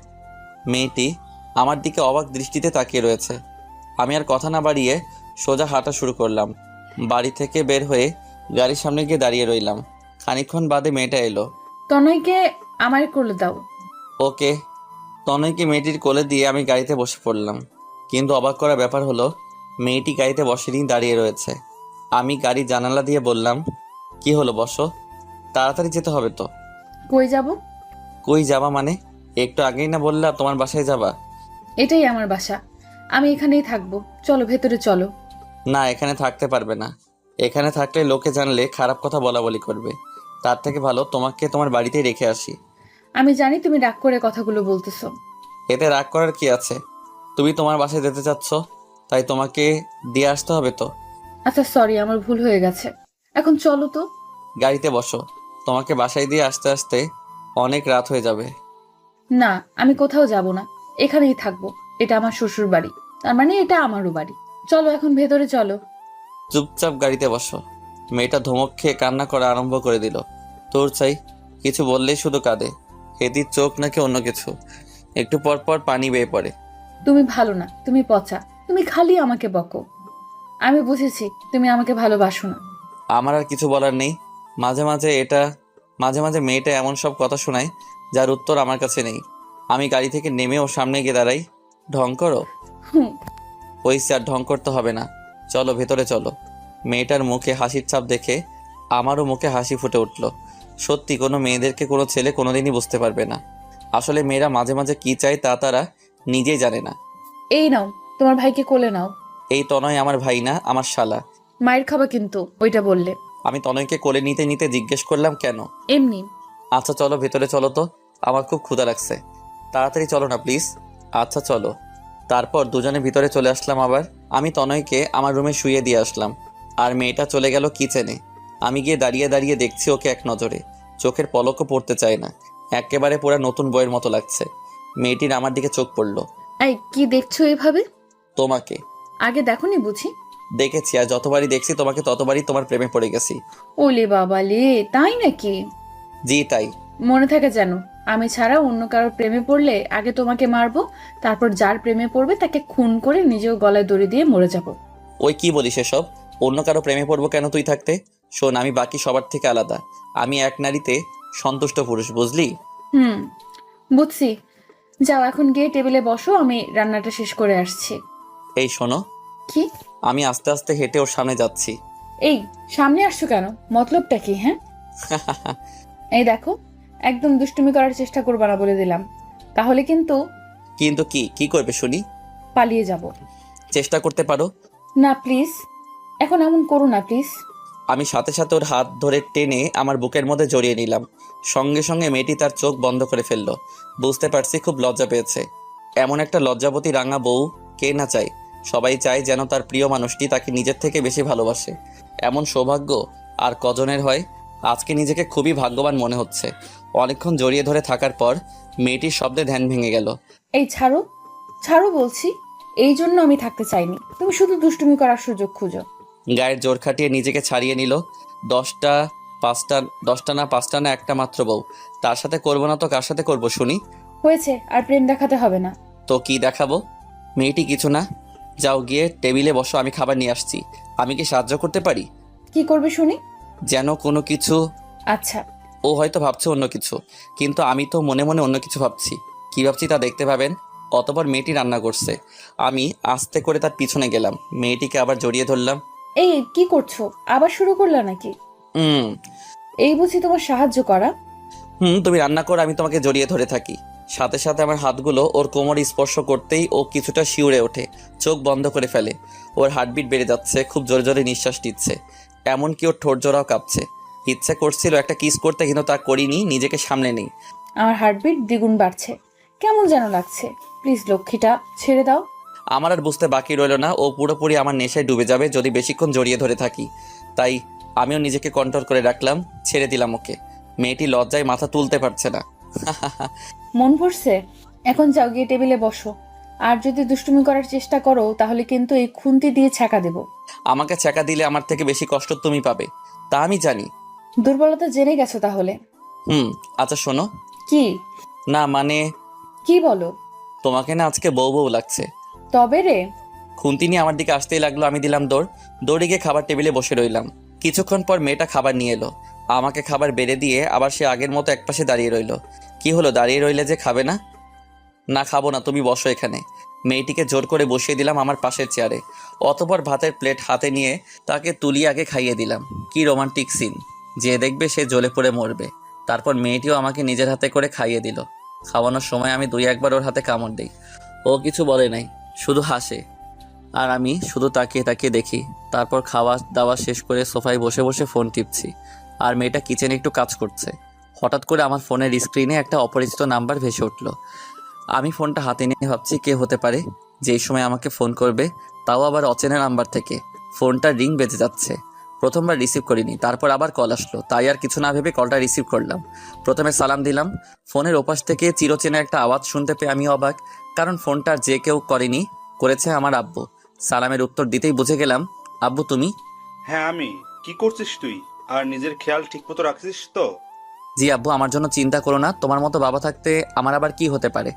মেয়েটি আমার দিকে অবাক দৃষ্টিতে তাকিয়ে রয়েছে। আমি আর কথা না বাড়িয়ে সোজা হাঁটা শুরু করলাম। বাড়ি থেকে বের হয়ে গাড়ির সামনে গিয়ে দাঁড়িয়ে রইলাম। খানিকক্ষণ বাদে মেয়েটা এলো। তনয়কে আমার কোলে দাও। ওকে। তনয়কে মেয়েটির কোলে দিয়ে আমি গাড়িতে বসে পড়লাম। কিন্তু অবাক করা ব্যাপার হলো, মেয়েটি গাড়িতে বসেনি, দাঁড়িয়ে রয়েছে। আমি গাড়ির জানালা দিয়ে বললাম, কি হলো, বসো। তাড়াতাড়ি যেতে হবে তো। কই যাব? কই যাবা মানে? একটু আগেই না বললা তোমার বাসায় যাবা? এটাই আমার বাসা, আমি এখানেই থাকবো। চলো ভেতরে চলো। না, এখানে থাকতে পারবে না। এখানে থাকলে লোকে জানলে খারাপ কথা বলা বলি করবে। তার থেকে ভালো তোমাকে তোমার বাড়িতেই রেখে আসি। আমি জানি তুমি রাগ করে কথাগুলো বলতেছো। এতে রাগ করার কি আছে? তুমি তোমার বাসায় যেতে চাচ্ছ, তাই তোমাকে দিয়ে আসতে হবে তো। আচ্ছা সরি, আমার ভুল হয়ে গেছে। এখন চলো তো। গাড়িতে বসো, তোমাকে বাসায় দিয়ে আসতে আসতে অনেক রাত হয়ে যাবে। না, আমি কোথাও যাব না, এখানেই থাকবো। এটা আমার শ্বশুর বাড়ি, তার মানে এটা আমারও বাড়ি। চলো এখন ভেতরে চলো। চুপচাপ গাড়িতে বসো। মেয়েটা ধমক খেয়ে কান্না করা আরম্ভ করে দিল। তোর চাই, কিছু বললেই শুধু কাঁদে। এদির চোখ নাকি অন্য কিছু, একটু পর পর পানি বেয়ে পড়ে। তুমি ভালো না, তুমি পচা, তুমি খালি আমাকে বকো। আমি বুঝেছি তুমি আমাকে ভালোবাসো না। আমার আর কিছু বলার নেই। মাঝে মাঝে মেয়েটা এমন সব কথা শোনায় যার উত্তর আমার কাছে নেই। আমি গাড়ি থেকে নেমে ওর সামনে গিয়ে দাঁড়াই। ঢং করো? হুম। ওই স্যার, ঢং করতে হবে না, চলো ভেতরে চলো। মেয়েটার মুখে হাসির ছাপ দেখে আমারও মুখে হাসি ফুটে উঠল। সত্যি কোনো মেয়েদেরকে কোনো ছেলে কোনোদিনই বুঝতে পারবে না। আসলে মেয়েরা মাঝে মাঝে কি চায় তা তারা নিজেই জানে না। এই নাও, তোমার ভাইকে কোলে নাও। এই তনয় আমার ভাই না, আমার শালা। মায়ের খাবা কিন্তু ওইটা বললে। আমি তনয়কে কোলে নিতে নিতে জিজ্ঞেস করলাম, কেন? এমনি। আচ্ছা চলো ভেতরে চলো তো, আমার খুব ক্ষুধা লাগছে। তাড়াতাড়ি চলো না প্লিজ। আচ্ছা চলো। তারপর দুজনে ভিতরে চলে আসলাম আবার। আমি তনয়কে আমার রুমে শুইয়ে দিয়ে আসলাম, আর মেয়েটা চলে গেল কিচেনে। আমি গিয়ে দাঁড়িয়ে দাঁড়িয়ে দেখছি ওকে এক নজরে, চোখের পলকও পড়তে চায় না। একেবারে পুরা নতুন বইয়ের মতো লাগছে। মেয়েটির আমার দিকে চোখ পড়ল। এই কি দেখছো এভাবে? তোমাকে আগে দেখোনি বুঝি? দেখেছি, আর যতবারই দেখছি তোমাকে ততবারই তোমার প্রেমে পড়ে গেছি। ওলে বাবা লে, তাই নাকি? জি তাই। মনে থাকে যেন, আমি ছাড়া অন্য কারোর প্রেমে পড়লে আগে তোমাকে মারবো, তারপর যার প্রেমে পড়বে তাকে খুন করে নিজেও গলায় দড়ি দিয়ে মরে যাব। ওই কি বলিস এসব? অন্য কারো প্রেমে পড়বো কেন তুই থাকতে? শোন, আমি বাকি সবার থেকে আলাদা। আমি এক নারীতে সন্তুষ্ট পুরুষ, বুঝলি? হুম, বুঝছি। যাও এখন গিয়ে টেবিলে বসো, আমি রান্নাটা শেষ করে আসছি। এই শোনো, কি? আমি আস্তে আস্তে হেঁটে ওর সামনে যাচ্ছি। এই সামনে আসছো কেন? মতলবটা কি? হ্যাঁ, এই দেখো, একদম দুষ্টুমি করার চেষ্টা করবা না বলে দিলাম, তাহলে কিন্তু। কিন্তু কি কি করবে শুনি? পালিয়ে যাব। চেষ্টা করতে পারো। না প্লিজ, এখন এমন করো না প্লিজ। আমি সাথে সাথে ওর হাত ধরে টেনে আমার বুকের মধ্যে জড়িয়ে নিলাম। সঙ্গে সঙ্গে মেয়েটি তার চোখ বন্ধ করে ফেললো। বুঝতে পারছি খুব লজ্জা পেয়েছে। এমন একটা লজ্জাবতী রাঙা বউ কে না চায়? সবাই চায় যেন তার প্রিয় মানুষটি তাকে নিজের থেকে বেশি ভালোবাসে। এমন সৌভাগ্য আর কজনের হয়? আজকে নিজেকে খুবই ভাগ্যবান মনে হচ্ছে। অনেকক্ষণ জড়িয়ে ধরে থাকার পর মেয়েটির শব্দে ধ্যান ভেঙে গেল। এই ছাড়ো, ছাড়ো বলছি। এই জন্য আমি থাকতে চাইনি, তুমি শুধু দুষ্টুমি করার সুযোগ খুঁজো। গায়ের জোর খাটিয়ে নিজেকে ছাড়িয়ে নিল। 10টা না 5টা না একটা মাত্র বউ, তার সাথে করবো না তো কার সাথে করবো শুনি? হয়েছে, আর প্রেম দেখাতে হবে না। তো কি দেখাবো? মেয়েটি কিছু না, যাও গিয়ে টেবিলে বসো, আমি খাবার নিয়ে আসছি। আমি কি সাহায্য করতে পারি? কি করবে শুনি? যেন কোনো কিছু। আচ্ছা। ও হয়তো ভাবছে অন্য কিছু, কিন্তু আমি তো মনে মনে অন্য কিছু ভাবছি। কি ভাবছি তা দেখতে পাবেন। অতঃপর মেয়েটি রান্না করছে। আমি আস্তে করে তার পিছনে গেলাম, মেয়েটিকে আবার জড়িয়ে ধরলাম। এই কি করছো? আবার শুরু করলা নাকি? হুম। এই বুঝি তোমার সাহায্য করা? তুমি রান্না করো, আমি তোমাকে জড়িয়ে ধরে থাকি। সাথে সাথে আমার হাতগুলো ওর কোমরে স্পর্শ করতেই ও কিছুটা শিউরে ওঠে, চোখ বন্ধ করে ফেলে। ওর হার্টবিট বেড়ে যাচ্ছে, খুব জোরে জোরে নিঃশ্বাস নিচ্ছে, এমনকি ওর ঠোঁট জোড়াও কাঁপছে। ইচ্ছে করছিল একটা কিস করতে, কিন্তু তা করিনি, নিজেকে সামলে নেই। আমার হার্টবিট দ্বিগুণ বাড়ছে, কেমন যেন লাগছে। প্লিজ লক্ষ্মীটা ছেড়ে দাও। আমার আর বুঝতে বাকি রইল না, ও পুরোপুরি আমার নেশায় ডুবে যাবে যদি বেশিক্ষণ জড়িয়ে ধরে থাকি। তাই আমিও নিজেকে কন্ট্রোল করে রাখলাম, ছেড়ে দিলাম ওকে। মেয়েটি লজ্জায় মাথা তুলতে পারছে না। মন পড়ছে? এখন যাও, গিয়ে টেবিলে বসো। আর যদি দুষ্টুমি করার চেষ্টা করো তাহলে কিন্তু এই খুন্তি দিয়ে ছ্যাঁকা দেব। আমাকে ছ্যাঁকা দিলে আমার থেকে বেশি কষ্ট তুমি পাবে, তা আমি জানি। দুর্বলতা জেনে গেছো তাহলে? আচ্ছা শোনো। কি? না মানে কি বলো? তোমাকে না আজকে বউ বউ লাগছে। তবে রে। খুন্তি নিয়ে আমার দিকে আসতেই লাগলো, আমি দিলাম দৌড়। দৌড়ে গিয়ে খাবার টেবিলে বসে রইলাম। কিছুক্ষণ পর মেয়েটা খাবার নিয়ে এলো, আমাকে খাবার বেড়ে দিয়ে আবার সে আগের মতো একপাশে দাঁড়িয়ে রইলো। কি হলো, দাঁড়িয়ে রইলে যে, খাবে না? না খাবো না, তুমি বসো এখানে। মেয়েটিকে জোর করে বসিয়ে দিলাম আমার পাশের চেয়ারে। অতঃপর ভাতের প্লেট হাতে নিয়ে তাকে তুলিয়ে আগে খাইয়ে দিলাম। কি রোমান্টিক সিন! যে দেখবে সে জ্বলে পড়ে মরবে। তারপর মেয়েটিও আমাকে নিজের হাতে করে খাইয়ে দিল। খাওয়ানোর সময় আমি 2-1 বার ওর হাতে কামড় দিই। ও কিছু বলে নাই, শুধু হাসে। আর আমি শুধু তাকিয়ে তাকিয়ে দেখি। তারপর খাওয়া দাওয়া শেষ করে সোফায় বসে বসে ফোন টিপছি, আর মেয়েটা কিচেনে একটু কাজ করছে। হঠাৎ করে আমার ফোনের স্ক্রিনে একটা অপরিচিত নাম্বার ভেসে উঠল। আমি ফোনটা হাতে নিয়ে ভাবছি কে হতে পারে যেই সময় আমাকে ফোন করবে, তাও আবার অচেনা নাম্বার থেকে। ফোনটা রিং বেজে যাচ্ছে। প্রথমবার রিসিভ করিনি, তারপর আবার কল আসলো, তাই আর কিছু না ভেবে কলটা রিসিভ করলাম। প্রথমে সালাম দিলাম। ফোনের ওপাশ থেকে চিরচেনা একটা আওয়াজ শুনতে পেয়ে আমি অবাক, কারণ ফোনটা যে কেউ করেনি, করেছে আমার আব্বু। সালামের উত্তর দিতেই বুঝে গেলাম, আব্বু তুমি? হ্যাঁ আমি। কি করছিস তুই? আর নিজের খেয়াল ঠিক মতো রাখছিস তো? জি আব্বু, আমার জন্য চিন্তা করো না, তোমার মতো বাবা থাকতে আমার আবার কি হতে পারে।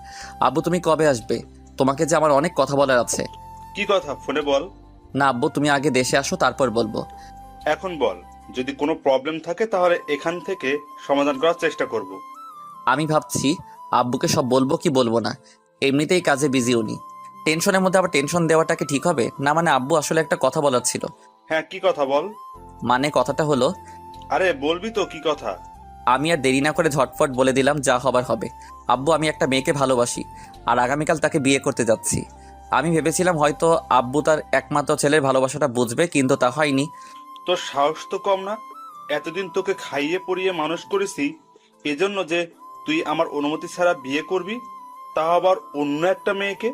আব্বু তুমি কবে আসবে? তোমাকে যে আমার অনেক কথা বলার আছে। কি কথা ফোনে বল। না আব্বু, তুমি আগে দেশে আসো, তারপর বলবো। এখন বল, যদি কোনো প্রবলেম থাকে তাহলে এখান থেকে সমাধান করার চেষ্টা করব। আমি ভাবছি আব্বুকে সব বলবো কি বলবো না। এমনিতেই কাজে বিজি উনি। টেনশনের মধ্যে আবার টেনশন দেওয়াটা কি ঠিক হবে? না মানে আব্বু, আসলে একটা কথা বলার ছিল। হ্যাঁ কি কথা বল। মানে কথাটা হলো, আরে বলবি তো, কি কথা? আমি আর দেরি না করে ঝটফট বলে দিলাম, যা হবার হবে। আব্বু, আমি একটা মেয়েকে ভালোবাসি, আর আগামীকাল তাকে বিয়ে করতে যাচ্ছি। আমি ভেবেছিলাম হয়তো আব্বু তার একমাত্র ছেলের ভালোবাসাটা বুঝবে, কিন্তু তা হয়নি। তোর সাহস তো কম না। এতদিন তোকে খাইয়ে পরিয়ে মানুষ করেছি, এজন্য যে তুই আমার অনুমতি ছাড়া বিয়ে করবি, তা আবার অন্য একটা মেয়েকে?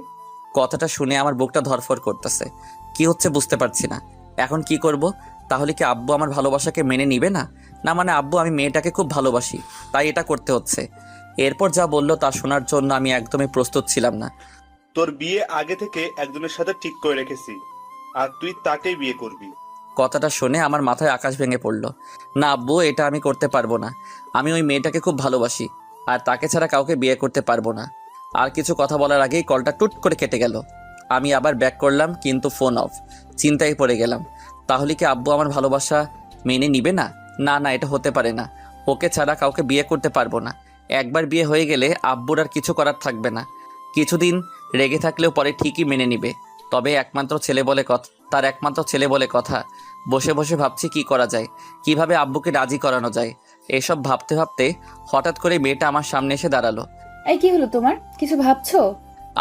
কথাটা শুনে আমার বুকটা ধরফর করতেছে। কি হচ্ছে বুঝতে পারছি না। এখন কি করব? তাহলে কি আব্বু আমার ভালোবাসাকে মেনে নিবে না? না মানে আব্বু, আমি মেয়েটাকে খুব ভালোবাসি, তাই এটা করতে হচ্ছে। এরপর যা বললো তা শোনার জন্য আমি একদমই প্রস্তুত ছিলাম না। তোর বিয়ে আগে থেকে একজনের সাথে ঠিক করে রেখেছি, আর তুই তাকেই বিয়ে করবি। কথাটা শুনে আমার মাথায় আকাশ ভেঙে পড়ল। না আব্বু, এটা আমি করতে পারবো না। আমি ওই মেয়েটাকে খুব ভালোবাসি, আর তাকে ছাড়া কাউকে বিয়ে করতে পারবো না। আর কিছু কথা বলার আগেই কলটা টুট করে কেটে গেল। আমি আবার ব্যাক করলাম, কিন্তু ফোন অফ। চিন্তায় পড়ে গেলাম, তাহলে কি আব্বু আমার ভালোবাসা মেনে নিবে না? না না, এটা হতে পারে না। ওকে ছাড়া কাউকে বিয়ে করতে পারবো না। একবার বিয়ে হয়ে গেলে আব্বুর আর কিছু করার থাকবে না। কিছুদিন রেগে থাকলেও পরে ঠিকই মেনে নিবে। তবে তার একমাত্র ছেলে বলে কথা। বসে বসে ভাবছি কি করা যায়, কিভাবে আব্বুকে রাজি করানো যায়। এসব ভাবতে ভাবতে হঠাৎ করে মেয়েটা আমার সামনে এসে দাঁড়ালো। এই কি হলো তোমার? কিছু ভাবছো?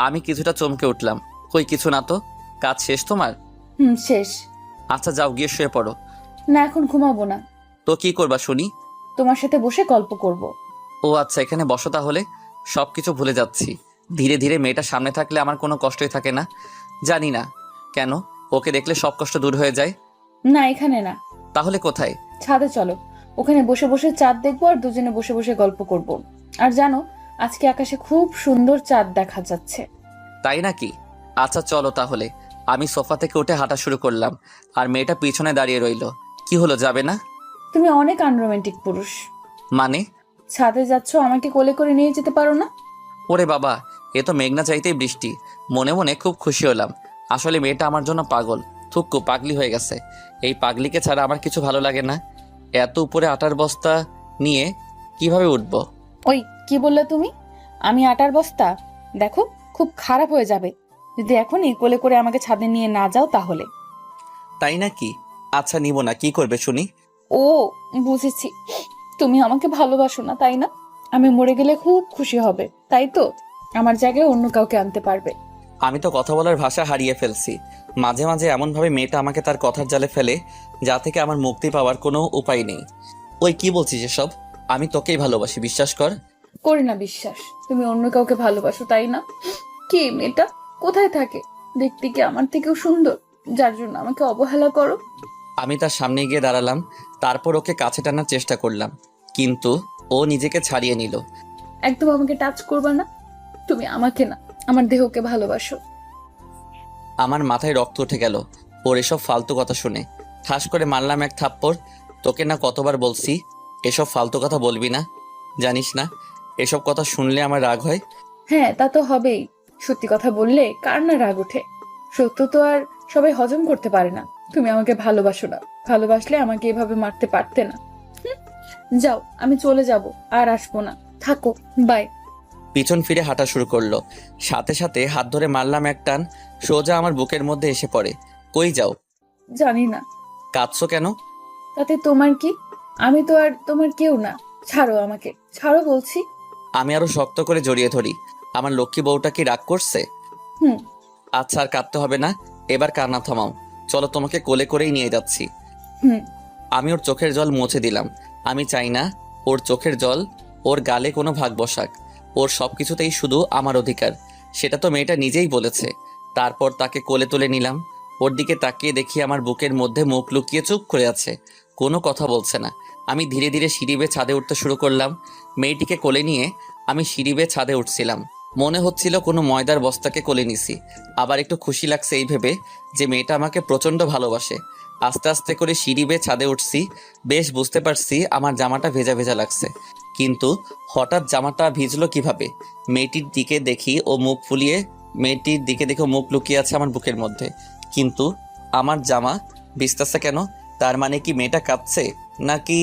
আমি কিছুটা চমকে উঠলাম। কই কিছু না তো। কাজ শেষ তোমার? শেষ। আচ্ছা যাও, গিয়ে শুয়ে পড়ো। না, এখন ঘুমাবো না। তো কি করবা শুনি? তোমার সাথে বসে গল্প করব। ও আচ্ছা, এখানে বসো তাহলে। সব কিছু ভুলে যাচ্ছি। ধীরে ধীরে মেয়েটা সামনে থাকলে আমার কোনো কষ্টই থাকে না। জানি না কেন, ওকে দেখলে সব কষ্ট দূর হয়ে যায়। না, এখানে না। তাহলে কোথায়? ছাদে চলো, ওখানে বসে বসে চাঁদ দেখবো আর দুজনে বসে বসে গল্প করব। আর জানো, আজকে আকাশে খুব সুন্দর চাঁদ দেখা যাচ্ছে। তাই নাকি? আচ্ছা চলো তাহলে। আমি সোফা থেকে উঠে হাঁটা শুরু করলাম, আর মেয়েটা পিছনে দাঁড়িয়ে রইল। কি হলো, যাবে না? তুমি অনেক আনরোমান্টিক পুরুষ। মানে? ছাদে যাচ্ছ, আমাকে কোলে করে নিয়ে যেতে পারো না? ওরে বাবা, এ তো মেঘনা চাইতেই বৃষ্টি। মনে মনে খুব খুশি হলাম। আসলে মেয়েটা আমার জন্য পাগল, থুক্কু পাগলি হয়ে গেছে। এই পাগলিকে ছাড়া আমার কিছু ভালো লাগে না। এত উপরে আটার বস্তা নিয়ে কিভাবে উঠবো? ওই কি বললে তুমি? আমি আটার বস্তা? দেখো, খুব খারাপ হয়ে যাবে যদি এখনই কোলে করে আমাকে ছাদে নিয়ে না যাও তাহলে। তাই নাকি? আচ্ছা নিব না। কি করবে শুনি? ও বুঝেছি, তুমি আমাকে ভালোবাসো না তাই না? আমি মরে গেলে খুব খুশি হবে, তাই তো? আমার জায়গায় অন্য কাউকে আনতে পারবে। আমি তো কথা বলার ভাষা হারিয়ে ফেলছি। মাঝে মাঝে এমনভাবে মেয়েটা আমাকে তার কথার জালে ফেলে, যা থেকে আমার মুক্তি পাওয়ার কোনো উপায় নেই। ওই কি বলছিস এসব? আমি তোকেই ভালোবাসি, বিশ্বাস কর। করি না বিশ্বাস। তুমি অন্য কাউকে ভালোবাসো, তাই না? কে মেয়েটা? কোথায় থাকে? দেখতে কি আমার থেকেও সুন্দর, যার জন্য আমাকে অবহেলা করো? আমি তার সামনে গিয়ে দাঁড়ালাম, তারপর ওকে কাছে টানার চেষ্টা করলাম, কিন্তু ও নিজেকে ছাড়িয়ে নিল। একদম আমাকে টাচ করবা না। তুমি আমাকে না, আমার দেহকে ভালোবাসো। আমার মাথায় রক্ত উঠে গেল ওর এসব ফালতু কথা শুনে। ঠাস করে মারলাম এক থাপ্পড়। তোকে না কতবার বলছি এসব ফালতু কথা বলবি না? জানিস না এসব কথা শুনলে আমার রাগ হয়? হ্যাঁ, তা তো হবেই। সত্যি কথা বললে কার না রাগ ওঠে? সত্য তো আর সবাই হজম করতে পারে না। তুমি আমাকে ভালোবাসো না, ভালোবাসলে আমাকে এভাবে মারতে পারতে না। হুম, যাও, আমি চলে যাব, আর আসবো না। থাকো, বাই। পিছন ফিরে হাঁটা শুরু করলো, সাথে সাথে হাত ধরে মারলাম এক টান, সোজা আমার বুকের মধ্যে এসে পড়ে। কই যাও? জানি না। কাঁদছো কেন? তাতে তোমার কি? আমি তো আর তোমার কেউ না। ছাড়ো আমাকে, ছাড়ো বলছি। আমি আরো শক্ত করে জড়িয়ে ধরি। আমার লক্ষ্মী বউটা কি রাগ করছে? হুম। আচ্ছা, আর কাঁদতে হবে না, এবার কান্না থামাও। চলো, তোমাকে কোলে করেই নিয়ে যাচ্ছি। হুম। আমি ওর চোখের জল মুছে দিলাম। আমি চাই না ওর চোখের জল ওর গালে কোনো ভাগ বসাক। ওর সবকিছুতেই শুধু আমার অধিকার, সেটা তো মেয়েটা নিজেই বলেছে। তারপর তাকে কোলে তুলে নিলাম। ওর দিকে তাকিয়ে দেখি আমার বুকের মধ্যে মুখ লুকিয়ে চুপ করে আছে, কোনো কথা বলছে না। আমি ধীরে ধীরে সিঁড়ি বেয়ে ছাদে উঠতে শুরু করলাম। মেয়েটিকে কোলে নিয়ে আমি সিঁড়ি বেয়ে ছাদে উঠছিলাম। মনে হচ্ছিল কোনো ময়দার বস্তাকে কোলে নিছি। আবার একটু খুশি লাগছে এই ভেবে যে মেয়েটা আমাকে প্রচণ্ড ভালোবাসে। আস্তে আস্তে করে সিঁড়ি বেয়ে ছাদে উঠছি। বেশ বুঝতে পারছি আমার জামাটা ভেজা ভেজা লাগছে, কিন্তু হঠাৎ জামাটা ভিজলো কিভাবে? মেয়েটির দিকে দেখি ও মুখ ফুলিয়ে, মেয়েটির দিকে দেখে মুখ লুকিয়ে আছে আমার বুকের মধ্যে, কিন্তু আমার জামা ভিজতেছে কেন? তার মানে কি মেয়েটা কাঁদছে নাকি?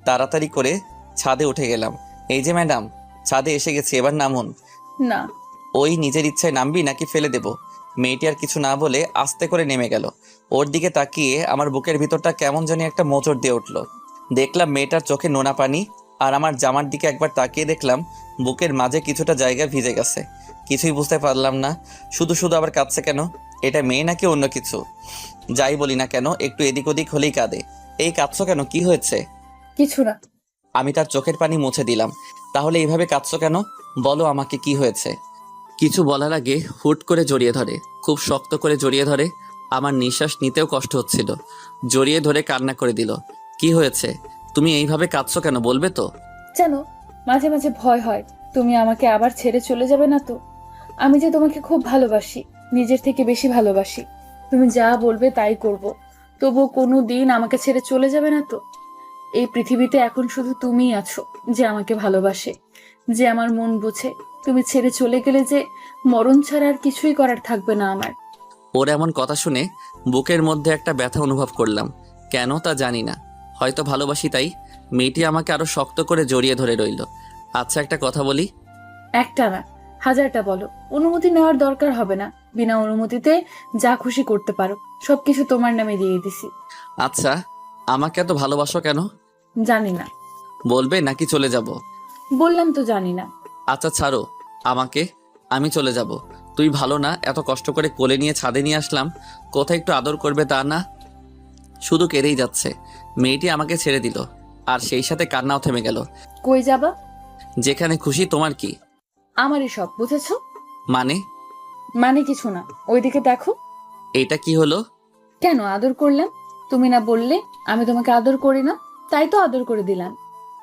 তাড়াতাড়ি করে ছাদে উঠে গেলাম। এই যে ম্যাডাম, ছাদে এসে গেছি, এবার নামুন। না। ওই নিজের ইচ্ছায় নামবি নাকি ফেলে দেব? মেয়েটি আর কিছু না বলে আস্তে করে নেমে গেল। ওর দিকে তাকিয়ে আমার বুকের ভিতরটা কেমন জানি একটা মোচড় দিয়ে উঠল। দেখলাম মেয়েটার চোখে নোনা পানি, আর আমার জামার দিকে একবার তাকিয়ে দেখলাম বুকের মাঝে কিছুটা জায়গা ভিজে গেছে। কিছুই বুঝতে পারলাম না, শুধু শুধু আবার কাঁদছে কেন? এটা মেয়ে নাকি অন্য কিছু? যাই বলি না কেন, একটু এদিক ওদিক হলেই কাঁদে। এই কাঁদছো কেন, কি হয়েছে? কিছু না। আমি তার চোখের পানি মুছে দিলাম। তাহলে এইভাবে কাঁদছো কেন? বলো আমাকে, কি হয়েছে? কিছু বলার আগে হুট করে জড়িয়ে ধরে, খুব শক্ত করে জড়িয়ে ধরে। আমার নিঃশ্বাস নিতেও কষ্ট হচ্ছিল। জড়িয়ে ধরে কান্না করে দিল। কি হয়েছে? তুমি এইভাবে কাঁদছো কেন, বলবে তো? জানো, মাঝে মাঝে ভয় হয় তুমি আমাকে আবার ছেড়ে চলে যাবে না তো। আমি যে তোমাকে খুব ভালোবাসি, নিজের থেকে বেশি ভালোবাসি। তুমি যা বলবে তাই করব, তবুও কোনো দিন আমাকে ছেড়ে চলে যাবে না তো। এই পৃথিবীতে এখন শুধু তুমিই আছো যে আমাকে ভালোবাসে, যে আমার মন বোঝে। তুমি ছেড়ে চলে গেলে যে মরণ ছাড়া আর কিছুই করার থাকবে না আমার। ওর এমন কথা শুনে বুকের মধ্যে একটা ব্যথা অনুভব করলাম। কেন তা জানি না, হয়তো ভালোবাসি তাই। মেয়েটি আমাকে আরো শক্ত করে জড়িয়ে ধরে রইল। আচ্ছা, একটা কথা বলি। একটা না, হাজারটা বলো। অনুমতি নেওয়ার দরকার হবে না। বিনা অনুমতিতে যা খুশি করতে পারো। সবকিছু তোমার নামে দিয়ে দিছি। আচ্ছা, আমাকে এত ভালোবাসো কেন? জানি না। বলবে নাকি চলে যাব? বললাম তো জানি না। আচ্ছা ছাড়ো আমাকে, আমি চলে যাব। তুই ভালো না, এত কষ্ট করে কোলে নিয়ে ছাদে নিয়ে আসলাম, কোথায় একটু আদর করবে তা না, শুধু কেঁদেই যাচ্ছে। মেয়েটি আমাকে ছেড়ে দিল, আর সেই সাথে কান্নাও থেমে গেল। কই যাবা? যেখানে খুশি। তোমার কি? আমারই সব, বুঝেছো? মানে? মানে কিছু না, ওইদিকে দেখো। এইটা কি হলো? কেন আদর করলাম? তুমি না বললে আমি তোমাকে আদর করি না, তাই তো আদর করে দিলাম।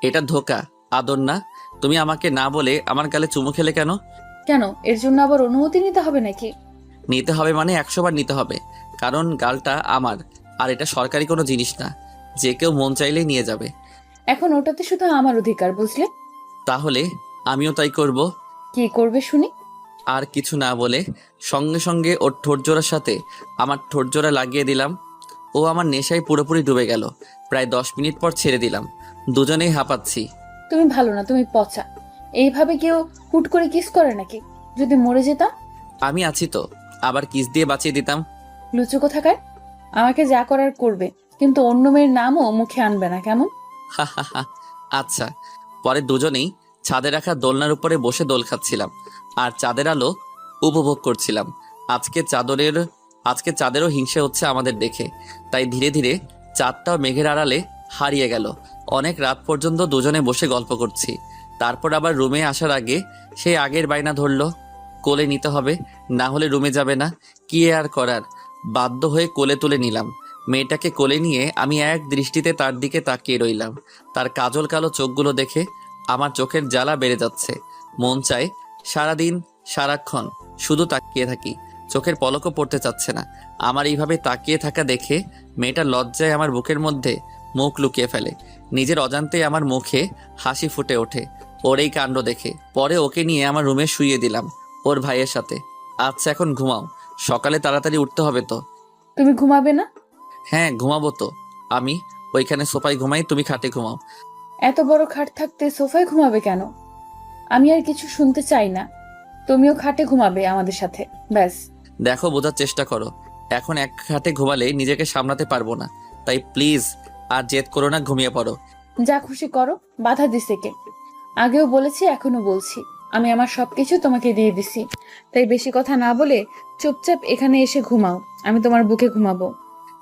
এটা ধোকা, আদর না। তুমি আমাকে না বলে আমার গালে চুমু খেলে কেন? কেন, এর জন্য আবার অনুমতি নিতে হবে নাকি? নিতে হবে মানে 100 বার নিতে হবে, কারণ গালটা আমার, আর এটা সরকারি কোনো জিনিস না যে কেউ মন চাইলেই নিয়ে যাবে। এখন ওটাতে শুধু আমার অধিকার, বুঝলে? তাহলে আমিও তাই করব। কি করবে শুনি? আর কিছু না বলে সঙ্গে সঙ্গে ওর ঠোঁটজোড়ার সাথে আমার ঠোঁটজোড়া লাগিয়ে দিলাম। ও আমার নেশায় পুরোপুরি ডুবে গেল। প্রায় 10 মিনিট পর ছেড়ে দিলাম। দুজনেই হাঁপাচ্ছি। তুমি ভালো না, তুমি পচা। এইভাবে কেউ হুট করে কিস করে নাকি? যদি মরে যেতাম? আমি আছি তো, আবার কিস দিয়ে বাঁচিয়ে দিতাম। লুচু কোথাকার। আমাকে যা করার করবে, কিন্তু অন্য মেয়ের নামও মুখে আনবে না, কেমন? হা হা হা। আচ্ছা। পরে দুজনেই ছাদে রাখা দোলনার উপরে বসে দোল খাচ্ছিলাম, আর চাঁদের আলো উপভোগ করছিলাম। আজকে চাঁদেরও হিংসে হচ্ছে আমাদের দেখে, তাই ধীরে ধীরে চাঁদটাও মেঘের আড়ালে হারিয়ে গেল। অনেক রাত পর্যন্ত দুজনে বসে গল্প করছি। তারপর আবার রুমে আসার আগে সেই আগের বায়না ধরলো, কোলে নিতে হবে, না হলে রুমে যাবে না। কি আর করার, বাধ্য হয়ে কোলে তুলে নিলাম। মেয়েটাকে কোলে নিয়ে আমি এক দৃষ্টিতে তার দিকে তাকিয়ে রইলাম। তার কাজল কালো চোখগুলো দেখে আমার চোখের জ্বালা বেড়ে যাচ্ছে। মন চায় সারাদিন সারাক্ষণ শুধু তাকিয়ে থাকি, চোখের পলকও পড়তে চাচ্ছে না। আমার এইভাবে তাকিয়ে থাকা দেখে মেয়েটা লজ্জায় আমার বুকের মধ্যে মুখ লুকিয়ে ফেলে। নিজের অজান্তেই আমার মুখে হাসি ফুটে ওঠে ওর এই কাণ্ড দেখে। পরে ওকে নিয়ে আমার রুমে শুইয়ে দিলাম ওর ভাইয়ের সাথে। আচ্ছা এখন ঘুমাও, সকালে তাড়াতাড়ি উঠতে হবে তো। তুমি ঘুমাবে না? হ্যাঁ ঘুমাবো তো। আমি ওইখানে সোফায় ঘুমাই, তুমি খাটে ঘুমাও। এত বড় খাট থাকতে সোফায় ঘুমাবে কেন? আমি আর কিছু শুনতে চাই না। তুমিও খাটে ঘুমাবে আমাদের সাথে, ব্যাস। দেখো বোঝার চেষ্টা করো, এখন এক খাটে ঘুমালে নিজেকে সামলাতে পারবো না। তাই প্লিজ আর জেদ করো না, ঘুমিয়ে পড়ো। যা খুশি করো, বাধা দিছে কে? আগেও বলেছি, এখনো বলছি, আমি আমার সবকিছু তোমাকে দিয়ে দিছি। তাই বেশি কথা না বলে চুপচাপ এখানে এসে ঘুমাও, আমি তোমার বুকে ঘুমাবো।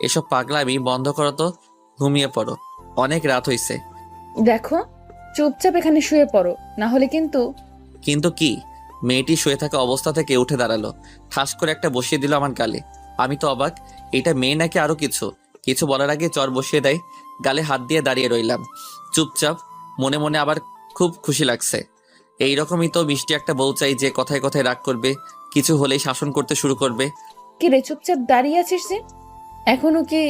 এসব পাগলামি বন্ধ করো তো, ঘুমিয়ে পড়ো, অনেক রাত হইছে। দেখো, চুপচাপ এখানে শুয়ে পড়ো, না হলে কিন্তু। কিন্তু কি? মেয়েটি শুয়ে থাকা অবস্থা থেকে উঠে দাঁড়ালো, ঠাস করে একটা বসিয়ে দিল আমার গালে। আমি তো অবাক, এটা মেয়ে নাকি আরো কিছু কিছু বলার আগে চর বসিয়ে দেয়। গালে হাত দিয়ে দাঁড়িয়ে রইলাম চুপচাপ। মনে মনে আবার খুব খুশি লাগছে। এইরকমই তো মিষ্টি একটা বউ চাই, যে কথায় কথায় রাগ করবে, কিছু হলেই শাসন করতে শুরু করবে। কি রে, চুপচাপ দাঁড়িয়ে আছিস যে? এখনো কি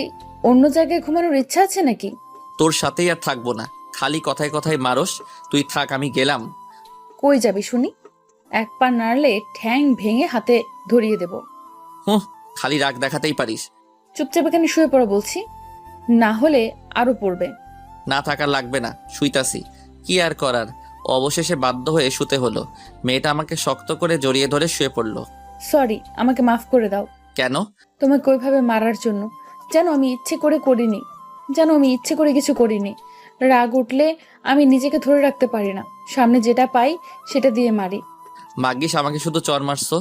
অন্য জায়গায় ঘুমানোর ইচ্ছা আছে নাকি? তোর সাথেই আর থাকবো না, খালি কথায় কথায় মারস। তুই থাক, আমি গেলাম। কই যাবি শুনি? এক পা নাড়লে ঠ্যাং ভেঙে হাতে ধরিয়ে দেব। হুঁ, খালি রাগ দেখাতেই পারিস। চুপচাপ এখানে শুয়ে পড়ো বলছি, না হলে আরো পড়বে। না থাকার লাগবে না, শুইতাছি। কি আর করার, অবশেষে বাধ্য হয়ে শুতে হলো। মেয়েটা আমাকে শক্ত করে জড়িয়ে ধরে শুয়ে পড়লো। সরি, আমাকে মাফ করে দাও। কেন? তোমাকে ওইভাবে মারার জন্য। যেন আমি ইচ্ছে করে করিনি, যেন আমি ইচ্ছে করে কিছু করিনি। রাগ উঠলে আমি নিজেকে ধরে রাখতে পারি না, সামনে যেটা পাই সেটা দিয়ে মারি। মাগ্গিস আমাকে শুধু চর মারছো,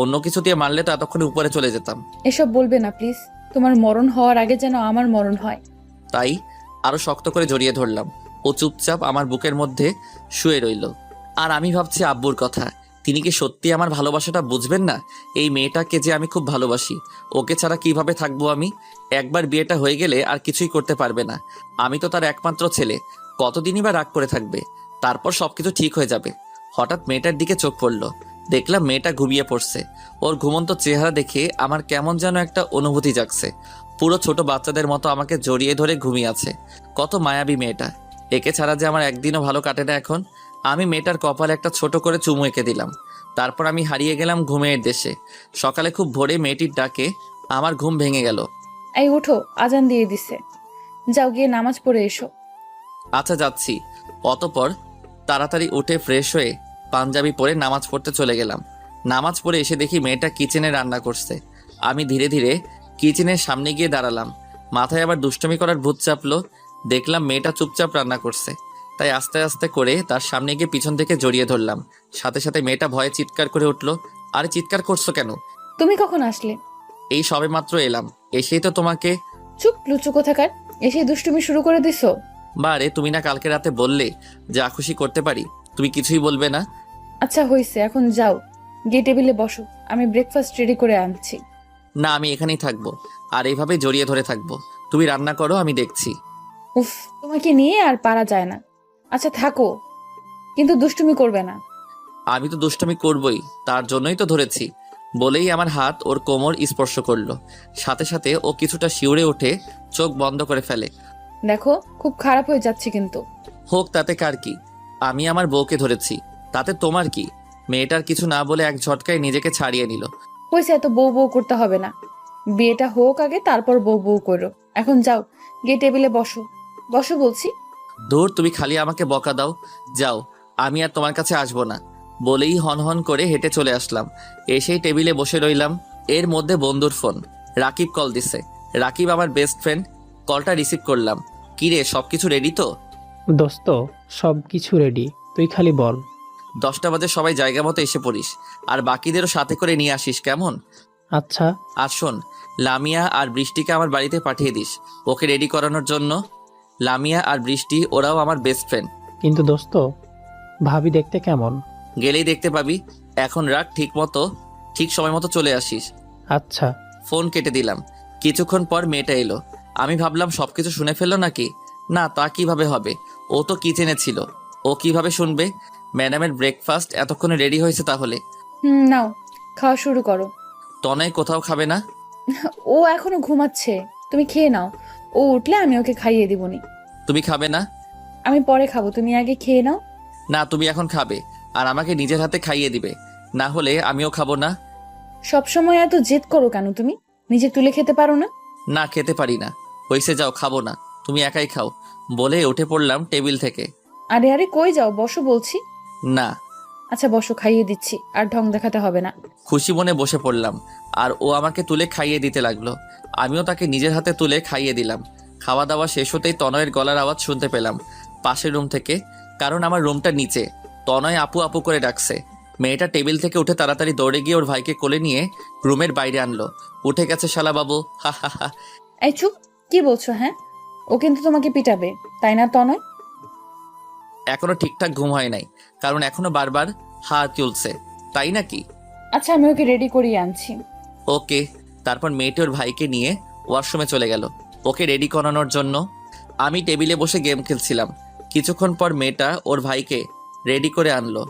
অন্য কিছু দিয়ে মারলে তো এতক্ষণে উপরে চলে যেতাম। এসব বলবে না প্লিজ, তোমার মরণ হওয়ার আগে যেন আমার মরণ হয়। তাই আরো শক্ত করে জড়িয়ে ধরলাম। ও চুপচাপ আমার বুকের মধ্যে শুয়ে রইল। আর আমি ভাবছি আব্বুর কথা, তিনি কি সত্যি আমার ভালোবাসাটা বুঝবেন না? এই মেয়েটাকে যে আমি খুব ভালোবাসি, ওকে ছাড়া কিভাবে থাকবো আমি? একবার বিয়েটা হয়ে গেলে আর কিছুই করতে পারবে না। আমি তো তার একমাত্র ছেলে, কতদিনই বা রাগ করে থাকবে? তারপর সবকিছু ঠিক হয়ে যাবে। হঠাৎ মেয়েটার দিকে চোখ পড়লো, দেখলাম মেয়েটা ঘুমিয়ে পড়ছে। ওর ঘুমন্ত চেহারা দেখে আমার কেমন যেন একটা অনুভূতি জাগছে। পুরো ছোট বাচ্চাদের মতো আমাকে জড়িয়ে ধরে ঘুমিয়ে আছে। কত মায়াবী মেয়েটা, একে ছাড়া যে আমার একদিনও ভালো কাটে না এখন। আমি মেয়েটার কপালে একটা ছোট করে চুমু এঁকে দিলাম। তারপর আমি হারিয়ে গেলাম ঘুমের দেশে। সকালে খুব ভোরে মেয়েটির ডাকে আমার ঘুম ভেঙে গেল। এই উঠো, আজান দিয়ে দিছে, যাও গিয়ে নামাজ পড়ে এসো। আচ্ছা যাচ্ছি। অতপর তাড়াতাড়ি উঠে ফ্রেশ হয়ে পাঞ্জাবি পরে নামাজ পড়তে চলে গেলাম। নামাজ পড়ে এসে দেখি মেয়েটা কিচেনে রান্না করছে। আমি ধীরে ধীরে কিচেনের সামনে গিয়ে দাঁড়ালাম। মাথায় আবার দুষ্টুমি করার ভূত চাপলো। দেখলাম মেয়েটা চুপচাপ রান্না করছে, তাই আস্তে আস্তে করে তার সামনে গিয়ে পিছন থেকে জড়িয়ে ধরলাম। সাথে সাথে মেয়েটা ভয়ে চিৎকার করে উঠলো। আরে চিৎকার করছো কেন? তুমি কখন আসলে? এই সবে মাত্র এলাম, এসেই তো তোমাকে। চুপ, লুচু কোথাকার, এসে দুষ্টুমি শুরু করে দিছো। বারে, তুমি না কালকে রাতে বললে যা খুশি করতে পারি, তুমি কিছুই বলবে না? আচ্ছা হয়েছে, এখন যাও গিয়ে টেবিলে বসো, আমি ব্রেকফাস্ট রেডি করে আনছি। না, আমি এখানেই থাকবো, আর এইভাবে জড়িয়ে ধরে থাকবো। তুমি রান্না করো, আমি দেখছি। উফ, তোমাকে নিয়ে আর পারা যায় না। আচ্ছা থাকো, কিন্তু দুষ্টুমি করবে না। আমি তো দুষ্টুমি করবই, তার জন্যই তো ধরেছি। বলেই আমার হাত ওর কোমর স্পর্শ করলো। সাথে সাথে ও কিছুটা শিউরে উঠে চোখ বন্ধ করে ফেলে। দেখো, খুব খারাপ হয়ে যাচ্ছে কিন্তু। হোক, তাতে কার কি? আমি আমার বউকে ধরেছি, তাতে তোমার কি? মেয়েটার কিছু না বলে এক ঝটকায় নিজেকে ছাড়িয়ে নিল। হয়েছে, এত বউ বউ করতে হবে না, বিয়েটা হোক আগে, তারপর বউ বউ করো। এখন যাও গিয়ে টেবিলে বসো, বসো বলছি। ধুর, তুমি খালি আমাকে বকা দাও। যাও, আমি আর তোমার কাছে আসবো না। বলেই হন করে হেঁটে চলে আসলাম। এসেই টেবিলে বসে রইলাম। এর মধ্যে বন্ধুর ফোন। রাকিব কল দিছে। রাকিব আমার বেস্ট ফ্রেন্ড। কলটা রিসিভ করলাম। কি রে, সবকিছু রেডি তো? দোস্ত, সব কিছু রেডি, তুই খালি বল। 10টা বাজে সবাই জায়গা মতো এসে পড়িস, আর বাকিদেরও সাথে করে নিয়ে আসিস, কেমন? আচ্ছা। আর শোন, লামিয়া আর বৃষ্টিকে আমার বাড়িতে পাঠিয়ে দিস, ওকে রেডি করানোর জন্য। লামিয়া আর বৃষ্টি ওরাও আমার বেস্ট ফ্রেন্ড। কিন্তু দোস্ত, ভাবি দেখতে কেমন? গেলেই দেখতে পাবি। এখন রাখ, ঠিক সময় মতো চলে আসিস। আচ্ছা। ফোন কেটে দিলাম। কিছুক্ষণ পর মেয়েটা এলো। আমি ভাবলাম সবকিছু শুনে ফেললো নাকি। না, তা কিভাবে হবে? ও তো কিচেনে ছিল, ও কিভাবে শুনবে? ম্যাডামের ব্রেকফাস্ট এতক্ষণে রেডি হয়েছে তাহলে। নাও, খাওয়া শুরু করো। তনয় কোথাও খাবে না? ও এখনো ঘুমাচ্ছে, তুমি খেয়ে নাও। ও উঠলে আমি ওকে খাইয়ে দিবনি। তুমি খাবে না? আমি পরে খাবো, তুমি আগে খেয়ে নাও। না, তুমি এখন খাবে আর আমাকে নিজের হাতে খাইয়ে দিবে, না হলে আমিও খাবো না। সবসময় এত জেদ করো কেন তুমি? নিজে তুলে খেতে পারো না? না, খেতে পারি না। হইছে, যাও, খাবো না, তুমি একাই খাও। বলে উঠে পড়লাম টেবিল থেকে। আরে আরে, কই যাও? বসো বলছি। না। আচ্ছা বসো, খাইয়ে দিচ্ছি, আর ঢং দেখাতে হবে না। খুশি মনে বসে পড়লাম আর ও আমাকে তুলে খাইয়ে দিতে লাগলো। আমিও তাকে নিজের হাতে তুলে খাইয়ে দিলাম। খাওয়া দাওয়া শেষ হতেই তনয়ের গলার আওয়াজ শুনতে পেলাম পাশের রুম থেকে, কারণ আমার রুমটা নিচে। তনয় আপু আপু করে ডাকছে। মেয়েটা টেবিল থেকে উঠে তাড়াতাড়ি দৌড়ে গিয়ে ওর ভাইকে কোলে নিয়ে রুমের বাইরে আনলো। উঠে গেছে শালা বাবু, হা হা হা। এই চুপ, কি বলছো? হ্যাঁ, ও কিন্তু তোমাকে পিটাবে, তাই না তনয়? এখনো ঠিকঠাক ঘুম হয় নাই, কারণ এখনো বারবার হাত চলছে, তাই নাকি? আচ্ছা, আমি ওকে রেডি করিয়ে আনছি। ওকে। তারপর মেয়েটি ওর ভাইকে নিয়ে ওয়াশরুমে চলে গেল ওকে রেডি করানোর জন্য। আমি টেবিলে বসে গেম খেলছিলাম। কিছুক্ষণ পর মেয়েটা ওর ভাইকে রেডি করে আনলো।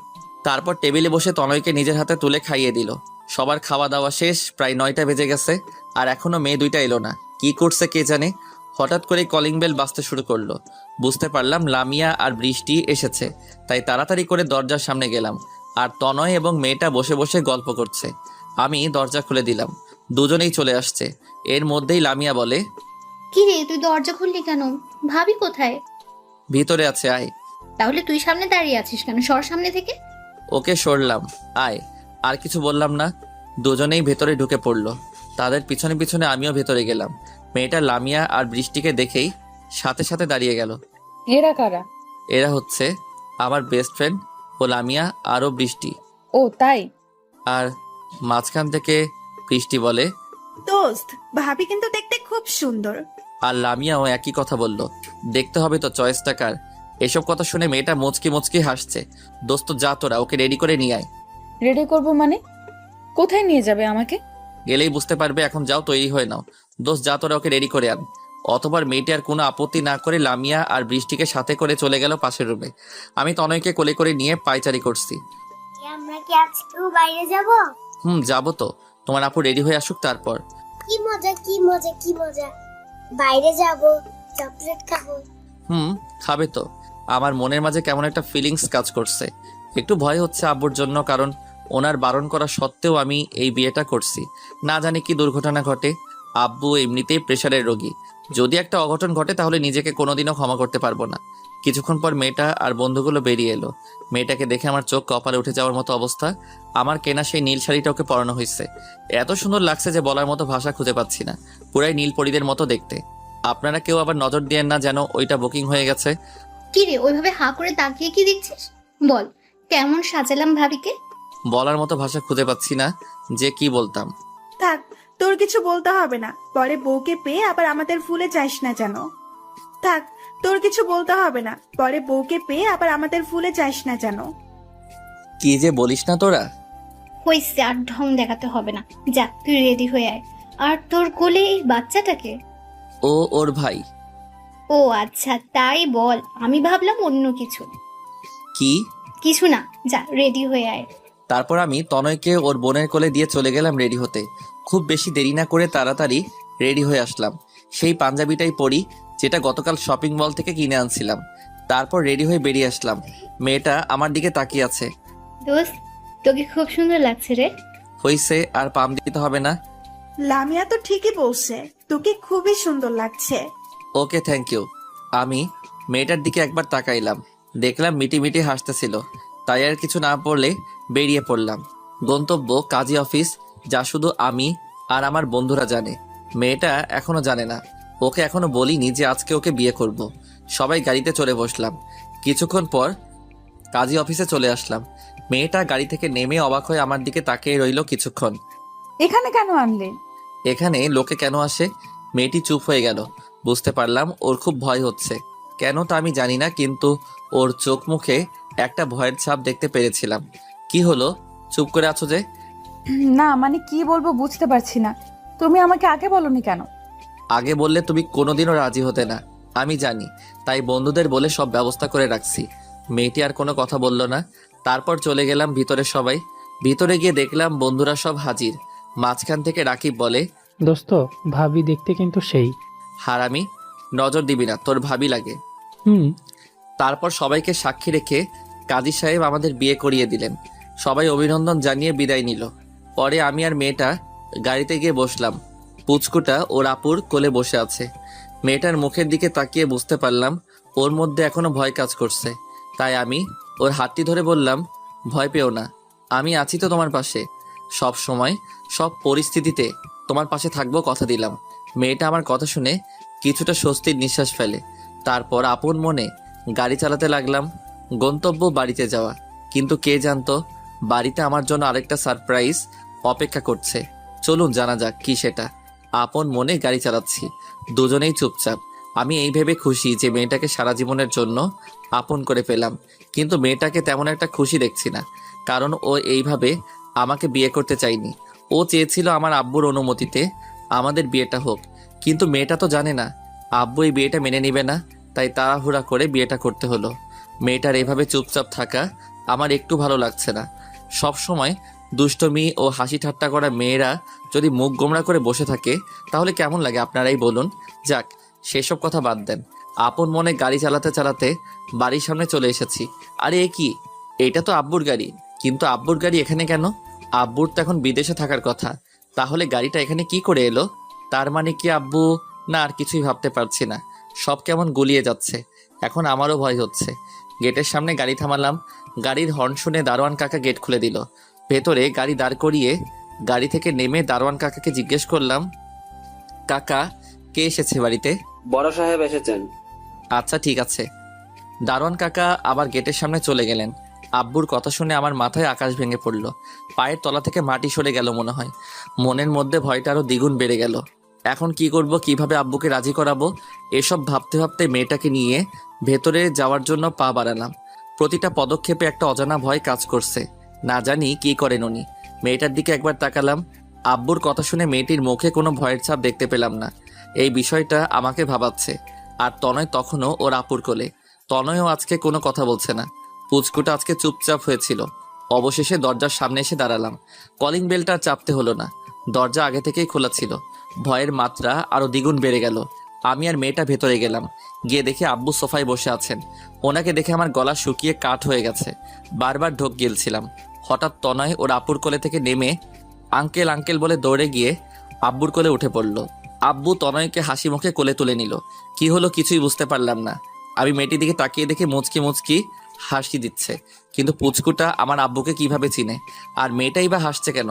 তারপর টেবিলে বসে তনয়কে নিজের হাতে তুলে খাইয়ে দিল। সবার খাওয়া দাওয়া শেষ, প্রায় 9টা বেজে গেছে আর এখনো মেয়ে দুইটা এলো না। কি করছে কে জানে। হঠাৎ করে কলিং বেল বাজতে শুরু করলো। বুঝতে পারলাম লামিয়া আর বৃষ্টি এসেছে, তাই তাড়াতাড়ি করে দরজার সামনে গেলাম। আর তনয় এবং মেয়েটা বসে বসে গল্প করছে। আমি দরজা খুলে দিলাম। দুজনেই চলে আসছে। এর মধ্যেই লামিয়া বলে, কি রে, তুই দরজা খুললি কেন? ভাবি কোথায়? ভিতরে আছে, আয়। তাহলে তুই সামনে দাঁড়িয়ে আছিস কেন? সর সামনে থেকে। ওকে সরলাম, আয়। আর কিছু বললাম না। দুজনেই ভেতরে ঢুকে পড়লো। তাদের পিছনে পিছনে আমিও ভেতরে গেলাম। মেয়েটা লামিয়া আর বৃষ্টিকে দেখেই সাথে সাথে দাঁড়িয়ে গেল। এরা কারা? এরা হচ্ছে আমার বেস্ট ফ্রেন্ড, ও লামিয়া আরও বৃষ্টি। ও তাই? আর মাঝখান থেকে বৃষ্টি বলে, দোস্ত, ভাবি কিন্তু দেখতে খুব সুন্দর। আর লামিয়াও একই কথা বলল। দেখতে হবে তো চয়েসটা কার। এসব কথা শুনে মেয়েটা মুচকি মুচকি হাসছে। দোস্ত যা, তোরা ওকে রেডি করে নিয়ে আয়। রেডি করবো মানে? কোথায় নিয়ে যাবে আমাকে? গেলেই বুঝতে পারবে, এখন যাও, তৈরি হয়ে নাও। দোস্ত যা, তোরা ওকে রেডি করে আন। অতবার মেয়েটি আর কোনো আপত্তি না করে লামিয়া আর বৃষ্টিকে সাথে করে চলে গেল পাশের রুমে। আমি তনয়কে কোলে করে নিয়ে পায়চারি করছি। আমরা কি আজকেও বাইরে যাব? যাবো তো। তোমার আপু রেডি হয়ে আসুক তারপর। কি মজা, কি মজা, কি মজা! বাইরে যাব, চকলেট খাবো। খাবে তো। আমার মনের মাঝে কেমন একটা ফিলিংস কাজ করছে। একটু ভয় হচ্ছে আব্বুর জন্য, কারণ ওনার বারণ করা সত্ত্বেও আমি এই বিয়েটা করছি। না জানি কি দুর্ঘটনা ঘটে। আব্বু এমনিতেই প্রেশারের রোগী। যদি একটা অঘটন ঘটে তাহলে নিজেকে কোনোদিনও ক্ষমা করতে পারবো না। কিছুক্ষণ পর মেয়েটা আর বন্ধুগুলো বেরিয়ে এলো। মেয়েটাকে দেখে আমার চোখ কপালে উঠে যাওয়ার মতো অবস্থা। আমার কেনা সেই নীল শাড়িটা ওকে পরানো হয়েছে। এত সুন্দর লাগছে যে বলার মতো ভাষা খুঁজে পাচ্ছি না। পুরাই নীল পরীদের মতো দেখতে। আপনারা কেউ আবার নজর দিয়েন না যেন ওইটা বুকিং হয়ে গেছে। কি রে, ওইভাবে হাঁ করে তাকিয়ে কি দেখছিস? বল, কেমন সাজালাম ভাবিকে? বলার মতো ভাষা খুঁজে পাচ্ছি না যে কি বলতাম। থাক, তোর কিছু বলতে হবে না। পরে বউকে পেয়ে আবার আমাদের ভুলে যাস না যেন। থাক, তোর কিছু বলতে হবে না। পরে বউকে পেয়ে আবার আমাদের ভুলে যাস না যেন। কি যে বলিস না তোরা। হইছে, আর ঢং দেখাতে হবে না। যা, তুই রেডি হয়ে আয়। আর তোর কোলে এই বাচ্চাটাকে? ও ওর ভাই। ও আচ্ছা, তাই বল। আমি ভাবলাম অন্য কিছু। কি? কিছু না, যা রেডি হয়ে আয়। তারপর আমি তনয়কে ওর বোনের কোলে দিয়ে চলে গেলাম রেডি হতে। খুব বেশি দেরি না করে তাড়াতাড়ি রেডি হয়ে আসলাম। সেই পাঞ্জাবিটাই পরি যেটা গতকাল শপিং মল থেকে কিনে আনছিলাম। তারপর রেডি হয়ে বেরিয়ে আসলাম। মেয়েটা আমার দিকে তাকিয়ে আছে। দোস্ত, তোকে খুব সুন্দর লাগছে রে। হইছে, আর পাম দিতে হবে না। লামিয়া তো ঠিকই বলছে, তোকে খুবই সুন্দর লাগছে। ওকে, থ্যাংক ইউ। আমি মেয়েটার দিকে একবার তাকাইলাম, দেখলাম মিটি মিটি হাসতেছিল। তাই আর কিছু না বলে বেরিয়ে পড়লাম। গন্তব্য কাজী অফিস, যা শুধু আমি আর আমার বন্ধুরা জানে। মেয়েটা এখনো জানে না। ওকে এখনো বলিনি যে আজকে ওকে বিয়ে করব। সবাই গাড়িতে চড়ে বসলাম। কিছুক্ষণ পর কাজী অফিসে চলে আসলাম। মেয়েটা গাড়ি থেকে নেমে অবাক হয়ে আমার দিকে তাকিয়ে রইল কিছুক্ষণ। এখানে কেন আনলে? এখানে লোকে কেন আসে? মেয়েটি চুপ হয়ে গেল। বুঝতে পারলাম ওর খুব ভয় হচ্ছে। কেন তা আমি জানি না, কিন্তু ওর চোখ মুখে একটা ভয়ের ছাপ দেখতে পেরেছিলাম। কি হলো, চুপ করে আছো যে? না মানে কি বলবো বুঝতে পারছি না। তুমি আমাকে আগে বলনি কেন? আগে বললে তুমি কোনোদিনও রাজি হতে না, আমি জানি। তাই বন্ধুদের বলে সব ব্যবস্থা করে রাখছি। মেয়েটি আর কোনো কথা বলল না। তারপর চলে গেলাম ভিতরে। সবাই ভিতরে গিয়ে দেখলাম বন্ধুরা সব হাজির। মাঝখান থেকে রাকিব বলে, দোস্ত, ভাবি দেখতে কিন্তু সেই। হারামি, নজর দিবি না, তোর ভাবি লাগে। হুম। তারপর সবাইকে সাক্ষী রেখে কাজী সাহেব আমাদের বিয়ে করিয়ে দিলেন। সবাই অভিনন্দন জানিয়ে বিদায় নিল। পরে আমি আর মেয়েটা গাড়িতে গিয়ে বসলাম। পুচকুটা ওর আপুর কোলে বসে আছে। মেয়েটার মুখের দিকে তাকিয়ে বুঝতে পারলাম ওর মধ্যে এখনো ভয় কাজ করছে। তাই আমি ওর হাতটি ধরে বললাম, ভয় পেও না, আমি আছি তো তোমার পাশে। সব সময়, সব পরিস্থিতিতে তোমার পাশে থাকবো, কথা দিলাম। মেয়েটা আমার কথা শুনে কিছুটা স্বস্তির নিঃশ্বাস ফেলে। তারপর আপন মনে গাড়ি চালাতে লাগলাম। গন্তব্য বাড়িতে যাওয়া, কিন্তু কে জানতো বাড়িতে আমার জন্য আরেকটা সারপ্রাইজ অপেক্ষা করছে। চলুন জানা যাক কি সেটা। আপন মনে গাড়ি চালাচ্ছি, দুজনেই চুপচাপ। আমি এই ভেবে খুশি যে মেয়েটাকে সারা জীবনের জন্য আপন করে পেলাম, কিন্তু মেয়েটাকে তেমন একটা খুশি দেখছি না, কারণ ও এইভাবে আমাকে বিয়ে করতে চায়নি। ও চেয়েছিল আমার আব্বুর অনুমতিতে আমাদের বিয়েটা হোক, কিন্তু মেয়েটা তো জানে না আব্বু এই বিয়েটা মেনে নিবে না, তাই তাড়াহুড়া করে বিয়েটা করতে হলো। মেয়েটার এভাবে চুপচাপ থাকা আমার একটু ভালো লাগছে না। সব সময় দুষ্টমি ও হাসি ঠাট্টা করা মেয়েরা যদি মুখ গোমড়া করে বসে থাকে তাহলে কেমন লাগে আপনারাই বলুন। যাক, সেসব কথা বাদ দেন। আপন মনে গাড়ি চালাতে চালাতে বাড়ির সামনে চলে এসেছি। আরে এ কি, এটা তো আব্বুর গাড়ি। কিন্তু আব্বুর গাড়ি এখানে কেন? আব্বুর তো এখন বিদেশে থাকার কথা, তাহলে গাড়িটা এখানে কি করে এলো? তার মানে কি আব্বু? না, আর কিছুই ভাবতে পারছি না। সব কেমন গুলিয়ে যাচ্ছে। এখন আমারও ভয় হচ্ছে। গেটের সামনে গাড়ি থামালাম। গাড়ির হর্ন শুনে দারোয়ান কাকা গেট খুলে দিল। ভেতরে গাড়ি দাঁড় করিয়ে গাড়ি থেকে নেমে দারোয়ান কাকাকে জিজ্ঞেস করলাম, কাকা, কে এসেছে বাড়িতে? বড় সাহেব এসেছেন। আচ্ছা ঠিক আছে। দারোয়ান কাকা আবার গেটের সামনে চলে গেলেন। আব্বুর কথা শুনে আমার মাথায় আকাশ ভেঙে পড়ল। পায়ের তলা থেকে মাটি সরে গেল মনে হয়। মনের মধ্যে ভয়টা আরো দ্বিগুণ বেড়ে গেল। এখন কি করব, কিভাবে আব্বুকে রাজি করাবো, এসব ভাবতে ভাবতে মেয়েটাকে নিয়ে ভেতরে যাওয়ার জন্য পা বাড়ালাম। প্রতিটা পদক্ষেপে একটা অজানা ভয় কাজ করছে। না জানি কি করেন উনি। মেয়েটার দিকে একবার তাকালাম। আব্বুর কথা শুনে মেয়েটির মুখে কোনো ভয়ের ছাপ দেখতে পেলাম না। এই বিষয়টা আমাকে ভাবাচ্ছে। আর তনয় তখনও ওর আপুর কোলে। তনয়ও আজকে কোনো কথা বলছে না। পুচকুটা আজকে চুপচাপ হয়েছিল। অবশেষে দরজার সামনে এসে দাঁড়ালাম। কলিং বেলটা আর চাপতে হলো না, দরজা আগে থেকেই খোলা ছিল। ভয়ের মাত্রা আরো দ্বিগুণ বেড়ে গেল। আমি আর মেয়েটা ভেতরে গেলাম। গিয়ে দেখি আব্বু সোফায় বসে আছেন। ওনাকে দেখে আমার গলা শুকিয়ে কাঠ হয়ে গেছে। বারবার ঢোক গিলছিলাম। হঠাৎ তনয় ওর আপুর কোলে থেকে নেমে আঙ্কেল আঙ্কেল বলে দৌড়ে গিয়ে আব্বুর কোলে উঠে পড়ল। আব্বু তনয়কে হাসি মুখে কোলে তুলে নিল। কি হলো কিছুই বুঝতে পারলাম না। আমি মেয়েটির দিকে তাকিয়ে দেখে মুচকি মুচকি হাসি দিচ্ছে, কিন্তু পুচকুটা আমার আব্বুকে কিভাবে চিনে? আর মেয়েটাই বা হাসছে কেন?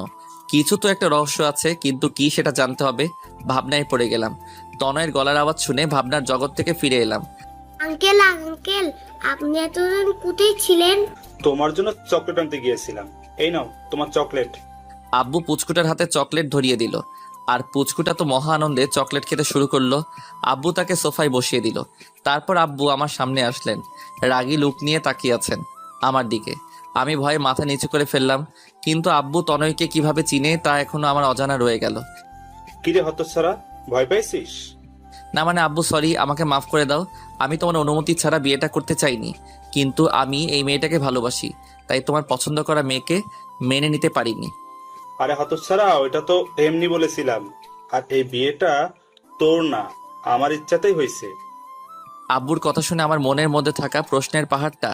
কিছু তো একটা রহস্য আছে, কিন্তু কি সেটা জানতে হবে। ভাবনায় পড়ে গেলাম। তনয়ের গলার আওয়াজ শুনে ভাবনার জগৎ থেকে ফিরে এলাম। আঙ্কেল আঙ্কেল, আপনি এতদিন কোথায় ছিলেন? তোমার জন্য চকলেট আনতে গিয়েছিলাম, এই নাও তোমার চকলেট। আব্বু পুচকুটার হাতে চকলেট ধরিয়ে দিল। আর পুচকুটা তো মহা আনন্দে চকলেট খেতে শুরু করলো। আব্বু তাকে সোফায় বসিয়ে দিল। তারপর আব্বু আমার সামনে আসলেন। রাগী লুক নিয়ে তাকিয়ে আছেন আমার দিকে। আমি ভয়ে মাথা নিচু করে ফেললাম, কিন্তু আব্বু তনয়কে কিভাবে চিনে তা এখনো আমার অজানা রয়ে গেল। কিরে হতচ্ছাড়া, ভয় পাইছিস? না মানে আব্বু সরি, আমাকে মাফ করে দাও। আমি তোমার অনুমতি ছাড়া বিয়েটা করতে চাইনি, কিন্তু আমি এই মেয়েটাকে ভালোবাসি, তাই তোমার পছন্দ করা মেয়েকে মেনে নিতে পারিনি। আরে হতচ্ছাড়া, ওইটা তো এমনি বলেছিলাম। আর এই বিয়েটা তোর না, আমার ইচ্ছাতেই হয়েছে। আব্বুর কথা শুনে আমার মনের মধ্যে থাকা প্রশ্নের পাহাড়টা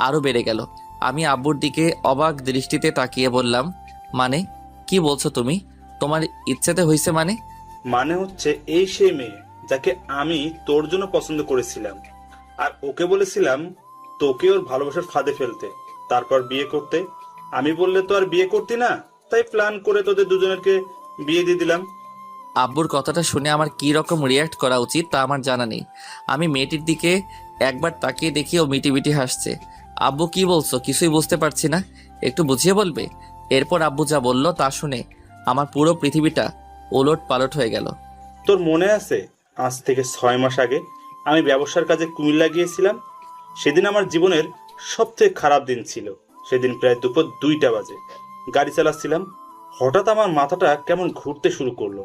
আরো বেড়ে গেল। আমি আব্বুর দিকে অবাক দৃষ্টিতে তাকিয়ে বললাম, মানে কি বলছো তুমি? তোমার ইচ্ছাতে হয়েছে মানে? মানে হচ্ছে এই সেই মেয়ে যাকে আমি তোর জন্য পছন্দ করেছিলাম, আর ওকে বলেছিলাম তোকে ওর ভালোবাসার ফাঁদে ফেলতে, তারপর বিয়ে করতে। আমি বললে তো আর বিয়ে করতি না, তাই প্ল্যান করে তোদের দুজনেরকে বিয়ে দিয়ে দিলাম। আব্বুর কথাটা শুনে আমার কি রকম রিয়াক্ট করা উচিত তা আমার জানা নেই। আমি মেয়েটির দিকে একবার তাকিয়ে দেখি ও মিটি মিটি হাসছে। আব্বু কি বলছো কিছুই বুঝতে পারছি না, একটু বুঝিয়ে বলবে? এরপর আব্বু যা বলল তা শুনে আমার পুরো পৃথিবীটা ওলট পালট হয়ে গেল। তোর মনে আছে আজ থেকে 6 মাস আগে আমি ব্যবসার কাজে কুমিল্লা গিয়েছিলাম। সেদিন আমার জীবনের সবথেকে খারাপ দিন ছিল। সেদিন প্রায় দুপুর 2টা বাজে গাড়ি চালাচ্ছিলাম। হঠাৎ আমার মাথাটা কেমন ঘুরতে শুরু করলো।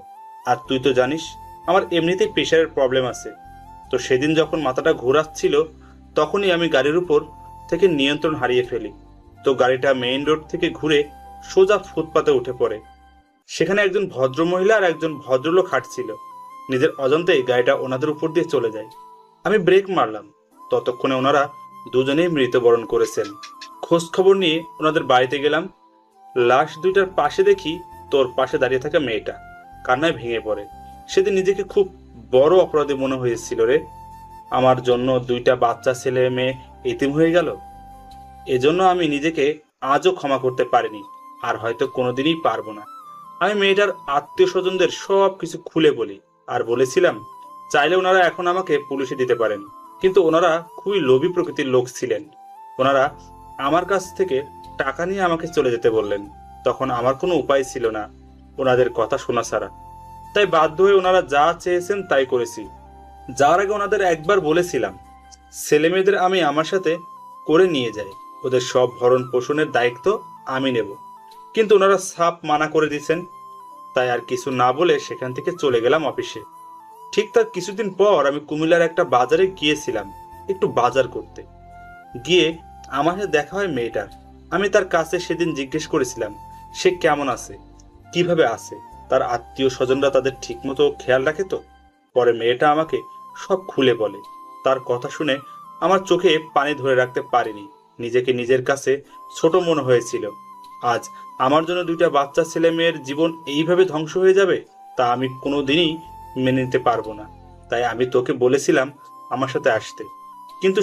আর তুই তো জানিস আমার এমনিতেই প্রেশারের প্রবলেম আছে। তো সেদিন যখন মাথাটা ঘোরাচ্ছিল তখনই আমি গাড়ির উপর থেকে নিয়ন্ত্রণ হারিয়ে ফেলি। তো গাড়িটা মেইন রোড থেকে ঘুরে সোজা ফুটপাতে উঠে পড়ে। সেখানে একজন ভদ্রমহিলা আর একজন ভদ্রলোক হাঁটছিল। নিজের অজান্তেই গাড়িটা ওনাদের উপর দিয়ে চলে যায়। আমি ব্রেক মারলাম। ততক্ষণে ওনারা দুজনেই মৃত্যুবরণ করেছেন। খোঁজ খবর নিয়ে ওনাদের বাড়িতে গেলাম। লাশ দুইটার পাশে দেখি তোর পাশে দাঁড়িয়ে থাকা মেয়েটা কান্নায় ভেঙে পড়ে। সেদিন নিজেকে খুব বড় অপরাধী মনে হয়েছিল রে। আমার জন্য 2টা বাচ্চা ছেলে মেয়ে এতিম হয়ে গেল। এজন্য আমি নিজেকে আজও ক্ষমা করতে পারিনি, আর হয়তো কোনোদিনই পারবো না। আমি মেয়েটার আত্মীয় স্বজনদের সব কিছু খুলে বলি আর বলেছিলাম চাইলে ওনারা এখন আমাকে পুলিশে দিতে পারেন, কিন্তু ওনারা খুবই লোভী প্রকৃতির লোক ছিলেন। ওনারা আমার কাছ থেকে টাকা নিয়ে আমাকে চলে যেতে বললেন। তখন আমার কোনো উপায় ছিল না ওনাদের কথা শোনা ছাড়া। তাই বাধ্য হয়ে ওনারা যা চেয়েছেন তাই করেছি। যাওয়ার আগে ওনাদের একবার বলেছিলাম ছেলে মেয়েদের আমি আমার সাথে করে নিয়ে যাই, ওদের সব ভরণ পোষণের দায়িত্ব আমি নেব। কিন্তু ওনারা সাপ মানা করে দিয়েছেন। তাই আর কিছু না বলে সেখান থেকে চলে গেলাম অফিসে। ঠিক তার কিছুদিন পর আমি কুমিল্লার একটা বাজারে গিয়েছিলাম একটু বাজার করতে। গিয়ে আমার সাথে দেখা হয় মেয়েটার। আমি তার কাছে সেদিন জিজ্ঞেস করেছিলাম সে কেমন আছে, কিভাবে আছে, তার আত্মীয় স্বজনরা তাদের ঠিকমতো খেয়াল রাখে তো। পরে মেয়েটা আমাকে সব খুলে বলে। তার কথা শুনে আমার চোখে পানি ধরে রাখতে পারিনি। নিজেকে নিজের কাছে ছোট মনে হয়েছিল। আজ আমার জন্য 2টা বাচ্চা ছেলে মেয়ের জীবন এইভাবে ধ্বংস হয়ে যাবে তা আমি কোনোদিনই মেনে নিতে পারবো না। তাই আমি তোকে বলেছিলাম আমার সাথে আসতে, কিন্তু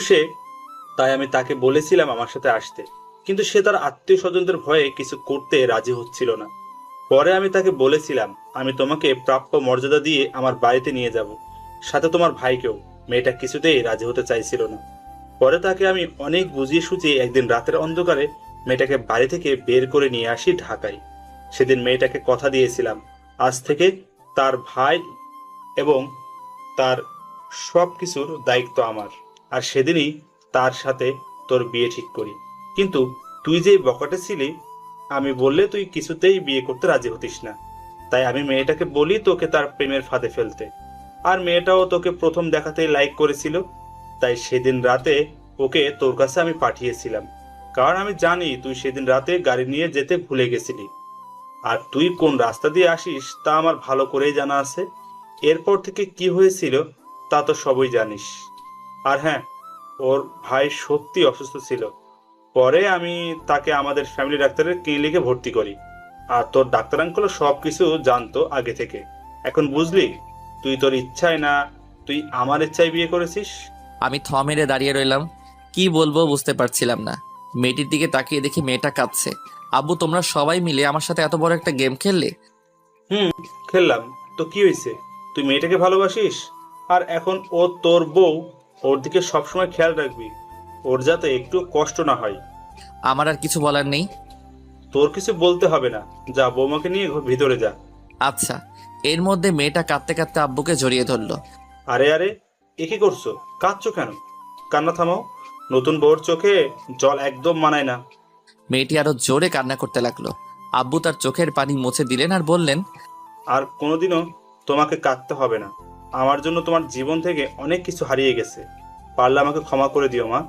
সে তার আত্মীয় স্বজনদের ভয়ে কিছু করতে রাজি হচ্ছিল না। পরে আমি তাকে বলেছিলাম আমি তোমাকে প্রাপ্য মর্যাদা দিয়ে আমার বাড়িতে নিয়ে যাব, সাথে তোমার ভাইকেও। মেয়েটা কিছুতেই রাজি হতে চাইছিল না। পরে তাকে আমি অনেক বুঝিয়ে সুঝিয়ে একদিন রাতের অন্ধকারে মেয়েটাকে বাড়ি থেকে বের করে নিয়ে আসি ঢাকায়। সেদিন মেয়েটাকে কথা দিয়েছিলাম আজ থেকে তার ভাই এবং তার সব কিছুর দায়িত্ব আমার। আর সেদিনই তার সাথে তোর বিয়ে ঠিক করি। কিন্তু তুই যে বকাটে ছিলি, আমি বললে তুই কিছুতেই বিয়ে করতে রাজি হতিস না। তাই আমি মেয়েটাকে বলি তোকে তার প্রেমের ফাঁদে ফেলতে। আর মেয়েটাও তোকে প্রথম দেখাতেই লাইক করেছিল। তাই সেদিন রাতে ওকে তোর কাছে আমি পাঠিয়েছিলাম, কারণ আমি জানি তুই সেদিন রাতে গাড়ি নিয়ে যেতে ভুলে গেছিলি। আর তুই কোন রাস্তা দিয়ে আসিস তা আমার ভালো করেই জানা আছে। এরপর থেকে কি হয়েছিল তা তো সবই জানিস। আর হ্যাঁ, ওর ভাই সত্যি অসুস্থ ছিল। পরে আমি তাকে আমাদের ফ্যামিলি ডাক্তারের ক্লিনিকে ভর্তি করি। আর তোর ডাক্তার আঙ্কেল সবকিছু জানতো আগে থেকে। এখন বুঝলি তুই তোর ইচ্ছায় না, তুই আমার ইচ্ছায় বিয়ে করেছিস। আমি থ মেরে দাঁড়িয়ে রইলাম। কি বলবো বুঝতে পারছিলাম না। মেয়েটির দিকে তাকিয়ে দেখি মেয়েটা কাঁদছে। আব্বু, তোমরা সবাই মিলে আমার সাথে এত বড় একটা গেম খেললে? খেললাম তো কি হয়েছে? তুই মেয়েটাকে ভালোবাসিস, আর এখন ও তোর বউ। ওর দিকে সবসময় খেয়াল রাখবি, ওর যাতে একটু কষ্ট না হয়। আমার আর কিছু বলার নেই। তোর কিছু বলতে হবে না, যা বৌমাকে নিয়ে ভিতরে যা। আচ্ছা। এর মধ্যে মেয়েটা কাঁদতে কাঁদতে আব্বুকে জড়িয়ে ধরলো। আরে আরে, এ কি করছো? কাঁদছো কেন? কান্না থামাও। নতুন বউর চোখে জল একদম মানায় না। মেয়েটি আরো জোরে কান্না করতে লাগলো। আব্বু তার চোখের পানি মুছে দিলেন আর বললেন, আর কোনোদিনও তোমাকে কাঁদতে হবে না। আমার জন্য তোমার জীবন থেকে অনেক কিছু হারিয়ে গেছে। পারলে আমাকে ক্ষমা করে দিও মা।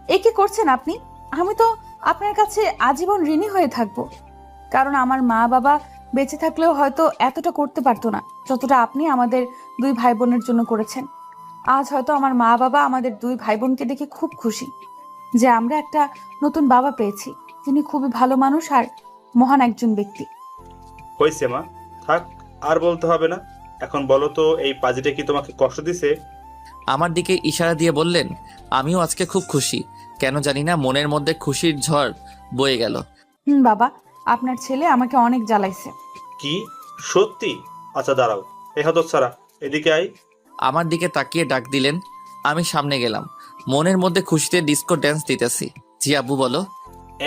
এ কি করছেন আপনি? আমি তো আপনার কাছে আজীবন ঋণী হয়ে থাকবো, কারণ আমার মা বাবা বেঁচে থাকলেও হয়তো এতটা করতে পারতো না যতটা আপনি আমাদের 2 ভাই বোনের জন্য করেছেন। আজ হয়তো আমার মা বাবা আমাদের 2 ভাই বোনকে দেখে খুব খুশি যে আমরা একটা নতুন বাবা পেয়েছি, যিনি খুবই ভালো মানুষ আর মহান একজন ব্যক্তি। হয়েছে মা, থাক, আর বলতে হবে না। এখন বলো তো, এই পাজিটা কি তোমাকে কষ্ট দিছে? আমার দিকে ইশারা দিয়ে বললেন, আমিও আজকে খুব খুশি। কেন জানি না মনের মধ্যে খুশির ঝড় বয়ে গেল। বাবা, আপনার ছেলে আমাকে অনেক জ্বালাইছে। কি সত্যি? আচ্ছা দাঁড়াও, এই হতচ্ছাড়া, এদিকে আই। আমার দিকে তাকিয়ে ডাক দিলেন। আমি সামনে গেলাম। মনের মধ্যে খুশিতে ডিস্কো ড্যান্স দিতেছি। জি আব্বু, বলো।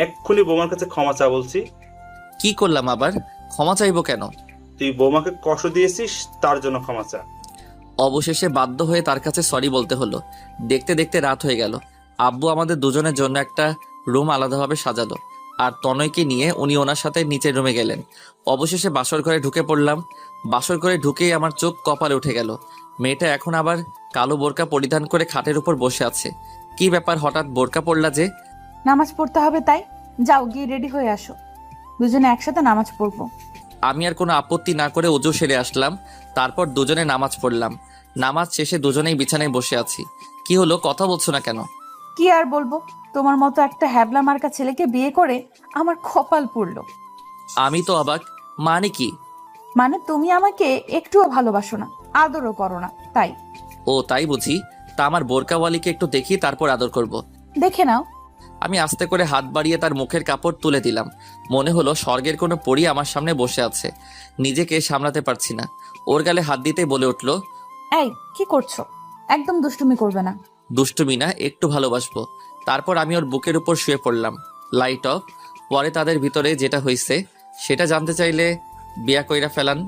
এক্ষুনি বৌমার কাছে ক্ষমা চা বলছি। কি করলাম আবার? ক্ষমা চাইবো কেন? তুই বৌমাকে কষ্ট দিয়েছিস, তার জন্য ক্ষমা চা। অবশেষে বাধ্য হয়ে তার কাছে সরি বলতে হলো। দেখতে দেখতে রাত হয়ে গেল। আব্বু আমাদের দুজনের জন্য একটা রুম আলাদাভাবে সাজালো, আর তনয়কে নিয়ে উনি ওনার সাথে নিচের রুমে গেলেন। অবশেষে বাসর ঘরে ঢুকে পড়লাম। বাসর ঘরে ঢুকেই আমার চোখ কপালে উঠে গেল। মেয়েটা এখন আবার কালো বোরকা পরিধান করে খাটের উপর বসে আছে। কি ব্যাপার, হঠাৎ বোরকা পড়লা যে? নামাজ পড়তে হবে তাই। যাও গিয়ে রেডি হয়ে আসো, দুজনে একসাথে নামাজ পড়বো। আমি আর কোনো আপত্তি না করে ওযু সেরে আসলাম। তারপর দুজনে নামাজ পড়লাম। নামাজ শেষে দুজনেই বিছানায় বসে আছি। কি হলো, কথা বলছো না কেন? কি আর বলবো, তোমার মতো একটা হ্যাবলা মার্কা ছেলেকে বিয়ে করে আমার কপাল পুড়লো। আমি তো অবাক। মানে কি? মানে তুমি আমাকে একটুও ভালোবাসো না, আদরও করো না, তাই। ও তাই বুঝি। তা আমার বোরকাওয়ালিকে একটু দেখি, তারপর আদর করব। দেখে নাও। আমি আস্তে করে হাত বাড়িয়ে তার মুখের কাপড় তুলে দিলাম। মনে হলো স্বর্গের কোনো পরী আমার সামনে বসে আছে। নিজেকে সামলাতে পারছি না। ওর গালে হাত দিতেই বলে উঠলো, এই কি করছো? একদম দুষ্টুমি করবে না। দুষ্টুমি না, একটু ভালোবাসবো। তারপর আমি ওর বুকের উপর শুয়ে পড়লাম। Light off. পরে তাদের ভিতরে যেটা হয়েছে সেটা জানতে চাইলে বিয়া কইরা ফেলান।